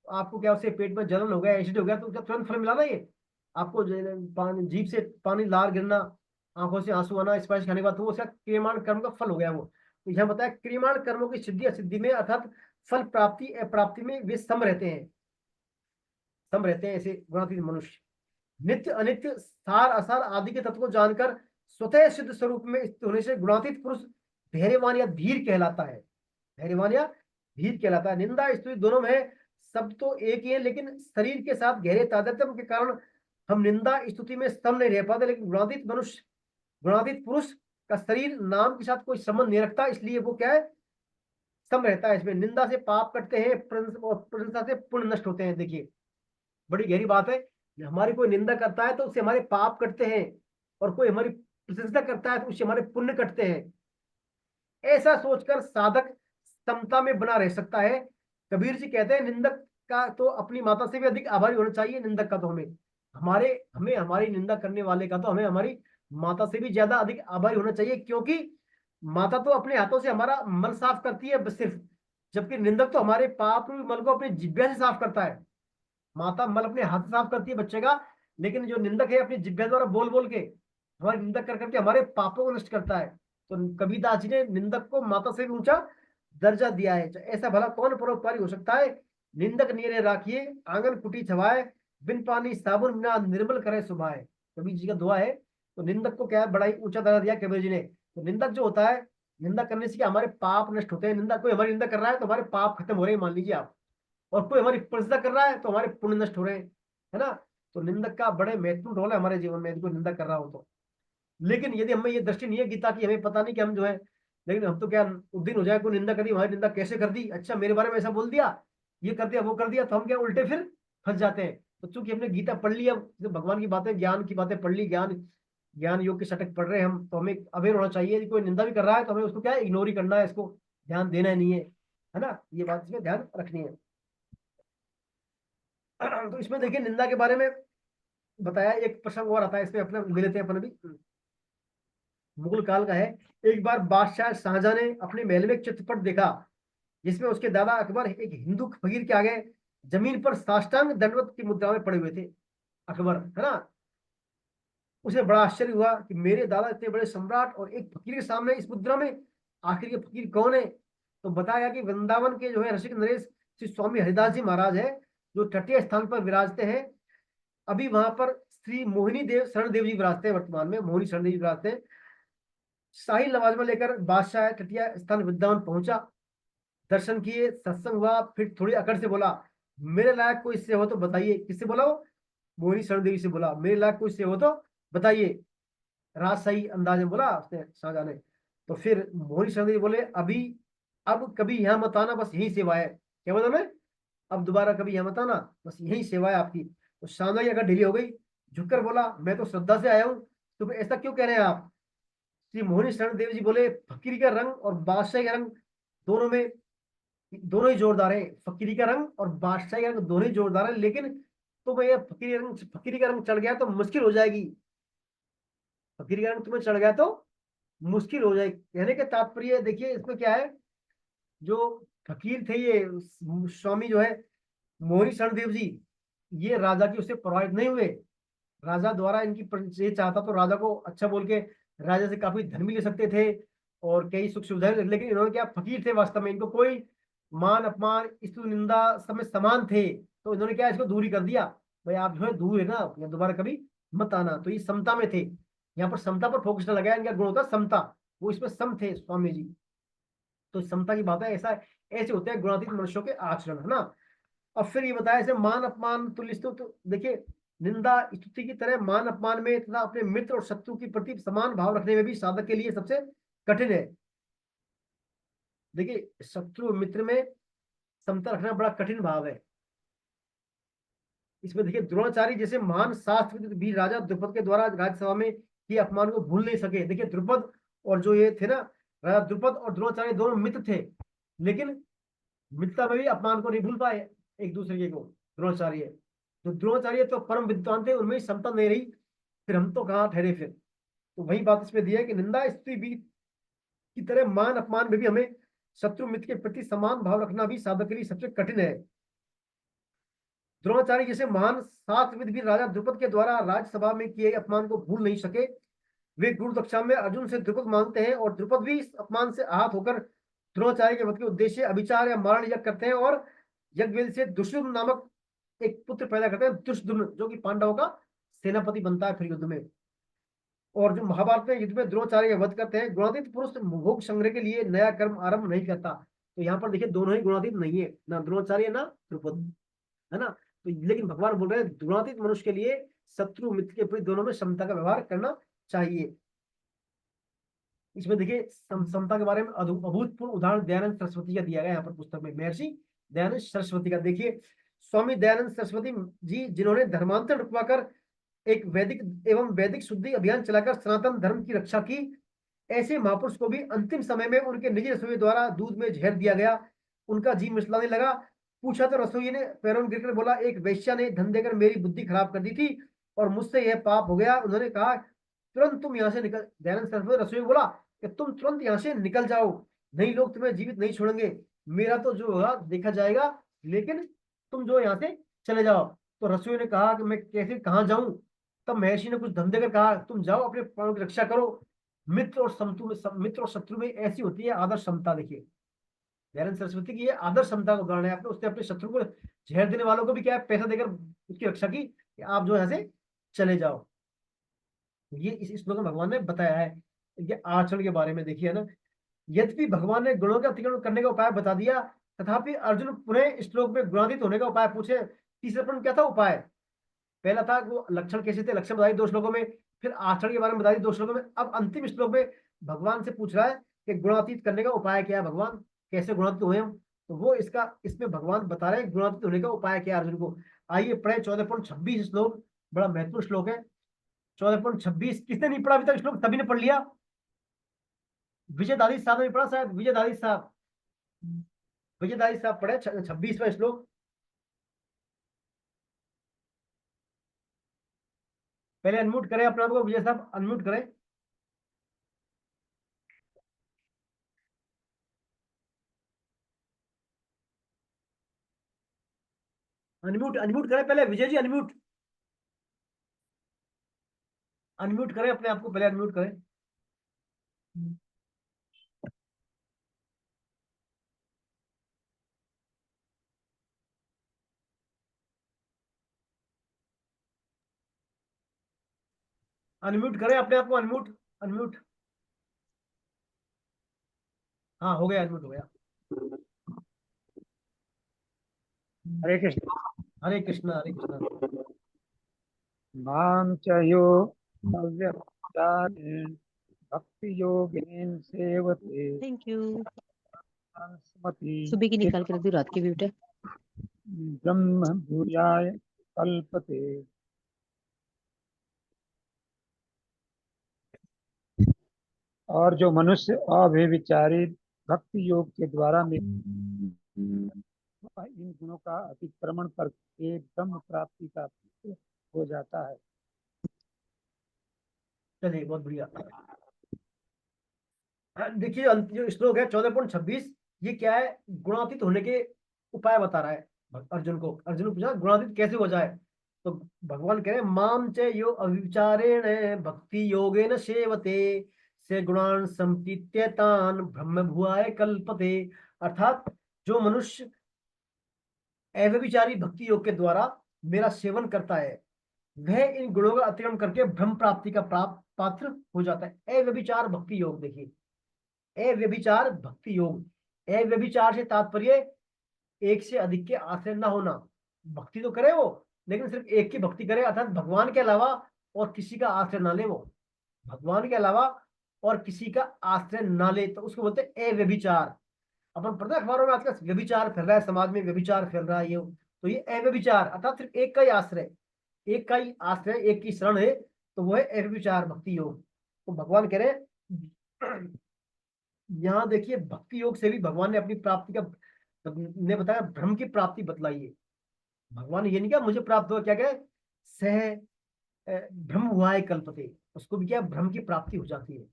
आपको क्या उससे पेट में जलन हो गया, एसिड हो गया, तो उसका तुरंत फल मिला ना। ये आपको जीभ से पानी लार गिरना, आंखों से आंसू आना स्पाइस खाने के बाद, तो वो उसका क्रियमाण कर्म का फल हो गया वो। तो यहाँ बताया क्रियमाण कर्मों की सिद्धि असिद्धि में अर्थात फल प्राप्ति अप्राप्ति में वे सम रहते हैं ऐसे गुणातीत मनुष्य। नित्य अनित्य सार असार आदि के तत्व को जानकर स्वतः सिद्ध स्वरूप में स्थित होने से गुणातीत पुरुष धैर्यवान या धीर कहलाता है, धैर्यवान या धीर कहलाता है। निंदा स्तुति दोनों में है, सब तो एक ही है, लेकिन शरीर के साथ गहरे तादात्म्य के कारण हम निंदा स्तुति में सम नहीं रह पाते। लेकिन गुणातीत मनुष्य, गुणातीत पुरुष का शरीर नाम के साथ कोई संबंध नहीं रखता, इसलिए वो क्या है, सम रहता है। इसमें निंदा से पाप कटते हैं और प्रशंसा से पुण्य नष्ट होते हैं। देखिए बड़ी गहरी बात है, हमारी कोई निंदा करता है तो उससे हमारे पाप कटते हैं, और कोई हमारी प्रशंसा करता है तो उससे हमारे पुण्य कटते हैं। ऐसा सोचकर साधक समता में बना रह सकता है। कबीर जी कहते हैं निंदक का तो अपनी माता से भी अधिक आभारी होना चाहिए। निंदक का तो हमें हमें हमारी निंदा करने वाले का तो हमें हमारी माता से भी ज्यादा अधिक आभारी होना चाहिए, क्योंकि माता तो अपने हाथों से हमारा मल साफ करती है बस सिर्फ, जबकि निंदक तो हमारे पाप मल को अपने जिह्वा से साफ करता है। माता मल अपने हाथ से साफ करती है बच्चे का, लेकिन जो निंदक है अपनी जिह्वा द्वारा बोल बोल के हमारी निंदा कर करके हमारे पापों को नष्ट करता है। तो कबीरदास जी ने निंदक को माता से भी ऊंचा दर्जा दिया है। ऐसा भला कौन परोपकारी हो सकता है, निंदक नीरे राखिए आंगन कुटी छवाए, बिन पानी साबुन बिना निर्मल करे सुभाए। कबीर जी का दुआ है। तो निंदक को क्या है, बड़ा ही ऊंचा दर्जा दिया कबीर जी ने। तो निंदक जो होता है, निंदा करने से हमारे पाप नष्ट होते हैं। निंदा कोई हमारी निंदा कर रहा है तो हमारे पाप खत्म हो रहे हैं, मान लीजिए आप, और कोई हमारी प्रशंसा कर रहा है तो हमारे पुण्य नष्ट हो रहे हैं, है ना। तो निंदक का बड़े महत्वपूर्ण रोल है हमारे जीवन में, यदि कोई निंदा कर रहा हो तो। लेकिन यदि हमें ये दृष्टि नहीं है गीता की, हमें पता नहीं कि हम जो है, लेकिन हम तो क्या उद्दीन हो जाए, कोई निंदा कर दी, हमारी निंदा कैसे कर दी, अच्छा मेरे बारे में ऐसा बोल दिया, ये कर दिया वो कर दिया, तो हम क्या उल्टे फिर फंस जाते हैं। तो चूंकि हमने गीता पढ़ ली, अब भगवान की बातें, ज्ञान की बातें पढ़ ली, ज्ञान ज्ञान योग के शतक पढ़ रहे हैं हम, तो हमें अवेयर होना चाहिए। यदि कोई निंदा भी कर रहा है तो हमें उसको क्या है, इग्नोर ही करना है, इसको ध्यान देना ही नहीं है ना। ये बात इसमें ध्यान रखनी है। तो इसमें देखिए निंदा के बारे में बताया, एक प्रसंग और आता है इसमें, अपने ले लेते हैं अपन अभी, मुगल काल का है। एक बार बादशाह शाहजहां ने अपने महल में एक चित्रपट देखा, जिसमें उसके दादा अकबर एक हिंदू फकीर के आगे जमीन पर साष्टांग दंडवत की मुद्रा में पड़े हुए थे। अकबर, है ना, उसे बड़ा आश्चर्य हुआ कि मेरे दादा इतने बड़े सम्राट और एक फकीर के सामने इस मुद्रा में, आखिर ये फकीर कौन है। तो बताया कि वृंदावन के जो है ऋषिक नरेश श्री स्वामी हरिदास जी महाराज है, जो तटीय स्थान पर विराजते हैं। अभी वहां पर श्री मोहिनी देव शरण देव जी विराजते हैं, वर्तमान में मोहिनी शरण देव जी विराजते हैं। शाही लवाजमा लेकर बादशाह तटीय स्थान वृंदावन पहुंचा, दर्शन किए, सत्संग हुआ, फिर थोड़ी अकड़ से बोला, मेरे लायक कोई से हो तो बताइए। किससे बोला वो, मोहिनी शरण देवी से बोला, मेरे लायक कोई से हो तो बताइए। राजशाही अंदाज में बोला उसने, शाहजहां ने। तो फिर मोहिनी शरण देवी बोले, अभी अब कभी यहाँ मत आना, बस यही सेवा है। क्या बोला मैं, अब दोबारा कभी यहाँ मत आना, बस यही सेवा है आपकी। तो शाहजहां की अगर ढीली हो गई, झुककर बोला, मैं तो श्रद्धा से आया हूँ, तो फिर ऐसा क्यों कह रहे हैं आप। श्री मोहिनी शरण देव जी बोले, फकीरी का रंग और बादशाह का रंग दोनों में, दोनों ही जोरदार है। फकीरी का रंग और बादशाह का रंग दोनों ही जोरदार है, लेकिन तुम्हें ये फकीरी का रंग चढ़ गया तो मुश्किल हो जाएगी। फकीरी का रंग तुम्हें चढ़ गया तो मुश्किल हो जाएगी। कहने के तात्पर्य देखिए इसमें क्या है, जो फकीर थे ये स्वामी जो है मोहिनी शरण देव जी, ये राजा की उससे प्रभावित नहीं हुए। राजा द्वारा इनकी ये चाहता तो राजा को अच्छा बोल के राजा से काफी धन भी ले सकते थे और कई सुख सुविधाएं, लेकिन इन्होंने क्या, फकीर थे वास्तव में, इनको कोई मान अपमान स्तुति निंदा सब में समान थे, तो इन्होंने क्या, इसको दूर ही कर दिया। भाई आप जो है दूर है ना, या दोबारा कभी मत आना। तो ये समता में थे, यहाँ पर समता पर फोकस लगाया, इनका गुण होता समता, वो इसमें सम थे स्वामी जी। तो समता की बात है, ऐसा ऐसे होते हैं गुणातीत मनुष्यों के आचरण, है ना। और फिर ये बताया ऐसे मान अपमान तुल्य स्तुति, तो देखिए निंदा स्तुति की तरह मान अपमान में तथा अपने मित्र और शत्रु के प्रति समान भाव रखने में भी साधक के लिए सबसे कठिन है। देखिए शत्रु मित्र में समता रखना बड़ा कठिन भाव है। इसमें देखिए द्रोणाचार्य जैसे महान शास्त्र भी राजा द्रुपद के द्वारा राज्यसभा में किए अपमान को भूल नहीं सके। देखिए द्रुपद और जो ये थे ना, राजा द्रुपद और द्रोणाचार्य दोनों मित्र थे, लेकिन मित्रता में भी अपमान को नहीं भूल पाए एक दूसरे के को। द्रोणाचार्य, तो द्रोणाचार्य तो परम विद्वान थे, उनमें समता नहीं रही, फिर हम तो कहाँ ठहरे फिर। तो वही बात इसमें दी है कि निंदा स्तुति भी की तरह मान अपमान में भी हमें शत्रु मित्र के प्रति समान भाव रखना भी साधक के लिए सबसे कठिन है। द्रोणाचार्य जैसे महान शास्त्रविद भी राजा द्रुपद के द्वारा राज्यसभा में किए अपमान को भूल नहीं सके। वे गुरु दक्षा में अर्जुन से द्रुपद मांगते हैं और द्रुपद भी इस अपमान से आहत होकर द्रोणाचार्य के वध के उद्देश्य अभिचार या मारण यज्ञ करते हैं और यज्ञवेद से दुष्युम्न नामक एक पुत्र पैदा करते हैं, दुष्युम्न, जो कि पांडवों का सेनापति बनता है फिर युद्ध में। और जो महाभारत में युद्ध में द्रोणाचार्य का वध करते हैं, गुणातीत पुरुष भोग संग्रह के लिए नया कर्म आरंभ नहीं करता। तो यहाँ पर देखिए दोनों ही गुणातीत नहीं है, ना द्रोणाचार्य ना द्रुपद, है ना। तो लेकिन भगवान बोल रहे हैं गुणातीत मनुष्य के लिए शत्रु मित्र के प्रति दोनों में समता का व्यवहार करना चाहिए। इसमें देखिए समता के बारे में अभूतपूर्व उदाहरण दयानंद सरस्वती का दिया गया यहाँ पर पुस्तक में, महर्षि दयानंद सरस्वती का। देखिए स्वामी दयानंद सरस्वती जी, जिन्होंने धर्मांतर रुकवाकर एक वैदिक एवं वैदिक शुद्धि अभियान चलाकर सनातन धर्म की रक्षा की, ऐसे महापुरुष को भी अंतिम समय में उनके निजी रसोई द्वारा दूध में जहर दिया गया। उनका जी मिचलाने लगा। पूछा तो रसोई ने पैरों में गिरकर बोला, एक वेश्या ने धन देकर मेरी बुद्धि खराब कर दी थी और मुझसे यह पाप हो गया। उन्होंने कहा तुरंत तुम यहाँ से निकल। दयानंद सरस्वती रसोई बोला कि तुम तुरंत यहाँ से निकल जाओ, नहीं लोग तुम्हें जीवित नहीं छोड़ेंगे, मेरा तो जो होगा देखा जाएगा, लेकिन तुम जो यहाँ से चले जाओ। तो रसोई ने कहा कि मैं कैसे कहाँ जाऊं। तब महर्षि ने कुछ धन देकर कहा तुम जाओ अपने प्राणों की रक्षा करो। मित्र और शत्रु में ऐसी होती है आदर्श समता। देखिए दयानंद सरस्वती की ये आदर्श समता का उदाहरण है। आपने उसने अपने शत्रु को जहर देने वालों को भी क्या है, पैसा देकर उसकी रक्षा की कि आप जो यहाँ से चले जाओ। ये इस श्लोक में भगवान ने बताया है ये आचरण के बारे में। देखिए ना, यद्यपि भगवान ने गुणों का अतिक्रमण करने का उपाय बता दिया, तथापि अर्जुन पुनः श्लोक में गुणातीत होने का उपाय पूछे। तीसरा प्रश्न क्या था उपाय? पहला था वो लक्षण कैसे थे, लक्षण बताई 2 श्लोकों में, फिर आचरण के बारे में बताई 2 श्लोकों में। अब अंतिम श्लोक में भगवान से पूछ रहा है कि गुणातीत करने का उपाय क्या है, भगवान कैसे गुणातीत हुए हम। तो वो इसमें भगवान बता रहे हैं गुणातीत होने का उपाय क्या है अर्जुन को। आइए पढ़े 14.26 श्लोक, बड़ा महत्वपूर्ण श्लोक है 14.26। किसने नहीं पढ़ा अभी तक श्लोक? सभी ने पढ़ लिया। विजय दादी साहब ने पढ़ा शायद, विजय दादी साहब पढ़े 26वां श्लोक। पहले अनम्यूट करें अपने आप को, विजय साहब अनम्यूट करें। अनम्यूट करें पहले, विजय जी अनम्यूट करें अपने आप को, पहले अनम्यूट करें। अनम्यूट करें अपने आप को, अनम्यूट। हाँ हो गया, अनम्यूट हो गया। हरे कृष्ण। हरे कृष्णा हरे कृष्णा। मां च यो अव्यक्तारेण भक्ति योगेन सेवते थैंक यू। स्मति सुबह की निकाल कर दी, रात की भी बेटा। ब्रह्म भूयाय कल्पते। और जो मनुष्य अव्यभिचारी भक्ति योग के द्वारा इन गुणों का अतिक्रमण करके ब्रह्म प्राप्ति का हो जाता है। चलिए बहुत बढ़िया। देखिए जो श्लोक है 14.26, ये क्या है, गुणातीत होने के उपाय बता रहा है अर्जुन को। अर्जुन पूछा गुणातीत कैसे हो जाए, तो भगवान कह रहे हैं माम च यो अविचारेण भक्ति योगेन सेवते से गुणान संप्रीत्य तान ब्रह्म भुआय कल्पते। अर्थात जो मनुष्य अव्यभिचारी भक्ति योग के द्वारा मेरा सेवन करता है, वह इन गुणों का अतिक्रमण करके ब्रह्म प्राप्ति का पात्र हो जाता है। अव्यभिचार भक्ति योग, देखिए अव्यभिचार भक्ति योग। अव्यभिचार से तात्पर्य एक से अधिक के आश्रय न होना। भक्ति तो करे वो, लेकिन सिर्फ एक की भक्ति करे, अर्थात भगवान के अलावा और किसी का आश्रय ना ले। वो भगवान के अलावा और किसी का आश्रय ना ले, तो उसको बोलते हैं अव्यभिचार। अपन पढ़ते अखबारों में आजकल व्यभिचार फैल रहा है, समाज में व्यभिचार फैल रहा है, ये तो ये अव्यभिचार अर्थात सिर्फ एक का ही आश्रय, एक की शरण है, तो वो है अव्यभिचार भक्ति योग। तो भगवान कह रहे यहाँ देखिए भक्ति योग से भी भगवान ने अपनी प्राप्ति का ने बताया, ब्रह्म की प्राप्ति बतलाई है। भगवान ने ये नहीं कहा मुझे प्राप्त हुआ, क्या कहे सह ब्रह्म हुआ है कल्पते, उसको भी क्या ब्रह्म की प्राप्ति हो जाती है।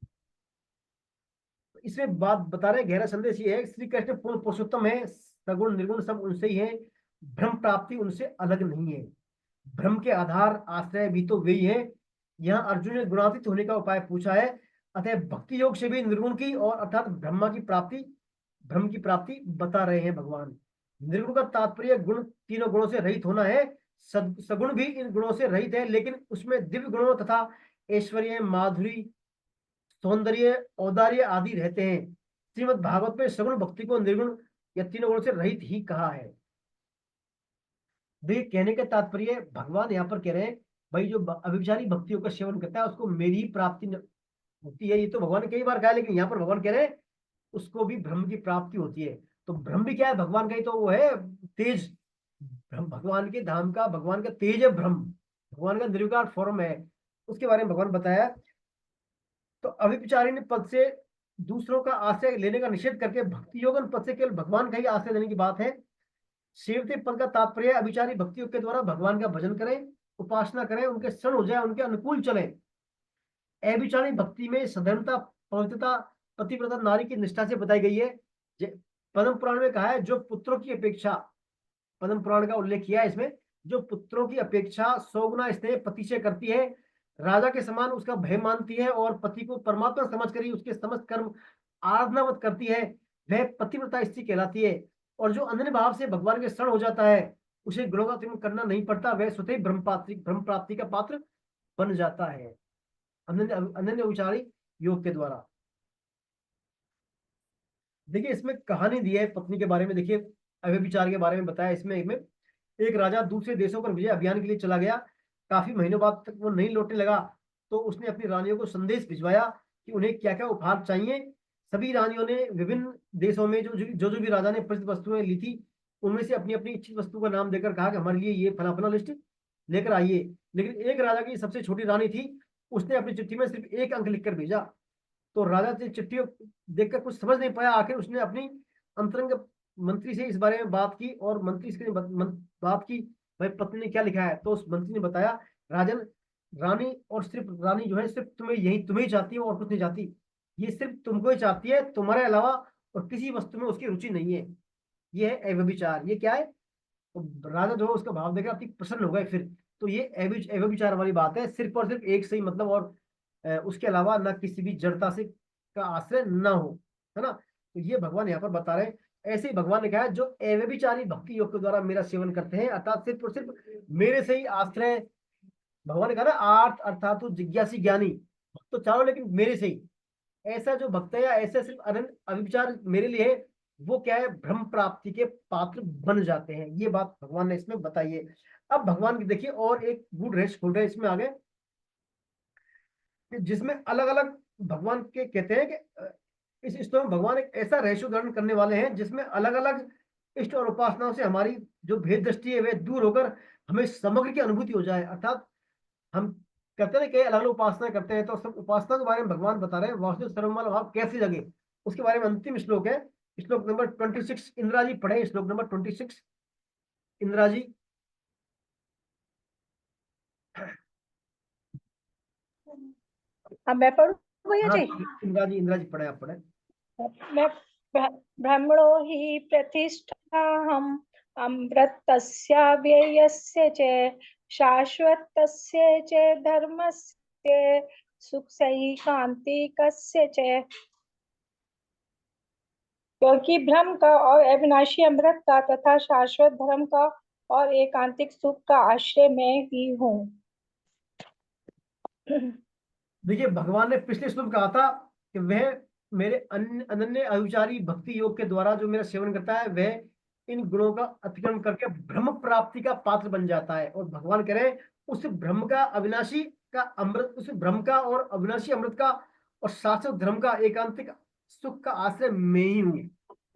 तो इसमें बात बता रहे गहरा संदेश ये है, श्री कृष्ण पूर्ण पुरुषोत्तम है, सगुण निर्गुण सब उनसे ही है, ब्रह्म प्राप्ति उनसे अलग नहीं है। ब्रह्म के आधार आश्रय भी तो वही है। यहाँ अर्जुन ने गुणातीत होने का उपाय पूछा है, अतः भक्ति योग से भी निर्गुण की और अर्थात ब्रह्म की प्राप्ति बता रहे हैं भगवान। निर्गुण का तात्पर्य गुण, तीनों गुणों से रहित होना है। सगुण भी इन गुणों से रहित है, लेकिन उसमें दिव्य गुणों तथा ऐश्वर्य, माधुरी, सौंदर्य, औदार्य आदि रहते हैं। श्रीमद् भागवत में सगुण भक्ति को निर्गुण या तीनों गुणों से रहित ही कहा है। देखिए, कहने का तात्पर्य भगवान यहाँ पर कह रहे हैं, भाई जो अभिचारी भक्तियों का सेवन करता है उसको मेरी ही प्राप्ति होती है। ये तो भगवान ने कई बार कहा है, लेकिन यहाँ पर भगवान कह रहे हैं उसको भी ब्रह्म की प्राप्ति होती है। तो ब्रह्म भी क्या है? भगवान का ही तो वो है तेज। ब्रह्म भगवान के धाम का, भगवान का तेज है ब्रह्म, भगवान का निर्विकार फॉर्म है, उसके बारे में भगवान बताया। तो अभिचारिणी पद से दूसरों का आश्रय लेने का निषेध करके भक्ति योगन पद से केवल भगवान का ही आश्रय लेने की बात है। सेवते पद का तात्पर्य अभिचारी भक्ति योग के द्वारा भगवान का भजन करें, उपासना करें, उनके शरण हो जाए, उनके अनुकूल चले। अभिचारी भक्ति में सधर्मता, पवित्रता, पतिव्रता नारी की निष्ठा से बताई गई है। पद्म पुराण में कहा है जो पुत्रों की अपेक्षा, पद्म पुराण का उल्लेख किया है इसमें, जो पुत्रों की अपेक्षा 100 गुना स्नेह पति से करती है, राजा के समान उसका भय मानती है और पति को परमात्मा समझकर ही उसके समस्त कर्म आराधनावत करती है, वह पतिव्रता स्त्री कहलाती है। और जो अनन्य भाव से भगवान के शरण हो जाता है, उसे गुणों का अतिक्रमण करना नहीं पड़ता, वह स्वतः ही ब्रह्म प्राप्ति का पात्र बन जाता है अनन्य विचारी योग के द्वारा। देखिए, इसमें कहानी दी है पत्नी के बारे में। देखिए, अव्यभिचार के बारे में बताया इसमें। एक राजा दूसरे देशों पर विजय अभियान के लिए चला गया। काफी महीनों बाद तक वो नहीं लौटने लगा, तो उसने अपनी रानियों को संदेश भिजवाया कि उन्हें क्या क्या उपहार चाहिए। सभी रानियों ने विभिन्न देशों में जो भी राजा ने प्रसिद्ध वस्तुएं ली थी, उनमें से अपनी अपनी इच्छित वस्तु का नाम देकर कहा कि हमारे लिए ये फला फला लिस्ट लेकर आइए। लेकिन एक राजा की सबसे छोटी रानी थी, उसने अपनी चिट्ठी में सिर्फ 1 अंक लिखकर भेजा। तो राजा से चिट्ठी देखकर कुछ समझ नहीं पाया। आखिर उसने अपनी अंतरंग मंत्री से इस बारे में बात की, और मंत्री से बात की भाई पत्नी ने क्या लिखा है। तो उस मंत्री ने बताया, राजन, रानी और सिर्फ रानी जो है सिर्फ तुम्हें ही चाहती है और कुछ नहीं चाहती। ये सिर्फ तुमको ही चाहती है, तुम्हारे अलावा और किसी वस्तु में उसकी रुचि नहीं है। ये है अव्यभिचार। ये क्या है? तो राजा जो है उसका भाव देखकर अति प्रसन्न हो गए फिर। तो ये अव्यभिचार वाली बात है, सिर्फ और सिर्फ एक सही मतलब, और उसके अलावा न किसी भी जड़ता से का आश्रय न हो, है ना। तो ये भगवान यहाँ पर बता रहे हैं। ऐसे ही भगवान ने कहा जो अव्यभिचारी भक्ति योग के द्वारा मेरा सेवन करते हैं, अर्थात सिर्फ और सिर्फ मेरे से ही आश्रय, भगवान ने कहा ना आर्थ अर्थात तो जिज्ञासी ज्ञानी भक्त तो चाहो, लेकिन मेरे से ही ऐसा जो भक्त है या ऐसा सिर्फ अनंत अभिचार मेरे लिए है, वो क्या है? ब्रह्म प्राप्ति के पात्र बन जाते हैं। ये बात भगवान ने इसमें बताई है। अब भगवान की देखिए और एक गुड रहस्य खोल रहे हैं इसमें आगे, जिसमें अलग अलग भगवान के कहते हैं कि इस श्लोक में भगवान एक ऐसा रहस्य उदाहरण करने वाले हैं जिसमें अलग अलग इष्ट और उपासनाओं से हमारी जो भेद दृष्टि है वह दूर होकर हमें समग्र की अनुभूति हो जाए। अर्थात हम कहते हैं कि अलग अलग उपासना करते हैं, तो सब उपासना के बारे में भगवान बता रहे हैं वासुदेव सर्वमाल भाव कैसे जगे, उसके बारे में अंतिम श्लोक है, श्लोक नंबर 26। इंदिरा जी पढ़े श्लोक नंबर 26। इंदिरा जी। अब मैं पढ़ूं भैया हाँ, जी? इंदिरा जी पढ़े, आप पढ़े। मैं ब्रह्मणो हि प्रतिष्ठाहम् अमृतस्य व्ययस्य च शाश्वतस्य च धर्मस्य सुखसैकान्तिकस्य च। क्योंकि ब्रह्म का और अविनाशी अमृत का तथा शाश्वत धर्म का और एकांतिक सुख का आश्रय मैं ही हूँ। देखिए, भगवान ने पिछले श्लोक में कहा था कि वह मेरे अनन्य अविचारी भक्ति योग के द्वारा जो मेरा सेवन करता है वह इन गुणों का अतिक्रमण करके ब्रह्म प्राप्ति का पात्र बन जाता है। और भगवान कह रहे हैं उस ब्रह्म का अविनाशी का अमृत, उस ब्रह्म का और अविनाशी अमृत का और शाश्वत धर्म का एकांतिक सुख का आश्रय मैं ही हूँ।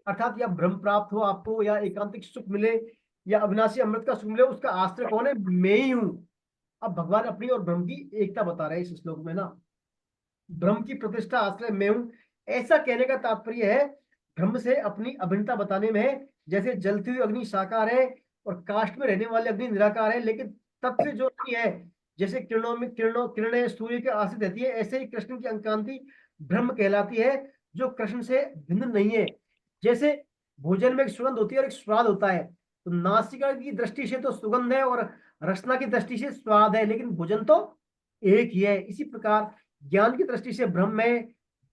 अर्थात या ब्रह्म प्राप्त हो आपको, या एकांतिक सुख मिले, या अविनाशी अमृत का सुख मिले, उसका आश्रय कौन है? मैं ही हूँ। अब भगवान अपनी और ब्रह्म की एकता बता रहे हैं इस श्लोक में ना। ब्रह्म की प्रतिष्ठा आश्रय मैं हूं, ऐसा कहने का तात्पर्य है ब्रह्म से अपनी अभिन्नता बताने में है। जैसे जलती हुई अग्नि साकार है और काष्ठ में रहने वाली अग्नि निराकार है, लेकिन तत्व से जो अग्नि है, जैसे किरणें सूर्य के आश्रित रहती है, ऐसे ही कृष्ण की अंकांति ब्रह्म कहलाती है जो कृष्ण से भिन्न नहीं है। जैसे भोजन में एक सुगंध होती है और एक स्वाद होता है, तो नासिका की दृष्टि से तो सुगंध है और रसना की दृष्टि से स्वाद है, लेकिन भोजन तो एक ही है। इसी प्रकार ज्ञान की दृष्टि से ब्रह्म है,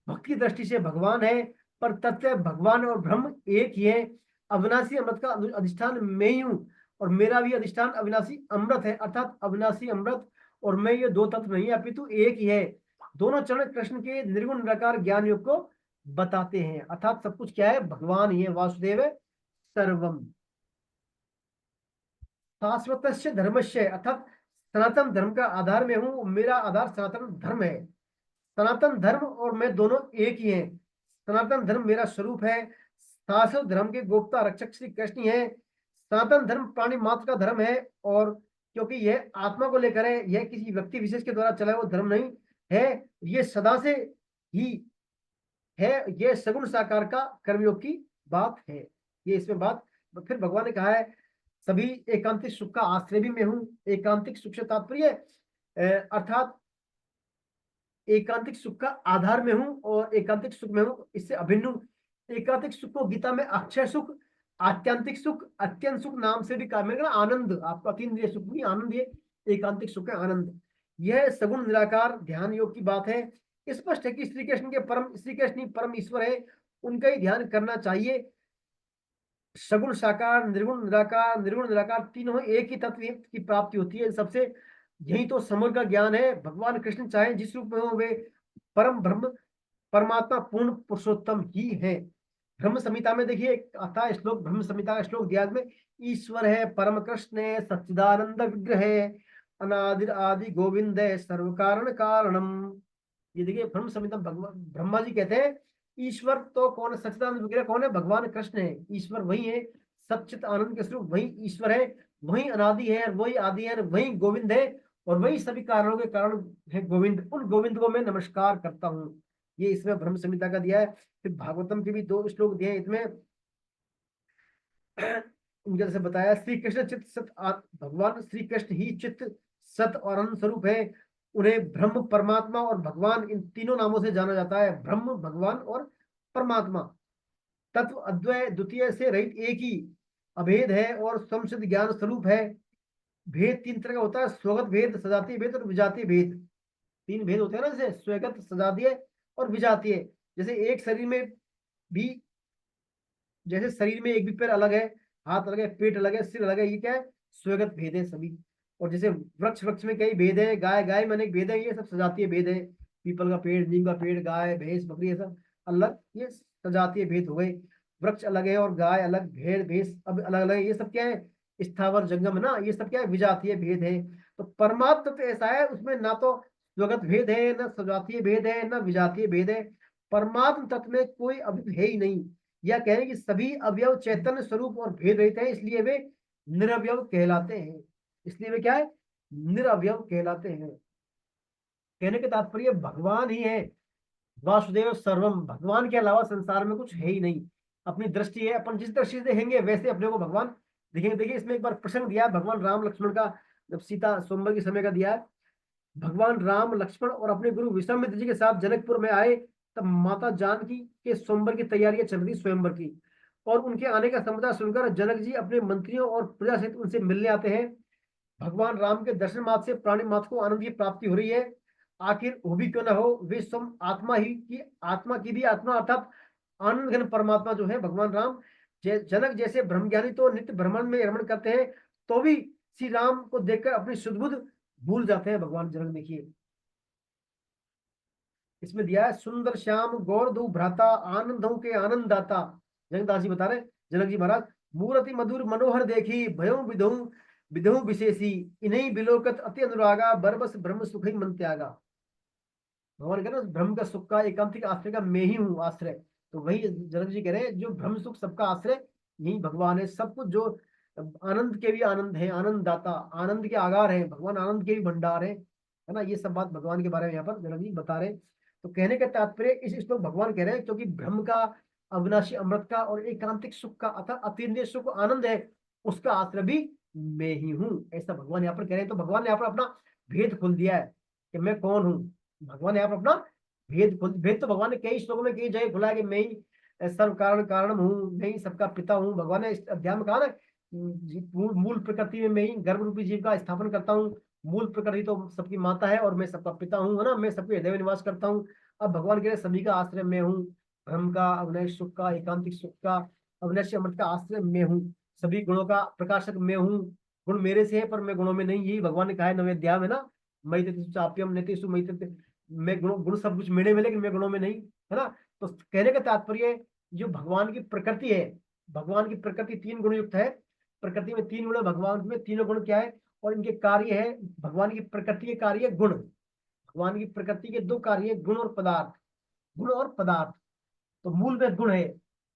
भक्ति की दृष्टि से भगवान है, पर तत्व भगवान और ब्रह्म एक ही है। अविनाशी अमृत का अधिष्ठान मैं ही हूँ और मेरा भी अधिष्ठान अविनाशी अमृत है। अर्थात अविनाशी अमृत और मैं, ये दो तत्व नहीं अपितु एक ही है। दोनों चरण कृष्ण के निर्गुण निराकार ज्ञान योग को बताते हैं। अर्थात सब कुछ क्या है, भगवान ही है। वासुदेव सर्वम। शाश्वतस्य धर्मस्य, अर्थात सनातन धर्म का आधार में हूं, मेरा आधार सनातन धर्म है। सनातन धर्म और मैं दोनों एक ही हैं। सनातन धर्म मेरा स्वरूप है। शाश्वत धर्म के गोप्ता रक्षक श्री कृष्ण ही है। सनातन धर्म प्राणी मात्र का धर्म है, और क्योंकि यह आत्मा को लेकर है, यह किसी व्यक्ति विशेष के द्वारा चला हुआ धर्म नहीं है, ये सदा से ही है। यह सगुण साकार का कर्मयोग की बात है। ये इसमें बात फिर भगवान ने कहा है, सभी एकांतिक सुख का आश्रय भी मैं हूं। एकांतिक सुख से तात्पर्य अर्थात एकांतिक सुख का आधार में हूं और एकांतिक सुख में हूं, इससे अभिन्न हूं। एकांतिक सुख को गीता में अक्षय सुख, आत्यांतिक सुख, अत्यंत सुख नाम से भी कहा। मैंने आनंद, आपका अतीन्द्रिय सुख नहीं, आनंद, ये एकांतिक सुख है, आनंद। यह सगुण निराकार ध्यान योग की बात है। स्पष्ट है कि श्री कृष्ण ही परम ईश्वर है, उनका ही ध्यान करना चाहिए। सगुण साकार, निर्गुण निराकार तीनों एक ही तत्व की प्राप्ति होती है सबसे। यही तो समग्र का ज्ञान है। भगवान कृष्ण चाहे जिस रूप में हो, वे परम ब्रह्म परमात्मा पूर्ण पुरुषोत्तम ही है। ब्रह्म संहिता में देखिए आता श्लोक, ब्रह्म संहिता का श्लोक दिया में, ईश्वर है, परम कृष्ण है, सच्चिदानंद विग्रह है, अनादिर आदि गोविंद है, सर्व कारण कारणम। ये देखिए ब्रह्म संहिता, भगवान ब्रह्मा जी कहते हैं ईश्वर तो कौन है, सच्चिदानंद विग्रह कौन है, भगवान कृष्ण है। ईश्वर वही है, सच्चित आनंद के स्वरूप वही ईश्वर है, वही अनादि है, वही आदि है, वही गोविंद है, और वही सभी कारणों के कारण है गोविंद। उन गोविंद को मैं नमस्कार करता हूँ। ये इसमें ब्रह्म संहिता का दिया है। फिर भागवतम के भी 2 श्लोक दिए हैं इसमें। उनके जैसे बताया, श्री कृष्ण चित्त सत, भगवान श्री कृष्ण ही चित्त सत और आनंद स्वरूप है। उन्हें ब्रह्म, परमात्मा और भगवान, इन तीनों नामों से जाना जाता है। ब्रह्म, भगवान और परमात्मा तत्व अद्वय द्वितीय से रहित एक ही अभेद है और समसिद्ध ज्ञान स्वरूप है। भेद 3 तरह का होता है, स्वगत भेद, सजातीय भेद और विजातीय भेद। 3 भेद होते हैं ना, जैसे स्वगत, सजातीय और विजातीय। जैसे एक शरीर में भी, जैसे शरीर में एक भी पैर अलग है, हाथ अलग है, पेट अलग है, सिर अलग है, ये क्या है, स्वगत भेद है सभी। और जैसे वृक्ष में कई भेद है, गाय में अनेक भेद है, ये सब सजातीय भेद है। पीपल का पेड़, नीम का पेड़, गाय, भैंस, बकरी, ये सब अलग, ये सजातीय भेद हो गए। वृक्ष अलग है और गाय अलग, भेड़ भैंस अब अलग अलग है, ये सब क्या है, स्थावर जंगम है ना, ये सब क्या है, विजातीय भेद है। तो परमात्मा तो ऐसा है, उसमें ना तो स्वगत भेद है, ना सजातीय भेद है, ना विजातीय भेद है। परमात्म तत्व में कोई अभिन्न है ही नहीं। यह कह रहे हैं कि सभी अवयव चैतन्य स्वरूप और भेद रहित हैं, इसलिए वे निरवयव कहलाते हैं। इसलिए वे क्या है, निरवयव कहलाते हैं। कहने के तात्पर्य भगवान ही है। वासुदेव सर्वम, भगवान के अलावा संसार में कुछ है ही नहीं। अपनी दृष्टि है, अपन जिस दृष्टि से देखेंगे वैसे अपने को भगवान दिखेंगे। देखिए इसमें एक बार प्रसंग दिया है भगवान राम लक्ष्मण का, जब सीता स्वयंवर के समय का दिया है। भगवान राम, लक्ष्मण और अपने गुरु विश्वामित्र जी के साथ जनकपुर में आए, तब माता जानकी के स्वयंवर की तैयारियां चल रही, स्वयंवर की। और उनके आने का समाचार सुनकर जनक जी अपने मंत्रियों और प्रजा सहित उनसे मिलने आते हैं। भगवान राम के दर्शन मात्र से प्राणी मात्र को आनंद की प्राप्ति हो रही है। आखिर वो भी क्यों ना हो, वे स्वयं आत्मा की भी आत्मा, अर्थात आनंद घन परमात्मा जो है भगवान राम। जनक जैसे ब्रह्मज्ञानी तो नित्य भ्रमण में रमण करते हैं, तो भी श्री राम को देखकर अपनी शुद्ध बुद्ध भूल जाते हैं भगवान जनक। देखिए इसमें दिया है, सुंदर श्याम गौर दो भ्राता, आनंदों के आनंद दाता। जनकदास जी बता रहे, जनक जी महाराज, मूर्ति मधुर मनोहर देखी, भयों विधों विधों विशेषी, इन्हीं बिलोकत अति अनुरागा, बरबस ब्रह्म सुख ही मन त्यागा। भगवान कह रहे हैं ब्रह्म का सुख का एकांतिक आश्रय का मैं ही हूँ आश्रय। तो वही जनक जी कह रहे हैं, जो ब्रह्म सुख सबका आश्रय यही भगवान है। सब कुछ जो आनंद के भी आनंद है, आनंद दाता, आनंद के आगार है भगवान, आनंद के भी भंडार है ना। ये सब बात भगवान के बारे में यहाँ पर जनक जी बता रहे हैं। तो कहने का तात्पर्य इस श्लोक भगवान कह रहे हैं, क्योंकि ब्रह्म का, अविनाशी अमृत का और एकांतिक सुख का अर्थात अतीन्द्रिय सुख आनंद है, उसका आश्रय भी मैं ही हूँ, ऐसा भगवान यहाँ पर कह रहे हैं। तो भगवान ने यहाँ पर अपना भेद खोल दिया है कि मैं कौन हूँ। भगवान ने यहाँ पर अपना भेद तो भगवान ने कई श्लोकों में कई जगह खुला है कि मैं ही सर्व कारण कारणम हूँ, मैं ही सबका पिता हूँ। भगवान ने इस अध्याय में कहा ना, मूल प्रकृति में मैं ही गर्भ रूपी जीव का स्थापन करता हूँ। मूल प्रकृति तो सबकी माता है और मैं सबका पिता हूँ, है ना, मैं सबके हृदय में निवास करता हूँ। अब भगवान कह रहे सभी का आश्रय मैं हूँ। ब्रह्म का, अविनाशी सुख का, एकांतिक सुख का, अविनाशी अमृत का आश्रय मैं हूँ। सभी गुणों का प्रकाशक मैं हूँ। गुण मेरे से है पर मैं गुणों में नहीं, यही भगवान ने कहा है 9वें अध्याय में ना, मयि चाप्यम नेतेषु मयि, मैं गुण सब कुछ मेरे में, लेकिन मैं गुणों में नहीं, है ना। तो कहने का तात्पर्य, जो भगवान की प्रकृति है, भगवान की प्रकृति 3 गुण युक्त है। प्रकृति में 3 गुण है, भगवान में तीनों गुण क्या है और इनके कार्य है। भगवान की प्रकृति के कार्य गुण, भगवान की प्रकृति के 2 कार्य है, गुण और पदार्थ। गुण और पदार्थ, तो मूल में गुण है।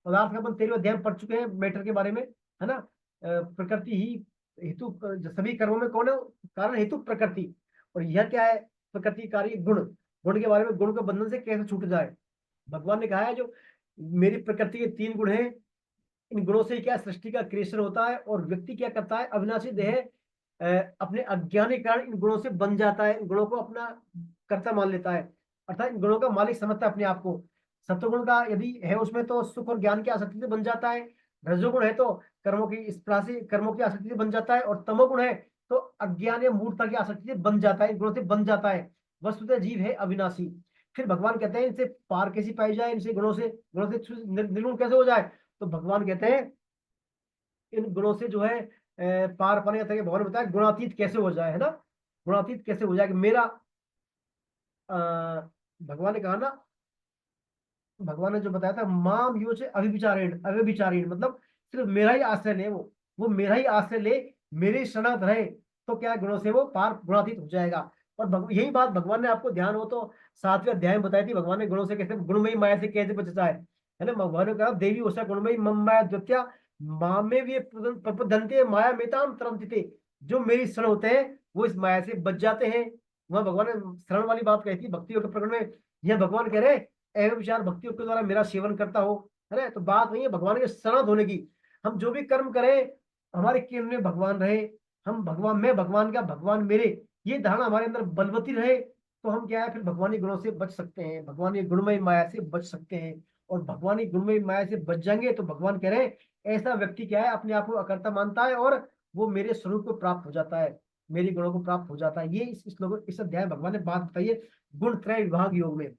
पदार्थ का अपन 13वें अध्याय में पढ़ चुके हैं मैटर के बारे में, है ना। प्रकृति ही हेतु, सभी कर्मों में कौन है कारण, हेतु प्रकृति। और यह क्या है, प्रकृति कार्य गुण। गुण के बारे में, गुण के बंधन से कैसे छूट जाए। भगवान ने कहा है जो मेरी प्रकृति के 3 गुण हैं, इन गुणों से क्या सृष्टि का क्रिएशन होता है, और व्यक्ति क्या करता है, अविनाशी देह अपने अज्ञान के कारण इन गुणों से बन जाता है, इन गुणों को अपना कर्ता मान लेता है, अर्थात इन गुणों का मालिक समझता है अपने आप को। सत्वगुण का यदि है उसमें तो सुख और ज्ञान की आसक्ति से बन जाता है। रजोगुण है तो कर्मों की स्पृहा से, कर्मों की आसक्ति से बन जाता है। और तमोगुण है तो अज्ञान या मूर्खता की आसक्ति से बन जाता है, इन गुणों से बन जाता है। वस्तुतः जीव है अविनाशी। फिर भगवान कहते हैं इनसे पार कैसी पाई जाए, इनसे गुणों से निर्गुण कैसे हो जाए। तो भगवान कहते हैं इन गुणों से जो है पार पाने का तरीका भगवान ने बताया, गुणातीत कैसे हो जाए, है ना। गुणातीत कैसे हो जाए कि मेरा भगवान ने कहा ना, भगवान ने जो बताया था, माम यो से अभिविचारेण, अव्यभिचारेण मतलब सिर्फ मेरा ही आश्रय ले, वो मेरा ही आश्रय ले, मेरे शरणागत रहे, तो क्या गुणों से वो पार गुणातीत हो जाएगा। और यही बात भगवान ने, आपको ध्यान हो तो 7वें अध्याय में बताई थी, भगवान ने गुणों से कैसे, गुणमयी माया से कैसे बचता है ना। भगवान ने कहा देवी उषा गुणमयी मम माया द्वितीया मामे भी प्रपदन्ते माया मेताम तरंतिते, जो मेरी शरण होते हैं वो इस माया से बच जाते हैं। वहां भगवान ने शरण वाली बात कही थी भक्ति योग के प्रकरण में। यह भगवान कह रहे एवं विचार भक्ति योग के द्वारा मेरा सेवन करता हो, है ना। तो बात नहीं है भगवान के शरण होने की। हम जो भी कर्म करें, हमारे केंद्र में भगवान रहे, हम भगवान, मैं भगवान का, भगवान मेरे, ये धारणा हमारे अंदर बलवती रहे, तो हम क्या है फिर भगवानी गुणों से बच सकते हैं, भगवानी गुणमयी माया से बच सकते हैं। और भगवानी गुणमयी माया से बच जाएंगे तो भगवान कह रहे हैं ऐसा व्यक्ति क्या है, अपने आप को अकर्ता मानता है और वो मेरे स्वरूप को प्राप्त हो जाता है, मेरी गुणों को प्राप्त हो जाता है। ये इस अध्याय भगवान ने बात बताई है गुण त्रय विभाग योग में।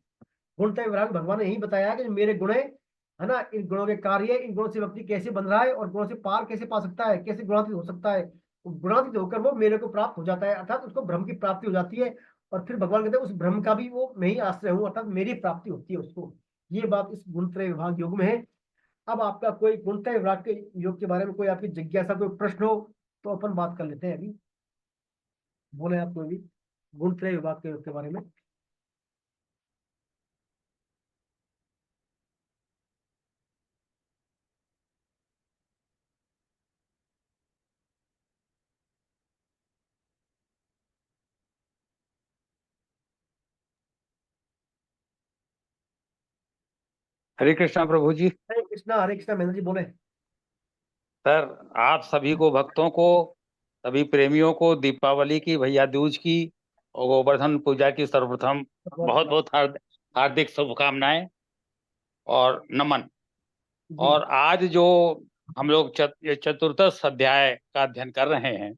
गुण त्रय विभाग भगवान ने यही बताया कि मेरे गुण है ना, इन गुणों के कार्य, इन गुणों से व्यक्ति कैसे बन रहा है और गुणों से पार कैसे पा सकता है, कैसे गुणातीत हो सकता है। गुणातीत होकर वो मेरे को प्राप्त हो जाता है, अर्थात उसको ब्रह्म की प्राप्ति हो जाती है। और फिर भगवान कहते हैं उस ब्रह्म का भी वो मैं ही आश्रय हूँ, अर्थात मेरी प्राप्ति होती है उसको। ये बात इस गुणत्रय विभाग योग में है। अब आपका कोई गुणत्रय विभाग के योग के बारे में कोई आपकी जिज्ञासा, कोई प्रश्न हो तो अपन बात कर लेते हैं। अभी बोले आप कोई भी गुणत्रय विभाग के योग के बारे में। हरे कृष्णा प्रभु जी। हरे कृष्णा महेंद्र जी बोले। सर आप सभी को, भक्तों को, सभी प्रेमियों को दीपावली की, भैया दूज की और गोवर्धन पूजा की सर्वप्रथम बहुत बहुत हार्दिक शुभकामनाएं और नमन। और आज जो हम लोग चतुर्दश अध्याय का अध्ययन कर रहे हैं,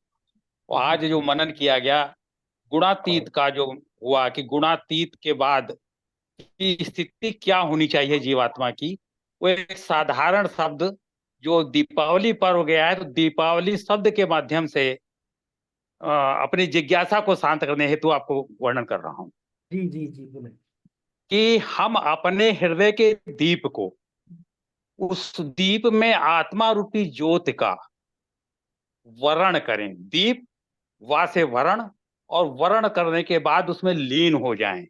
और आज जो मनन किया गया गुणातीत का जो हुआ कि गुणातीत के बाद की स्थिति क्या होनी चाहिए जीवात्मा की, वो एक साधारण शब्द जो दीपावली पर्व गया है, तो दीपावली शब्द के माध्यम से अपनी जिज्ञासा को शांत करने हेतु आपको वर्णन कर रहा हूं। जी जी जी बोले। कि हम अपने हृदय के दीप को, उस दीप में आत्मा रूपी ज्योत का वर्ण करें। दीप वा से वर्ण, और वर्ण करने के बाद उसमें लीन हो जाएं।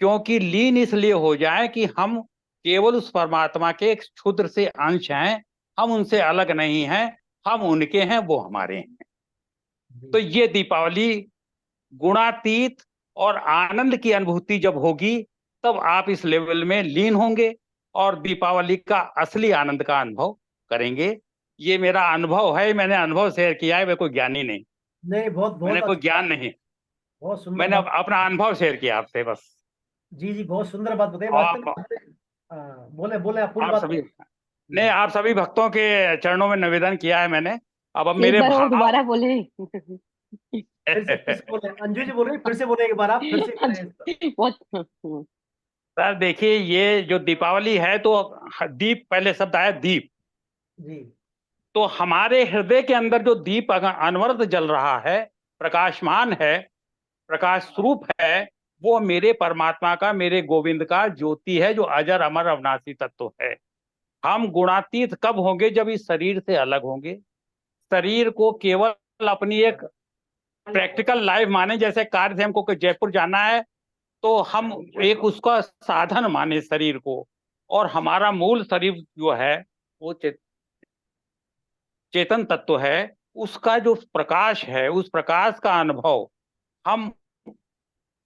क्योंकि लीन इसलिए हो जाएं कि हम केवल उस परमात्मा के एक क्षुद्र से अंश हैं, हम उनसे अलग नहीं हैं, हम उनके हैं, वो हमारे हैं। तो ये दीपावली गुणातीत और आनंद की अनुभूति जब होगी, तब आप इस लेवल में लीन होंगे और दीपावली का असली आनंद का अनुभव करेंगे। ये मेरा अनुभव है, मैंने अनुभव शेयर किया है, मैं कोई ज्ञानी नहीं, बहुत मैंने कोई ज्ञान नहीं, बहुत सुंदर मैंने अपना अनुभव शेयर किया आपसे बस। जी जी बहुत सुंदर बात बताई आप बोले बोले आप पूरी बात सभी नहीं, आप सभी भक्तों के चरणों में निवेदन किया है मैंने। अब मेरे एक बार और भाव दोबारा बोले। फिर से बोले, अंजू जी बोल रही, फिर से बोले एक बार आप, फिर से बहुत सर देखिए, ये जो दीपावली है, तो दीप, पहले शब्द आया दीप जी। तो हमारे हृदय के अंदर जो दीप अनवरत जल रहा है, प्रकाशमान है, प्रकाश स्वरूप है, वो मेरे परमात्मा का, मेरे गोविंद का ज्योति है, जो अजर अमर अविनाशी तत्व है। हम गुणातीत कब होंगे? जब इस शरीर से अलग होंगे, शरीर को केवल अपनी एक प्रैक्टिकल लाइफ माने। जैसे कार से हमको जयपुर जाना है तो हम एक उसका साधन माने शरीर को, और हमारा मूल शरीर जो है वो चेतन तत्व है। उसका जो प्रकाश है, उस प्रकाश का अनुभव हम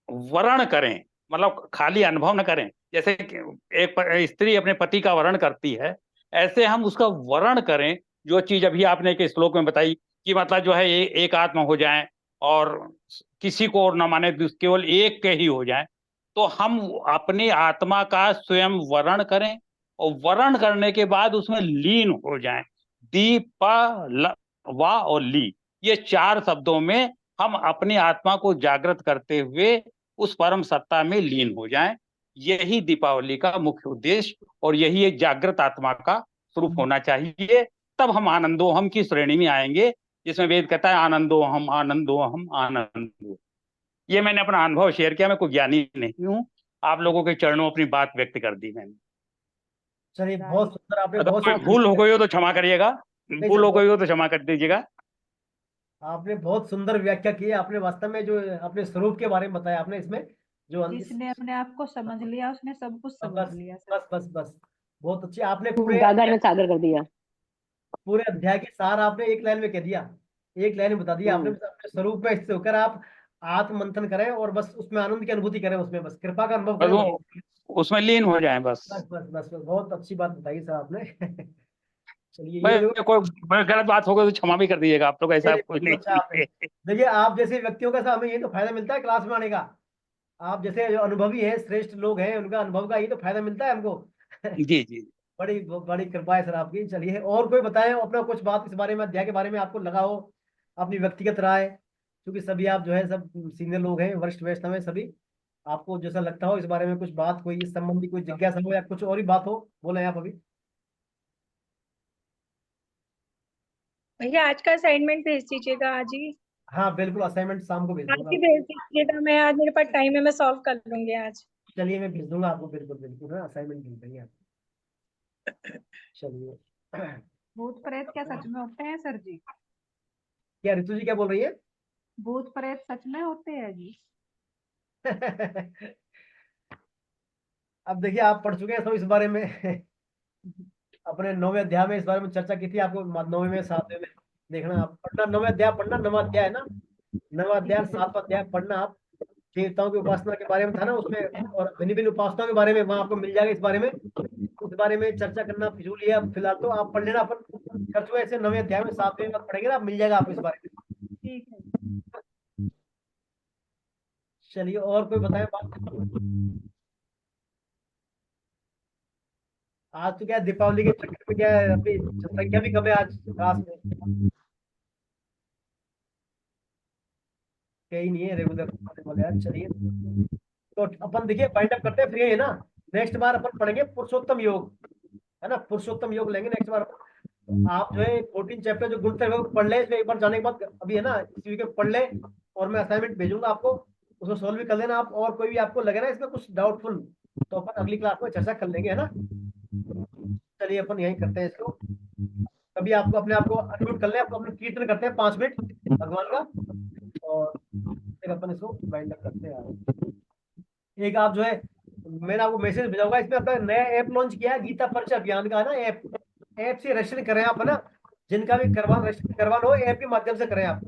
वर्ण करें, मतलब खाली अनुभव न करें। जैसे एक स्त्री अपने पति का वर्ण करती है, ऐसे हम उसका वर्ण करें। जो चीज अभी आपने एक श्लोक में बताई कि मतलब जो है एक आत्मा हो जाए और किसी को और न माने, केवल एक के ही हो जाए, तो हम अपनी आत्मा का स्वयं वर्ण करें और वर्ण करने के बाद उसमें लीन हो जाएं। दीप वा और ली, ये 4 शब्दों में हम अपनी आत्मा को जागृत करते हुए उस परम सत्ता में लीन हो जाएं। यही दीपावली का मुख्य उद्देश्य और यही एक जागृत आत्मा का स्वरूप होना चाहिए। तब हम आनंदोहम की श्रेणी में आएंगे, जिसमें वेद कहता है आनंदोहम आनंदोहम आनंदो। ये मैंने अपना अनुभव शेयर किया, मैं कोई ज्ञानी नहीं हूँ। आप लोगों के चरणों अपनी बात व्यक्त कर दी मैंने। चलिए, बहुत सुंदर, आपने अगर बहुत कोई भूल हो गई हो तो क्षमा करिएगा, नहीं भूल सर, हो गई हो तो क्षमा कर दीजिएगा। आपने बहुत सुंदर व्याख्या की है। आपने वास्तव में जो अपने स्वरूप के बारे में बताया आपने, इसमें जो जिसने अपने आप को समझ लिया उसने सब कुछ समझ बस लिया सर। बस बस बस, बहुत अच्छी। आपने गागर में सागर कर दिया। पूरे अध्याय के सार आपने एक लाइन में कह दिया, एक लाइन में बता दिया आपने। बस अपने स्वरूप में इससे होकर आप आत्म मंथन करें और बस उसमें आनंद की अनुभूति करें, उसमें बस कृपा का अनुभव बस करें, वो उसमें लीन हो जाए बस। बस बस बस बस। बहुत अच्छी बात बताई सर आपने। चलिए, ये जो मैं कोई गलत बात हो गई तो क्षमा भी कर दीजिएगा, आप लोग ऐसा कुछ बहुत अच्छा आपने, नहीं। देखिए आप जैसे व्यक्तियों का हमें ये तो फायदा मिलता है क्लास में आने का। आप जैसे जो अनुभवी हैं, श्रेष्ठ लोग हैं, उनका अनुभव का ये तो फायदा मिलता है हमको। जी जी। बड़ी बड़ी कृपा है सर आपकी। चलिए, और कोई बताएं अपना कुछ बात इस बारे में, अध्याय के बारे में आपको लगा हो, अपनी व्यक्तिगत राय। क्योंकि सभी आप जो है सब सीनियर लोग हैं, वरिष्ठ वैष्णव हैं सभी। आपको जैसा लगता हो इस बारे में कुछ बात, कोई इस संबंधी कोई जिज्ञासा हो या कुछ और ही बात हो, बोले आप अभी। भैया आज का असाइनमेंट भेज दीजिएगा आज ही। हाँ बिल्कुल, असाइनमेंट शाम को भेज आज दूंगा। ही भेज दीजिएगा, मैं आज मेरे पास टाइम है, मैं सॉल्व कर लूंगी आज। चलिए, मैं भेज दूंगा आपको, बिल्कुल बिल्कुल है, असाइनमेंट भेज देंगे आप। चलिए। भूत प्रेत क्या सच में होते हैं सर जी? क्या ऋतु जी क्या बोल रही है? भूत प्रेत सच में होते हैं जी? अब देखिए, आप पढ़ चुके हैं सब इस बारे में। अपने 9वें अध्याय में इस बारे में चर्चा की थी। आपको 9वें में 7वें में देखना, आप पढ़ना, 9वें अध्याय पढ़ना, 9वां अध्याय है ना, 9वां अध्याय 7वां अध्याय पढ़ना आप। देवताओं की उपासना के बारे में था ना उसमें, और भिन्न भिन्न उपासनाओं के बारे में वहां आपको मिल जाएगा। इस बारे में, उस बारे में चर्चा करना फिजूल है अब फिलहाल, तो आप पढ़ लेना। अपन कर चुके ऐसे 9वें अध्याय में 7वें में पढ़ेंगे ना, मिल जाएगा आपको इस बारे में। ठीक है। चलिए, और कोई बताए बात। आज तो क्या है, दीपावली के चक्कर में क्या है, अपनी संख्या भी कम है आज क्लास में, कहीं नहीं है रेगुलर आने वाले आज। चलिए, तो अपन देखिए वाइंड अप करते हैं, फ्री है ना। नेक्स्ट बार अपन पढ़ेंगे पुरुषोत्तम योग, है ना, पुरुषोत्तम योग लेंगे नेक्स्ट बार अपन। आप जो है 14 चैप्टर जो गुण थे वो पढ़ ले, इसमें एक बार जाने के बाद अभी है ना, इस वीक में पढ़ ले। और मैं असाइनमेंट भेजूंगा आपको, उसको सॉल्व भी कर लेना आप। और कोई भी आपको लगे ना इसमें कुछ डाउटफुल, तो अपन अगली क्लास में चर्चा कर लेंगे, है ना। चलिए, अपन यही करते हैं इसको। कभी आपको अपने आप को अनम्यूट कर ले, आपको अपने कीर्तन करते हैं 5 मिनट भगवान का, और फिर अपन इसको वाइंड अप करते हैं। एक आप जो है, मैंने आपको मैसेज भेजा होगा, इसमें अपना नया ऐप लॉन्च किया है, गीता परिचय अभियान का, है ना। ऐप से रजिस्टर करें आप, है ना। जिनका भी रजिस्टर करवाना हो, ऐप के माध्यम से करें आप।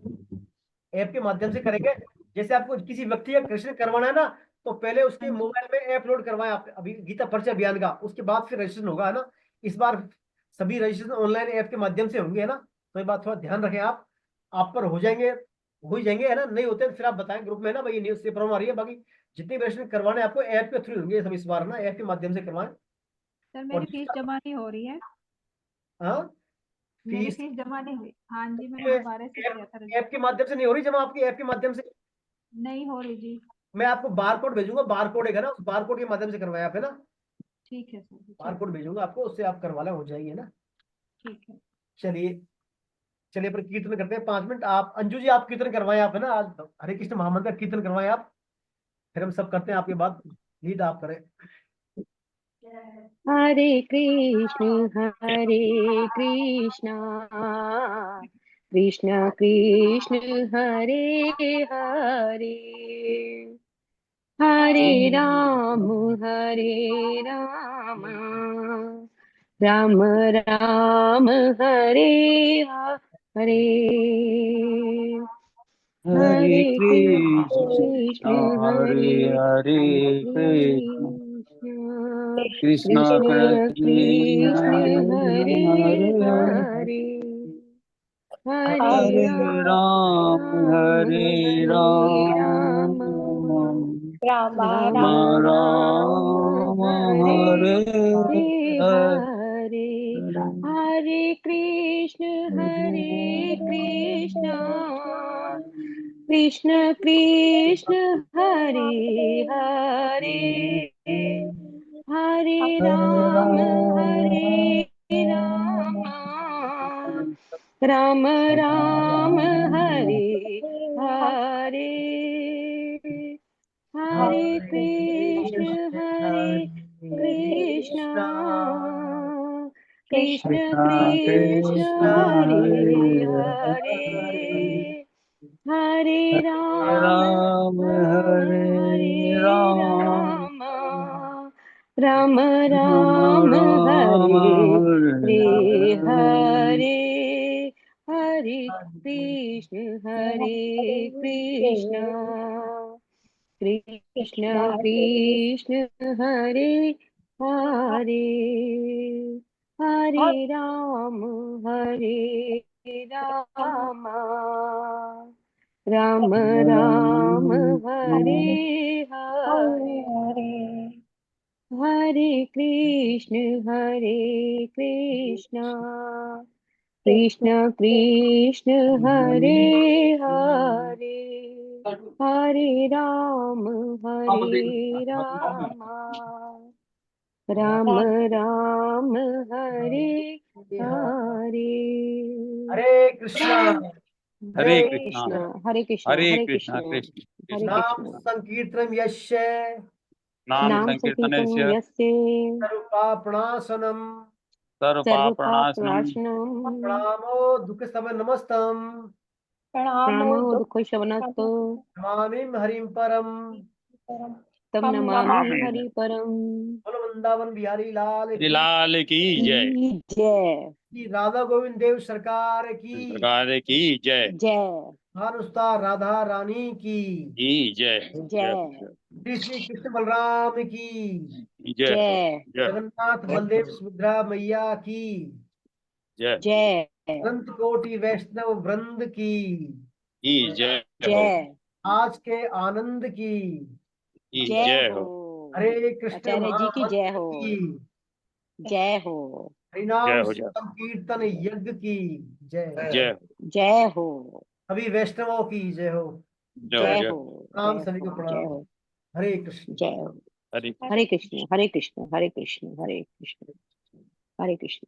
ऐप के माध्यम से करेंगे। जैसे आपको किसी व्यक्ति का रजिस्टर करवाना है ना, तो पहले उसके मोबाइल में ऐप लोड करवाएं आप, अभी गीता परिचय अभियान का, उसके बाद फिर रजिस्ट्रेशन होगा, है ना। इस बार सभी रजिस्ट्रेशन ऑनलाइन ऐप के माध्यम से होंगे, है ना। तो ये बात थोड़ा ध्यान रखें आप पर हो जाएंगे, हो ही जाएंगे, है ना। नहीं होते तो फिर आप बताएं ग्रुप में, है ना भाई, न्यूज से प्रॉब्लम आ रही है। बाकी जितने भी रजिस्ट्रेशन करवाने आपको ऐप के थ्रू होंगे सब इस बार ना, ऐप के माध्यम से करवाएं। सर मेरी फीस जमा नहीं हो रही है। हाँ, मेरी फीस फीस जमा नहीं हुई। हाँ जी, मैंने दोबारा से किया था ऐप के माध्यम से नहीं हो रही जमा आपकी, ऐप के माध्यम से नहीं हो रही जी। मैं आपको बार कोड भेजूंगा, बार कोड है ना, उस बार कोड के माध्यम से करवाया आप, है ना। ठीक है सर। बार कोड भेजूंगा आपको, उससे आप करवा लें, हो जाएगी, है ना। ठीक है। चलिए, चलिए पर कीर्तन करते हैं 5 मिनट। आप अंजू जी आप कीर्तन करवाएं, आप है ना आज हरे कृष्ण महामंत्र का कीर्तन करवाएं आप, फिर हम सब करते हैं आपके बाद, लीड आप करें। हरे कृष्ण कृष्ण कृष्ण हरे हरे, हरे राम राम राम हरे हरे, हरे कृष्ण कृष्ण हरे हरे कृष्ण कृष्ण कृष्ण कृष्ण हरे हरे हरे, हरे हरे राम हरे राम राम राम राम राम हरे हरे हरे, हरे हरे कृष्ण कृष्ण कृष्ण हरे हरे, हरे राम राम राम हरे हरे, हरे कृष्ण कृष्ण कृष्ण कृष्ण हरे हरे, हरे राम हरे राम राम राम हरे हरे, हरे कृष्ण कृष्ण कृष्ण हरे हरे, हरे राम राम राम हरे हरे, हरे कृष्ण कृष्ण कृष्ण हरे हरे, हरे राम राम राम हरे हरे, हरे कृष्णा हरे हरे कृष्णा कृष्ण हरे हरे कृष्णा कृष्ण कृष्ण हरे कृष्ण नाम कृष्ण, संकीर्तनम यस्य नाम नाम संकीर्तनं संकीर्तनस्य यस्य सर्वपापणासनम सर्वपापणाशनम सर्वपापनाशनं प्रणामो दुःख समय नमस्तम प्रणामो प्रणामो दुःख दुःखशमनस्तु नमामि हरिम परम। तं हम नमामि नमामि हरि परम। बोलो वृंदावन बिहारी लाल श्री की, लाल की जय जय की राधा गोविंद देव सरकार की, सरकार की जय जय भानुस्ता राधा रानी की जय जय जय श्री श्री कृष्ण बलराम की, जय जय जय जगन्नाथ बलदेव सुभद्रा मैया की, जय जय अनंत कोटि वैष्णव वृंद की, की जय हो जय आज के आनंद की, की जय जय हो, हो हरे कृष्ण आचार्य जी की जय महामंत्र हो, की, जय हो, हरिनाम जय हो जय संकीर्तन यज्ञ की जय, जय जय हो, सभी वैष्णवों की जय हो। जय हो जय जय हो, राम जय सभी को हो, जय प्रणाम। हो, हरे कृष्ण। जय हो। हरे हरे कृष्ण हरे कृष्ण हरे कृष्ण हरे कृष्ण हरे कृष्ण।